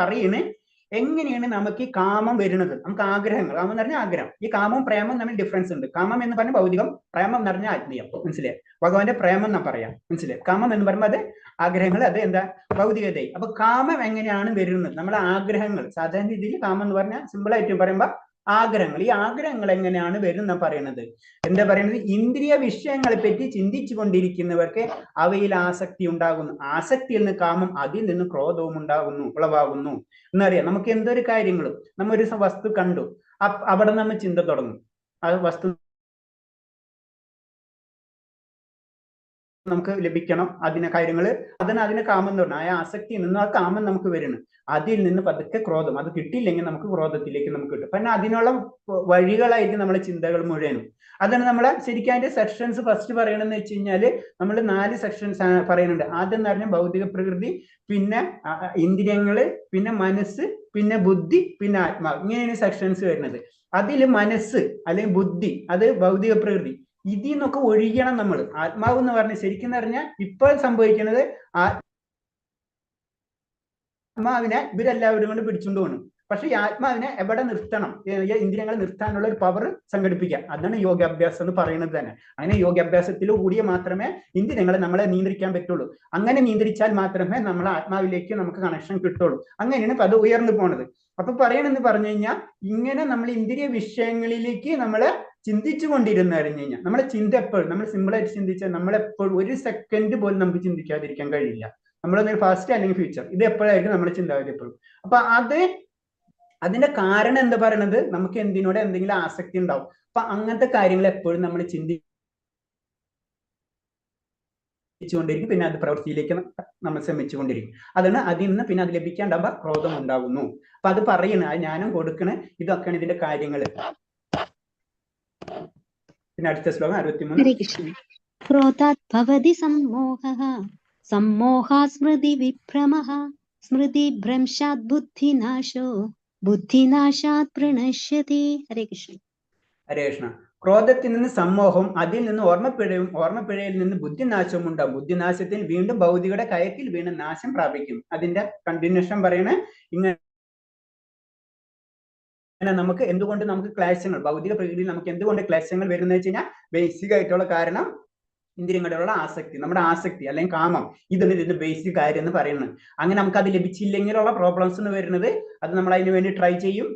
പറയുന്നത് എങ്ങനെയാണ് നമുക്ക് ഈ കാമം വരുന്നത്? നമുക്ക് ആഗ്രഹങ്ങൾ, കാമം എന്ന് പറഞ്ഞാൽ ആഗ്രഹം. ഈ കാമവും പ്രേമവും തമ്മിൽ ഡിഫറൻസ് ഉണ്ട്. കാമം എന്ന് പറഞ്ഞാൽ ഭൗതികം, പ്രേമം എന്ന് പറഞ്ഞാൽ ആത്മീയം. മനസ്സിലായി? ഭഗവാന്റെ പ്രേമം എന്നാ പറയാം. മനസ്സിലായി? കാമം എന്ന് പറയുമ്പോൾ അത് ആഗ്രഹങ്ങൾ, അത് എന്താ? ഭൗതികതയായി. അപ്പൊ കാമം എങ്ങനെയാണ് വരുന്നത്? നമ്മളെ ആഗ്രഹങ്ങൾ സാധാരണ രീതിയിൽ കാമം എന്ന് പറഞ്ഞാൽ സിമ്പിൾ ആയിട്ട് പറയുമ്പോൾ ആഗ്രഹങ്ങൾ. ഈ ആഗ്രഹങ്ങൾ എങ്ങനെയാണ് വരുന്ന പറയുന്നത്? എന്താ പറയുന്നത്? ഇന്ദ്രിയ വിഷയങ്ങളെ പറ്റി ചിന്തിച്ചു കൊണ്ടിരിക്കുന്നവർക്ക് അവയിൽ ആസക്തി ഉണ്ടാകുന്നു. ആസക്തിയിൽ നിന്ന് കാമം, അതിൽ നിന്ന് ക്രോധവും ഉളവാകുന്നു എന്നറിയാം. നമുക്ക് എന്തൊരു കാര്യങ്ങളും നമ്മ ഒരു വസ്തു കണ്ടു, അവിടെ നമ്മൾ ചിന്ത തുടങ്ങും. ആ വസ്തു നമുക്ക് ലഭിക്കണം, അതിനെ കാര്യങ്ങള് അതിനെ കാമം എന്ന് പറഞ്ഞാൽ ആ ആസക്തിയിൽ നിന്ന് ആ കാമം നമുക്ക് വരുന്നു. അതിൽ നിന്ന് പതുക്കെ ക്രോധം, അത് കിട്ടിയില്ലെങ്കിൽ നമുക്ക് ക്രോധത്തിലേക്ക് നമുക്ക് കിട്ടും. പിന്നെ അതിനുള്ള വഴികളായിട്ട് നമ്മളെ ചിന്തകൾ മുഴുവനും. അതാണ് നമ്മളെ ശരിക്കും അതിന്റെ സെക്ഷൻസ് ഫസ്റ്റ് പറയണമെന്ന് വെച്ച് കഴിഞ്ഞാല് നമ്മൾ 4 സെക്ഷൻസ് പറയുന്നുണ്ട്. ആദ്യം എന്ന് പറഞ്ഞാൽ ഭൗതിക പ്രകൃതി, പിന്നെ ഇന്ദ്രിയങ്ങള്, പിന്നെ മനസ്സ്, പിന്നെ ബുദ്ധി, പിന്നെ ആത്മാവ്. ഇങ്ങനെയാണ് സെക്ഷൻസ് വരുന്നത്. അതിൽ മനസ്സ് അല്ലെങ്കിൽ ബുദ്ധി അത് ഭൗതിക പ്രകൃതി. ഇതിൽ നിന്നൊക്കെ ഒഴിയണം നമ്മൾ. ആത്മാവ് എന്ന് പറഞ്ഞ ശരിക്കും പറഞ്ഞാൽ ഇപ്പോൾ സംഭവിക്കുന്നത് ആത്മാവിനെ ഇവരെല്ലാവരും കൊണ്ട് പിടിച്ചുകൊണ്ട് പോകണം. പക്ഷെ ഈ ആത്മാവിനെ എവിടെ നിർത്തണം? ഇന്ദ്രിയങ്ങളെ നിർത്താനുള്ള ഒരു പവർ സംഘടിപ്പിക്കുക. അതാണ് യോഗാഭ്യാസം എന്ന് പറയുന്നത് തന്നെ. അങ്ങനെ യോഗാഭ്യാസത്തിലൂടെ മാത്രമേ ഇന്ദ്രിയങ്ങളെ നമ്മളെ നിയന്ത്രിക്കാൻ പറ്റുള്ളൂ. അങ്ങനെ നിയന്ത്രിച്ചാൽ മാത്രമേ നമ്മളെ ആത്മാവിലേക്ക് നമുക്ക് കണക്ഷൻ കിട്ടുള്ളൂ. അങ്ങനെയാണ് അത് ഉയർന്നു പോണത്. അപ്പൊ പറയണെന്ന് പറഞ്ഞു കഴിഞ്ഞാൽ ഇങ്ങനെ നമ്മൾ ഇന്ദ്രിയ വിഷയങ്ങളിലേക്ക് നമ്മളെ ചിന്തിച്ചു കൊണ്ടിരുന്നു കഴിഞ്ഞു കഴിഞ്ഞാൽ നമ്മളെ ചിന്ത എപ്പോഴും നമ്മൾ സിമ്പിളായിട്ട് ചിന്തിച്ചാൽ നമ്മളെപ്പോഴും ഒരു സെക്കൻഡ് പോലും നമുക്ക് ചിന്തിക്കാതിരിക്കാൻ കഴിയില്ല. നമ്മളൊന്നൊരു ഫാസ്റ്റ് അല്ലെങ്കിൽ ഫ്യൂച്ചർ, ഇത് എപ്പോഴായിരിക്കും നമ്മുടെ ചിന്താഗതി എപ്പോഴും. അപ്പൊ അതിന്റെ കാരണം എന്താ പറയണത്? നമുക്ക് എന്തിനോട് എന്തെങ്കിലും ആസക്തി ഉണ്ടാവും. അപ്പൊ അങ്ങനത്തെ കാര്യങ്ങൾ എപ്പോഴും നമ്മൾ ചിന്തിച്ചുകൊണ്ടിരിക്കും. പിന്നെ അത് പ്രവൃത്തിയിലേക്ക് നമ്മൾ ശ്രമിച്ചുകൊണ്ടിരിക്കും. അതാണ് അതിൽ നിന്ന് പിന്നെ അത് ലഭിക്കാണ്ടാവുമ്പോ ക്രോധം ഉണ്ടാകുന്നു. അപ്പൊ അത് പറയണ അത് ജ്ഞാനം കൊടുക്കണ ഇതൊക്കെയാണ് ഇതിന്റെ കാര്യങ്ങൾ. പിന്നെ അടുത്ത ശ്ലോകം 63. ക്രോധാത് ഭവതി സമ്മോഹഃ സമ്മോഹാത് സ്മൃതി വിഭ്രമഃ സ്മൃതി ഭ്രംശാത് ബുദ്ധിനാശോ ബുദ്ധിനാശാത് പ്രണശ്യതി. ഹരേ കൃഷ്ണ. ഹരേ കൃഷ്ണ. ക്രോധത്തിൽ നിന്ന് സമ്മോഹം, അതിൽ നിന്ന് ഓർമ്മപ്പിഴയിൽ നിന്ന് ബുദ്ധിനാശവും ഉണ്ടാവും. ബുദ്ധിനാശത്തിൽ വീണ്ടും ഭൗതികയുടെ കയത്തിൽ വീണ്ടും നാശം പ്രാപിക്കും. അതിന്റെ കണ്ടിന്യൂഷൻ പറയണ ഇങ്ങനെ നമുക്ക് എന്തുകൊണ്ട് നമുക്ക് ക്ലേശങ്ങൾ ഭൗതിക പ്രകൃതിയിൽ നമുക്ക് എന്തുകൊണ്ട് ക്ലേശങ്ങൾ വരുന്നത് വെച്ച് കഴിഞ്ഞാൽ ബേസിക് ആയിട്ടുള്ള കാരണം ഇന്ദ്രിയങ്ങളോടുള്ള ആസക്തി, നമ്മുടെ ആസക്തി അല്ലെങ്കിൽ കാമം, ഇതിന്റെ ബേസിക് കാര്യം എന്ന് പറയുന്നത്. അങ്ങനെ നമുക്ക് അത് ലഭിച്ചില്ലെങ്കിലുള്ള പ്രോബ്ലംസ് വരുന്നത്. അത് നമ്മൾ അതിന് വേണ്ടി ട്രൈ ചെയ്യും.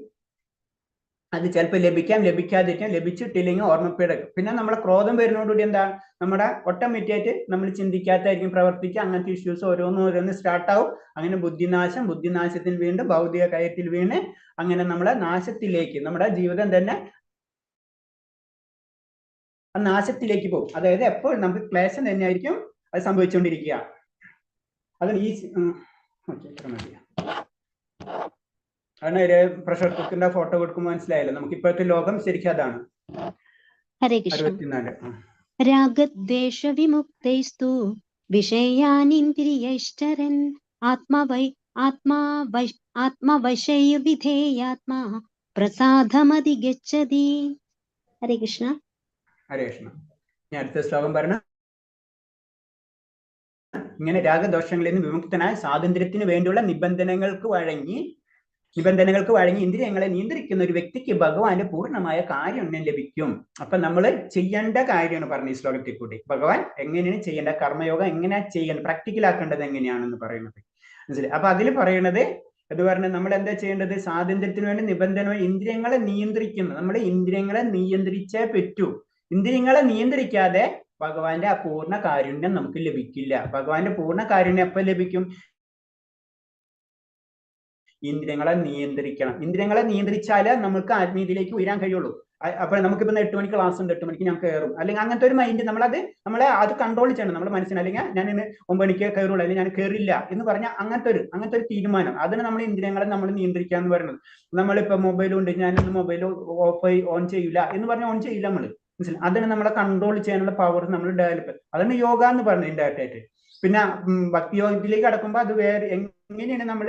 അത് ചിലപ്പോൾ ലഭിക്കാതിരിക്കാം, ലഭിച്ചിട്ടില്ലെങ്കിൽ ഓർമ്മപ്പെടും. പിന്നെ നമ്മളെ ക്രോധം വരുന്നതോടുകൂടി എന്താ നമ്മുടെ ഓട്ടോമാറ്റിക്കായിട്ട് നമ്മൾ ചിന്തിക്കാത്തായിരിക്കും പ്രവർത്തിക്കുക. അങ്ങനത്തെ ഇഷ്യൂസ് ഓരോന്ന് സ്റ്റാർട്ട് ആവും. അങ്ങനെ ബുദ്ധിനാശത്തിൽ വീണ്ടും ഭൗതിക കയത്തിൽ വീണ് അങ്ങനെ നമ്മളെ നാശത്തിലേക്ക് നമ്മുടെ ജീവിതം തന്നെ ആ നാശത്തിലേക്ക് പോകും. അതായത് എപ്പോഴും നമുക്ക് ക്ലേശം തന്നെയായിരിക്കും അത് സംഭവിച്ചുകൊണ്ടിരിക്കുക. അതിന് ഈ ഇത്ര മതി. അതാണ് ഒരു പ്രഷർ കുക്കറിന്റെ ഫോട്ടോ കൊടുക്കുമ്പോൾ മനസ്സിലായല്ലോ നമുക്ക് ഇപ്പോഴത്തെ ലോകം ശരിക്കും അതാണ്. ഹരേ കൃഷ്ണ. 64 രാഗദ്വേഷ വിമുക്തൈസ്തു വിഷയാനിന്ദ്രിയൈശ്ചരൻ ആത്മവശൈർവിധേയാത്മാ പ്രസാദമധിഗച്ഛതി. ഹരേ കൃഷ്ണ. ഹരേ കൃഷ്ണ. ഞാൻ അടുത്ത ശ്ലോകം പറഞ്ഞു. ഇങ്ങനെ രാഗദോഷങ്ങളിൽ നിന്ന് വിമുക്തനായ സ്വാതന്ത്ര്യത്തിന് വേണ്ടിയുള്ള നിബന്ധനകൾക്ക് വഴങ്ങി ഇന്ദ്രിയങ്ങളെ നിയന്ത്രിക്കുന്ന ഒരു വ്യക്തിക്ക് ഭഗവാന്റെ പൂർണ്ണമായ കാരുണ്യം ലഭിക്കും. അപ്പൊ നമ്മൾ ചെയ്യേണ്ട കാര്യമാണ് പറഞ്ഞ ഈ ശ്ലോകത്തിൽ കൂടി. ഭഗവാൻ എങ്ങനെയാണ് ചെയ്യേണ്ട, കർമ്മയോഗം എങ്ങനെയാ ചെയ്യേണ്ടത്, പ്രാക്ടിക്കൽ ആക്കേണ്ടത് എങ്ങനെയാണെന്ന് പറയുന്നത് മനസ്സിലായി. അപ്പൊ അതിൽ പറയണത് എന്ന് പറഞ്ഞാൽ നമ്മൾ എന്താ ചെയ്യേണ്ടത്, സ്വാതന്ത്ര്യത്തിന് വേണ്ടി നിബന്ധന ഇന്ദ്രിയങ്ങളെ നിയന്ത്രിക്കുന്നു. നമ്മൾ ഇന്ദ്രിയങ്ങളെ നിയന്ത്രിച്ചേ പറ്റൂ. ഇന്ദ്രിയങ്ങളെ നിയന്ത്രിക്കാതെ ഭഗവാന്റെ ആ പൂർണ്ണ കാരുണ്യം നമുക്ക് ലഭിക്കില്ല. ഭഗവാന്റെ പൂർണ്ണ കാരുണ്യം എപ്പോൾ ലഭിക്കും? ഇന്ദ്രിയങ്ങളെ നിയന്ത്രിക്കണം. ഇന്ദ്രിയങ്ങളെ നിയന്ത്രിച്ചാലേ നമുക്ക് ആത്മീയതയിലേക്ക് ഉയരാൻ കഴിയുള്ളൂ. അപ്പൊ നമുക്കിപ്പോ 8 മണിക്ക് ക്ലാസ് ഉണ്ട്, 8 മണിക്ക് ഞാൻ കയറും, അല്ലെങ്കിൽ അങ്ങനത്തെ ഒരു മൈൻഡ് നമ്മളെ അത് കൺട്രോൾ ചെയ്യണം നമ്മുടെ മനസ്സിന്. അല്ലെങ്കിൽ ഞാൻ ഇന്ന് 9 മണിക്ക് കയറുള്ളൂ, അല്ലെങ്കിൽ ഞാൻ കയറില്ല എന്ന് പറഞ്ഞാൽ അങ്ങനത്തെ ഒരു തീരുമാനം, അതിന് നമ്മൾ ഇന്ദ്രിയങ്ങളെ നമ്മൾ നിയന്ത്രിക്കുക എന്ന് പറയുന്നത്. നമ്മളിപ്പോ മൊബൈൽ ഉണ്ട്, ഞാനിന്ന് മൊബൈൽ ഓൺ ചെയ്യില്ല എന്ന് പറഞ്ഞാൽ ഓൺ ചെയ്യില്ല നമ്മൾ, മനസ്സിലായി. അതിന് നമ്മളെ കൺട്രോൾ ചെയ്യാനുള്ള പവർ നമ്മൾ ഡെവലപ്പ്, അതാണ് യോഗ എന്ന് പറയുന്നത് ഇൻഡയറക്റ്റ് ആയിട്ട്. പിന്നെ ഭക്തി യോഗത്തിലേക്ക് കടക്കുമ്പോൾ അത് വേറെ എങ്ങനെയാണ് നമ്മൾ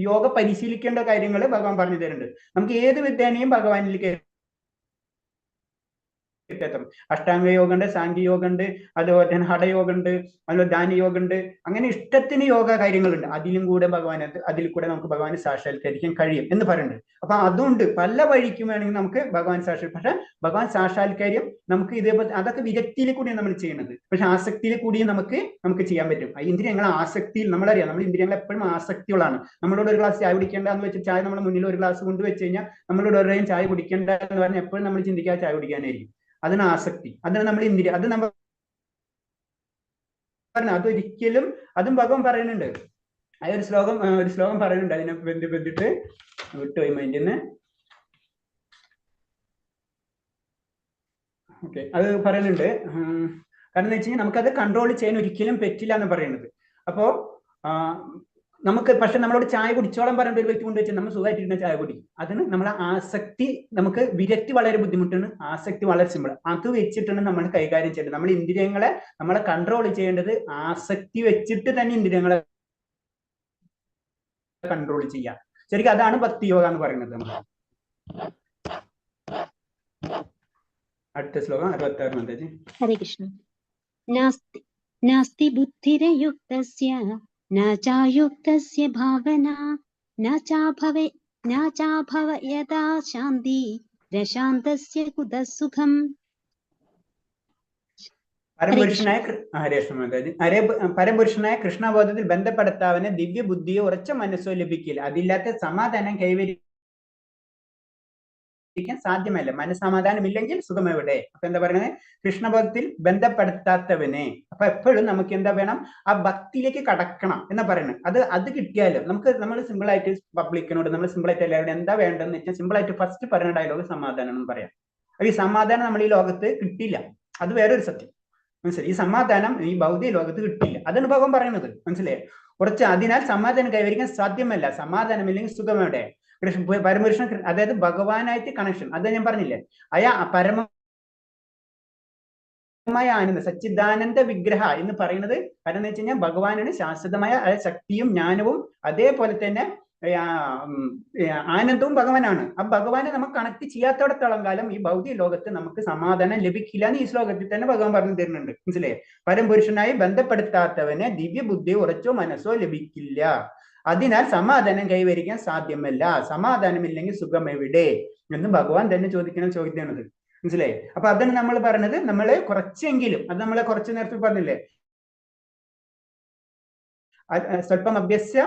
യോഗ പരിശീലിക്കേണ്ട കാര്യങ്ങൾ ഭഗവാൻ പറഞ്ഞു തരുന്നുണ്ട്. നമുക്ക് ഏത് വിദ്യാനെയും ഭഗവാനിലേക്ക് അഷ്ടാംഗ യോഗ ഉണ്ട്, സാങ്കി യോഗ ഉണ്ട്, അതുപോലെ തന്നെ ഹഠയോഗ ഉണ്ട്, അതുപോലെ ധ്യാനയോഗ ഉണ്ട്. അങ്ങനെ ഇഷ്ടത്തിന് യോഗ കാര്യങ്ങളുണ്ട്. അതിലും കൂടെ അതിൽ കൂടെ നമുക്ക് ഭഗവാനെ സാക്ഷാത്കരിക്കാൻ കഴിയും എന്ന് പറയുന്നുണ്ട്. അപ്പൊ അതുകൊണ്ട് പല വഴിക്കും വേണമെങ്കിൽ നമുക്ക് ഭഗവാൻ പക്ഷെ ഭഗവാൻ സാക്ഷാത്കാര്യം നമുക്ക് ഇതേപോലെ അതൊക്കെ വിരക്തിയിൽ കൂടിയാണ് നമ്മൾ ചെയ്യുന്നത്. പക്ഷെ ആസക്തിയിൽ കൂടിയും നമുക്ക് ചെയ്യാൻ പറ്റും. ഇന്ദ്രിയങ്ങളെ ആസക്തിയിൽ നമ്മളറിയാം, നമ്മൾ ഇന്ദ്രിയങ്ങൾ എപ്പോഴും ആസക്തികളാണ്. നമ്മളോട് ഒരു ഗ്ലാസ് ചായ കുടിക്കേണ്ട എന്ന് വെച്ചാൽ ചായ നമ്മുടെ മുന്നിൽ ഒരു ഗ്ലാസ് കൊണ്ടുവച്ച് കഴിഞ്ഞാൽ നമ്മളോട് ഒരെയും ചായ കുടിക്കേണ്ട എന്ന് പറഞ്ഞാൽ എപ്പോഴും നമ്മൾ ചിന്തിക്കാതെ ചായ കുടിക്കാനായിരിക്കും. അതിന് ആസക്തി, അതിന് നമ്മൾ ഇന്ദ്രിയ, അത് നമ്മൾ അതൊരിക്കലും അതും ഭഗവാൻ പറയുന്നുണ്ട്. ഒരു ശ്ലോകം പറയുന്നുണ്ട് അതിനെ ബന്ധിപ്പിച്ചിട്ട് വിട്ടുപോയി മൈൻഡിൽ നിന്ന്. ഓക്കെ, അത് പറയുന്നുണ്ട്. കാരണം എന്ന് വെച്ച് കഴിഞ്ഞാൽ നമുക്കത് കൺട്രോൾ ചെയ്യാൻ ഒരിക്കലും പറ്റില്ല എന്ന് പറയുന്നത്. അപ്പോ നമുക്ക് പക്ഷെ നമ്മളോട് ചായ കുടിച്ചോളം പറഞ്ഞിട്ട് ഒരു വ്യക്തി കൊണ്ട് വെച്ചാൽ നമ്മൾ സുഖമായിട്ടിരുന്ന ചായ കുടിക്കും. അതിന് നമ്മളെ ആസക്തി, നമുക്ക് വിരക്തി വളരെ ബുദ്ധിമുട്ടാണ്, ആസക്തി വളരെ സിമ്പിൾ. അത് വെച്ചിട്ടാണ് നമ്മൾ കൈകാര്യം ചെയ്യേണ്ടത്. നമ്മൾ ഇന്ദ്രിയങ്ങളെ നമ്മളെ കൺട്രോൾ ചെയ്യേണ്ടത് ആസക്തി വെച്ചിട്ട് തന്നെ ഇന്ദ്രിയങ്ങളെ കൺട്രോൾ ചെയ്യാം. ശരിക്കും അതാണ് ഭക്തി യോഗ എന്ന് പറയുന്നത്. അടുത്ത ശ്ലോകം 66. ഹരേ കൃഷ്ണ. നാസ്തി ബുദ്ധിരയുക്തസ്യ ന ചായുക്തസ്യ ഭാവന ന ചാഭവയതാ ശാന്തി രശാന്തസ്യ കുതഃ സുഖം. പരപുരുഷനായ കൃഷ്ണബോധത്തിൽ ബന്ധപ്പെടുത്താവന് ദിവ്യ ബുദ്ധിയോ ഉറച്ച മനസ്സോ ലഭിക്കില്ല. അതില്ലാത്ത സമാധാനം കൈവരിക്കാൻ സാധ്യമല്ല. മനസ്സമാധാനം ഇല്ലെങ്കിൽ സുഖം എവിടെ? അപ്പൊ എന്താ പറയുന്നത്? കൃഷ്ണബോധത്തിൽ ബന്ധപ്പെടുത്താത്തവനെ. അപ്പൊ എപ്പോഴും നമുക്ക് എന്താ വേണം? ആ ഭക്തിയിലേക്ക് കടക്കണം എന്നാ പറയുന്നത്. അത് കിട്ടിയാലും നമ്മൾ സിമ്പിൾ ആയിട്ട് പബ്ലിക്കിനോട് നമ്മൾ സിമ്പിൾ ആയിട്ട് എല്ലാവരും എന്താ വേണ്ടതെന്ന് വെച്ചാൽ സിമ്പിൾ ആയിട്ട് ഫസ്റ്റ് പറയുന്ന ഡയലോഗ് സമാധാനം എന്ന് പറയാം. അപ്പൊ ഈ സമാധാനം നമ്മൾ ഈ ലോകത്ത് കിട്ടില്ല, അത് വേറൊരു സത്യം, മനസ്സിലായി. ഈ സമാധാനം ഈ ഭൗതിക ലോകത്ത് കിട്ടില്ല, അതാണ് ഭഗവാൻ പറയുന്നത്, മനസ്സിലായി. കുറച്ച് അതിനാൽ സമാധാനം കൈവരിക്കാൻ സാധ്യമല്ല. സമാധാനം ഇല്ലെങ്കിൽ സുഖം എവിടെ? പരമപുരുഷൻ, അതായത് ഭഗവാനായിട്ട് കണക്ഷൻ. അത് ഞാൻ പറഞ്ഞില്ലേ, പരമമായ ആനന്ദ സച്ചിദാനന്ദ വിഗ്രഹ എന്ന് പറയുന്നത് കാരണം എന്ന് വെച്ച് കഴിഞ്ഞാൽ ഭഗവാനാണ് ശാശ്വതമായ ശക്തിയും ജ്ഞാനവും അതേപോലെ തന്നെ ആനന്ദവും ഭഗവാനാണ്. ആ ഭഗവാനെ നമുക്ക് കണക്ട് ചെയ്യാത്തോടത്തോളം കാലം ഈ ഭൗതിക ലോകത്ത് നമുക്ക് സമാധാനം ലഭിക്കില്ല എന്ന് ഈ ശ്ലോകത്തിൽ തന്നെ ഭഗവാൻ പറഞ്ഞു തരുന്നുണ്ട്, മനസ്സിലായേ. പരമപുരുഷനായി ബന്ധപ്പെടുത്താത്തവന് ദിവ്യ ബുദ്ധിയോ ഉറച്ചോ മനസ്സോ ലഭിക്കില്ല. അതിനാൽ സമാധാനം കൈവരിക്കാൻ സാധ്യമല്ല. സമാധാനമില്ലെങ്കിൽ സുഖം എവിടെ എന്ന് ഭഗവാൻ തന്നെ ചോദിക്കുന്ന ചോദ്യമാണത്, മനസ്സിലായി. അപ്പൊ അതാണ് നമ്മൾ പറഞ്ഞത്. നമ്മള് കുറച്ചെങ്കിലും, അത് നമ്മളെ കുറച്ചു നേരത്തെ പറഞ്ഞില്ലേ, സ്വല്പം അഭ്യസ്യ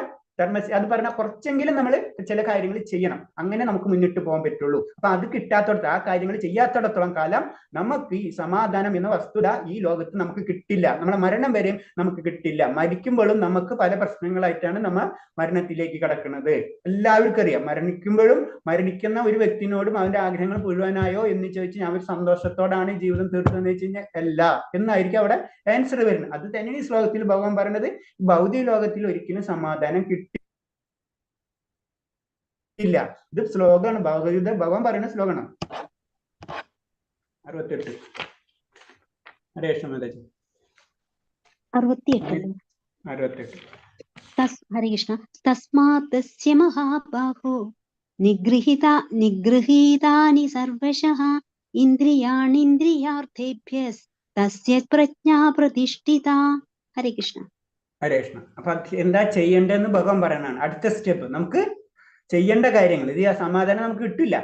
അത് പറഞ്ഞാൽ കുറച്ചെങ്കിലും നമ്മൾ ചില കാര്യങ്ങൾ ചെയ്യണം, അങ്ങനെ നമുക്ക് മുന്നിട്ട് പോകാൻ പറ്റുള്ളൂ. അപ്പൊ അത് കിട്ടാത്തടത്ത്, ആ കാര്യങ്ങൾ ചെയ്യാത്തിടത്തോളം കാലം നമുക്ക് ഈ സമാധാനം എന്ന വസ്തുത ഈ ലോകത്ത് നമുക്ക് കിട്ടില്ല. നമ്മളെ മരണം വരെയും നമുക്ക് കിട്ടില്ല. മരിക്കുമ്പോഴും നമുക്ക് പല പ്രശ്നങ്ങളായിട്ടാണ് നമ്മൾ മരണത്തിലേക്ക് കടക്കുന്നത്. എല്ലാവർക്കും അറിയാം, മരണിക്കുന്ന ഒരു വ്യക്തിനോടും അവന്റെ ആഗ്രഹങ്ങൾ മുഴുവനായോ എന്ന് ചോദിച്ചു ഞാൻ ഒരു സന്തോഷത്തോടാണ് ജീവിതം തീർത്തതെന്ന് വെച്ച് കഴിഞ്ഞാൽ അല്ല എന്നായിരിക്കും അവിടെ ആൻസർ വരുന്നത്. അത് തന്നെയാണ് ഈ ശ്ലോകത്തിൽ ഭഗവാൻ പറയുന്നത്, ഭൗതിക ലോകത്തിൽ ഒരിക്കലും സമാധാനം കിട്ടില്ല. ഇത് ശ്ലോകമാണ്, ഭഗവത്ഗീത ഭഗവാൻ പറയുന്ന ശ്ലോകമാണ്. 68 ഹരേ കൃഷ്ണ മാതാജി. 68 ഹരേ കൃഷ്ണ. തസ്മാത്തസ്യ മഹാബാഹോ നിഗൃഹീതാനി സർവശഃ ഇന്ദ്രിയാണീന്ദ്രിയാർത്ഥേഭ്യഃ തസ്യ പ്രജ്ഞാ പ്രതിഷ്ഠിത. ഹരേ കൃഷ്ണ. ഹരേ കൃഷ്ണ. അപ്പൊ എന്താ ചെയ്യേണ്ടതെന്ന് ഭഗവാൻ പറയണാണ് അടുത്ത സ്റ്റെപ്പ്. നമുക്ക് ചെയ്യേണ്ട കാര്യങ്ങൾ, ഇത് സമാധാനം നമുക്ക് കിട്ടില്ല,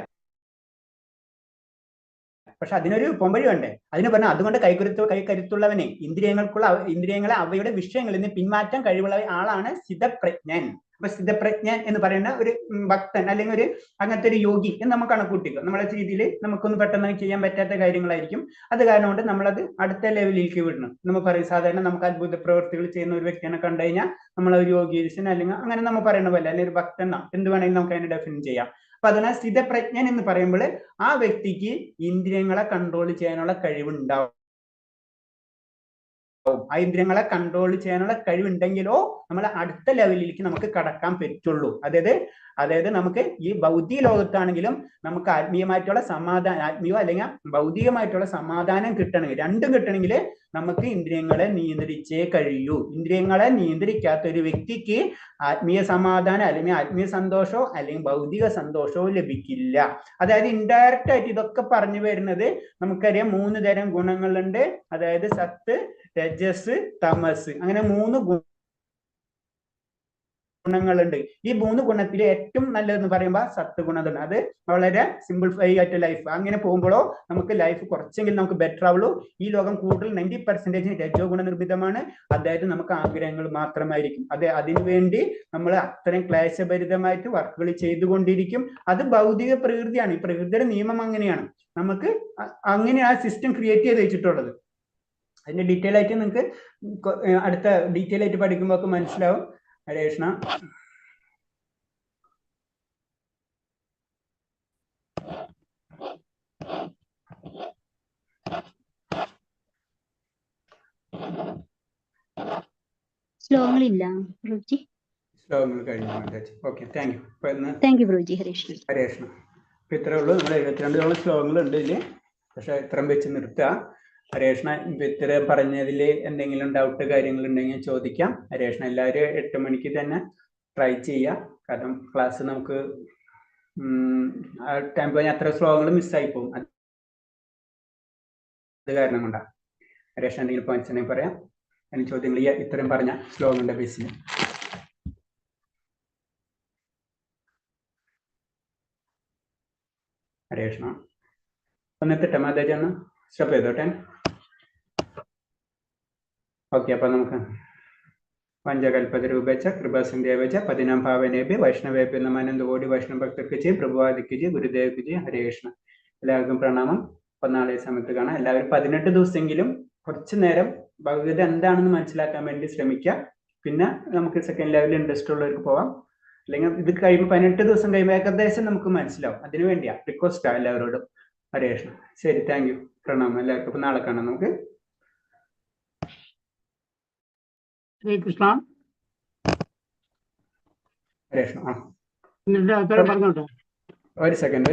പക്ഷെ അതിനൊരു പൊമ്പഴി വേണ്ടേ? അതിന് പറഞ്ഞാൽ അതുകൊണ്ട് കൈക്കരുത്തുള്ളവനെ, ഇന്ദ്രിയങ്ങളെ അവയുടെ വിഷയങ്ങളിൽ നിന്ന് പിന്മാറ്റാൻ കഴിവുള്ള ആളാണ് സ്ഥിതപ്രജ്ഞൻ. അപ്പൊ സ്ഥിതപ്രജ്ഞൻ എന്ന് പറയുന്ന ഒരു ഭക്തൻ അല്ലെങ്കിൽ ഒരു അങ്ങനത്തെ ഒരു യോഗി എന്ന് നമുക്ക് കണക്കൂട്ടിക്കും. നമ്മളെ രീതിയിൽ നമുക്കൊന്നും പെട്ടെന്ന് ചെയ്യാൻ പറ്റാത്ത കാര്യങ്ങളായിരിക്കും. അത് കാരണം കൊണ്ട് നമ്മളത് അടുത്ത ലെവലിലേക്ക് വിടണം. നമ്മൾ പറയും സാധാരണ നമുക്ക് അത്ഭുത പ്രവൃത്തികൾ ചെയ്യുന്ന ഒരു വ്യക്തിനെ കണ്ടു കഴിഞ്ഞാൽ നമ്മൾ ഒരു യോഗീശൻ അല്ലെങ്കിൽ അങ്ങനെ നമ്മൾ പറയുന്ന പോലെ അല്ലെങ്കിൽ ഒരു ഭക്തൻ എന്ത് വേണമെങ്കിലും നമുക്ക് അതിനെ ഡെഫിൻ ചെയ്യാം. അപ്പൊ അതിനാൽ സ്ഥിതപ്രജ്ഞൻ എന്ന് പറയുമ്പോൾ ആ വ്യക്തിക്ക് ഇന്ദ്രിയങ്ങളെ കൺട്രോൾ ചെയ്യാനുള്ള കഴിവുണ്ടാവും. ആ ഇന്ദ്രിയങ്ങളെ കൺട്രോൾ ചെയ്യാനുള്ള കഴിവുണ്ടെങ്കിലോ നമ്മൾ അടുത്ത ലെവലിലേക്ക് നമുക്ക് കടക്കാൻ പറ്റുള്ളൂ. അതായത് നമുക്ക് ഈ ഭൗതിക ലോകത്താണെങ്കിലും നമുക്ക് ആത്മീയമായിട്ടുള്ള സമാധാനം, ആത്മീയ അല്ലെങ്കിൽ ഭൗതികമായിട്ടുള്ള സമാധാനം കിട്ടണമെങ്കിൽ, രണ്ടും കിട്ടണമെങ്കിൽ നമുക്ക് ഇന്ദ്രിയങ്ങളെ നിയന്ത്രിച്ചേ കഴിയൂ. ഇന്ദ്രിയങ്ങളെ നിയന്ത്രിക്കാത്ത ഒരു വ്യക്തിക്ക് ആത്മീയ സമാധാനം അല്ലെങ്കിൽ ആത്മീയ സന്തോഷമോ അല്ലെങ്കിൽ ഭൗതിക സന്തോഷവും ലഭിക്കില്ല. അതായത് ഇൻഡയറക്റ്റ് ആയിട്ട് ഇതൊക്കെ പറഞ്ഞു വരുന്നത് നമുക്കറിയാം 3 തരം ഗുണങ്ങളുണ്ട്. അതായത് സത്ത്, രജസ്, തമസ്, അങ്ങനെ 3 ഗുണങ്ങളുണ്ട്. ഈ 3 ഗുണത്തിൽ ഏറ്റവും നല്ലതെന്ന് പറയുമ്പോൾ സത്ത് ഗുണമാണ്. അത് വളരെ സിംപ്ലിഫൈ ആയിട്ട് ലൈഫ് അങ്ങനെ പോകുമ്പോഴോ നമുക്ക് ലൈഫ് കുറച്ചെങ്കിലും നമുക്ക് ബെറ്റർ ആവുള്ളൂ. ഈ ലോകം കൂടുതൽ 90% രജോ ഗുണ നിർമ്മിതമാണ്. അതായത് നമുക്ക് ആഗ്രഹങ്ങൾ മാത്രമായിരിക്കും. അതിനുവേണ്ടി നമ്മൾ അത്രയും ക്ലേശഭരിതമായിട്ട് വർക്കുകൾ ചെയ്തുകൊണ്ടിരിക്കും. അത് ഭൗതിക പ്രകൃതിയാണ്. ഈ പ്രകൃതിയുടെ നിയമം അങ്ങനെയാണ്. നമുക്ക് അങ്ങനെ ആ സിസ്റ്റം ക്രിയേറ്റ് ചെയ്ത് വെച്ചിട്ടുള്ളത്. അതിന്റെ ഡീറ്റെയിൽ ആയിട്ട് നിങ്ങൾക്ക് അടുത്ത ഡീറ്റെയിൽ ആയിട്ട് പഠിക്കുമ്പോൾ മനസ്സിലാവും. ഹരേ കൃഷ്ണ. ശ്ലോകങ്ങളില്ല പ്രഭുജി. ശ്ലോകങ്ങൾ കഴിഞ്ഞു. Okay, thank you പ്രഭുജി. ഹരേ കൃഷ്ണ. ഹരേ കൃഷ്ണ. അപ്പൊ ഇത്രേ ഉള്ളൂ. നമ്മൾ 72 ശ്ലോകങ്ങളുണ്ട് ഇതില്, പക്ഷെ ഇത്രയും വെച്ച് നിർത്തുക. ഹരേ കൃഷ്ണ. ഇത്ര പറഞ്ഞതിൽ എന്തെങ്കിലും ഡൗട്ട് കാര്യങ്ങൾ ഉണ്ടെങ്കിൽ ചോദിക്കാം. ഹരേ കൃഷ്ണ. എല്ലാവരും 8 മണിക്ക് തന്നെ ട്രൈ ചെയ്യുക. കാരണം ക്ലാസ് നമുക്ക് ടൈം പോയി അത്ര ശ്ലോകങ്ങൾ മിസ്സായി പോകും. അത് കാരണം കൊണ്ടാണ്. ഹരേ കൃഷ്ണ. എന്തെങ്കിലും പോയിന്റ്സ് ഉണ്ടെങ്കിൽ പറയാം. അതിന് ചോദ്യങ്ങൾ ഇത്രയും പറഞ്ഞ ശ്ലോകങ്ങളുടെ ബേസിൽ. ഹരേ കൃഷ്ണ. ഒന്നെത്തിട്ടെ മാതാജാണ് സ്റ്റോപ്പ് ചെയ്തോട്ടെ. ഓക്കെ, അപ്പൊ നമുക്ക് പഞ്ചകൽപതരൂപേച്ച കൃപാസിന്ധ്യാവേച്ച പതിനാം ഭാവനേഭ്യ വൈഷ്ണവേഭ്യ നമാനന്ദകോടി വൈഷ്ണവ ഭക്തർക്ക് ജി, പ്രഭുവാദിക്ക് ജി, ഗുരുദേവ്ക്ക് ജി. ഹരേ കൃഷ്ണ. എല്ലാവർക്കും പ്രണാമം. അപ്പൊ നാളെ സമയത്ത് കാണാം. എല്ലാവരും 18 ദിവസമെങ്കിലും കുറച്ചു നേരം ഭഗവത്ഗീത എന്താണെന്ന് മനസ്സിലാക്കാൻ വേണ്ടി ശ്രമിക്കുക. പിന്നെ നമുക്ക് സെക്കൻഡ് ലെവലിൽ ഇൻട്രസ്റ്റ് ഉള്ളവർക്ക് പോവാം. അല്ലെങ്കിൽ ഇത് കഴിയുമ്പോൾ 18 ദിവസം കഴിയുമ്പോൾ ഏകദേശം നമുക്ക് മനസ്സിലാവും. അതിനു വേണ്ടിയാ റിക്വസ്റ്റാ എല്ലാവരോടും. ഹരേ കൃഷ്ണ. ശരി, താങ്ക് യു, പ്രണാമം എല്ലാവർക്കും. അപ്പൊ നാളെ കാണാം നമുക്ക്. ഹരേ കൃഷ്ണ. ഹരേ കൃഷ്ണ. പറഞ്ഞോട്ടെ. ഒരു സെക്കൻഡ്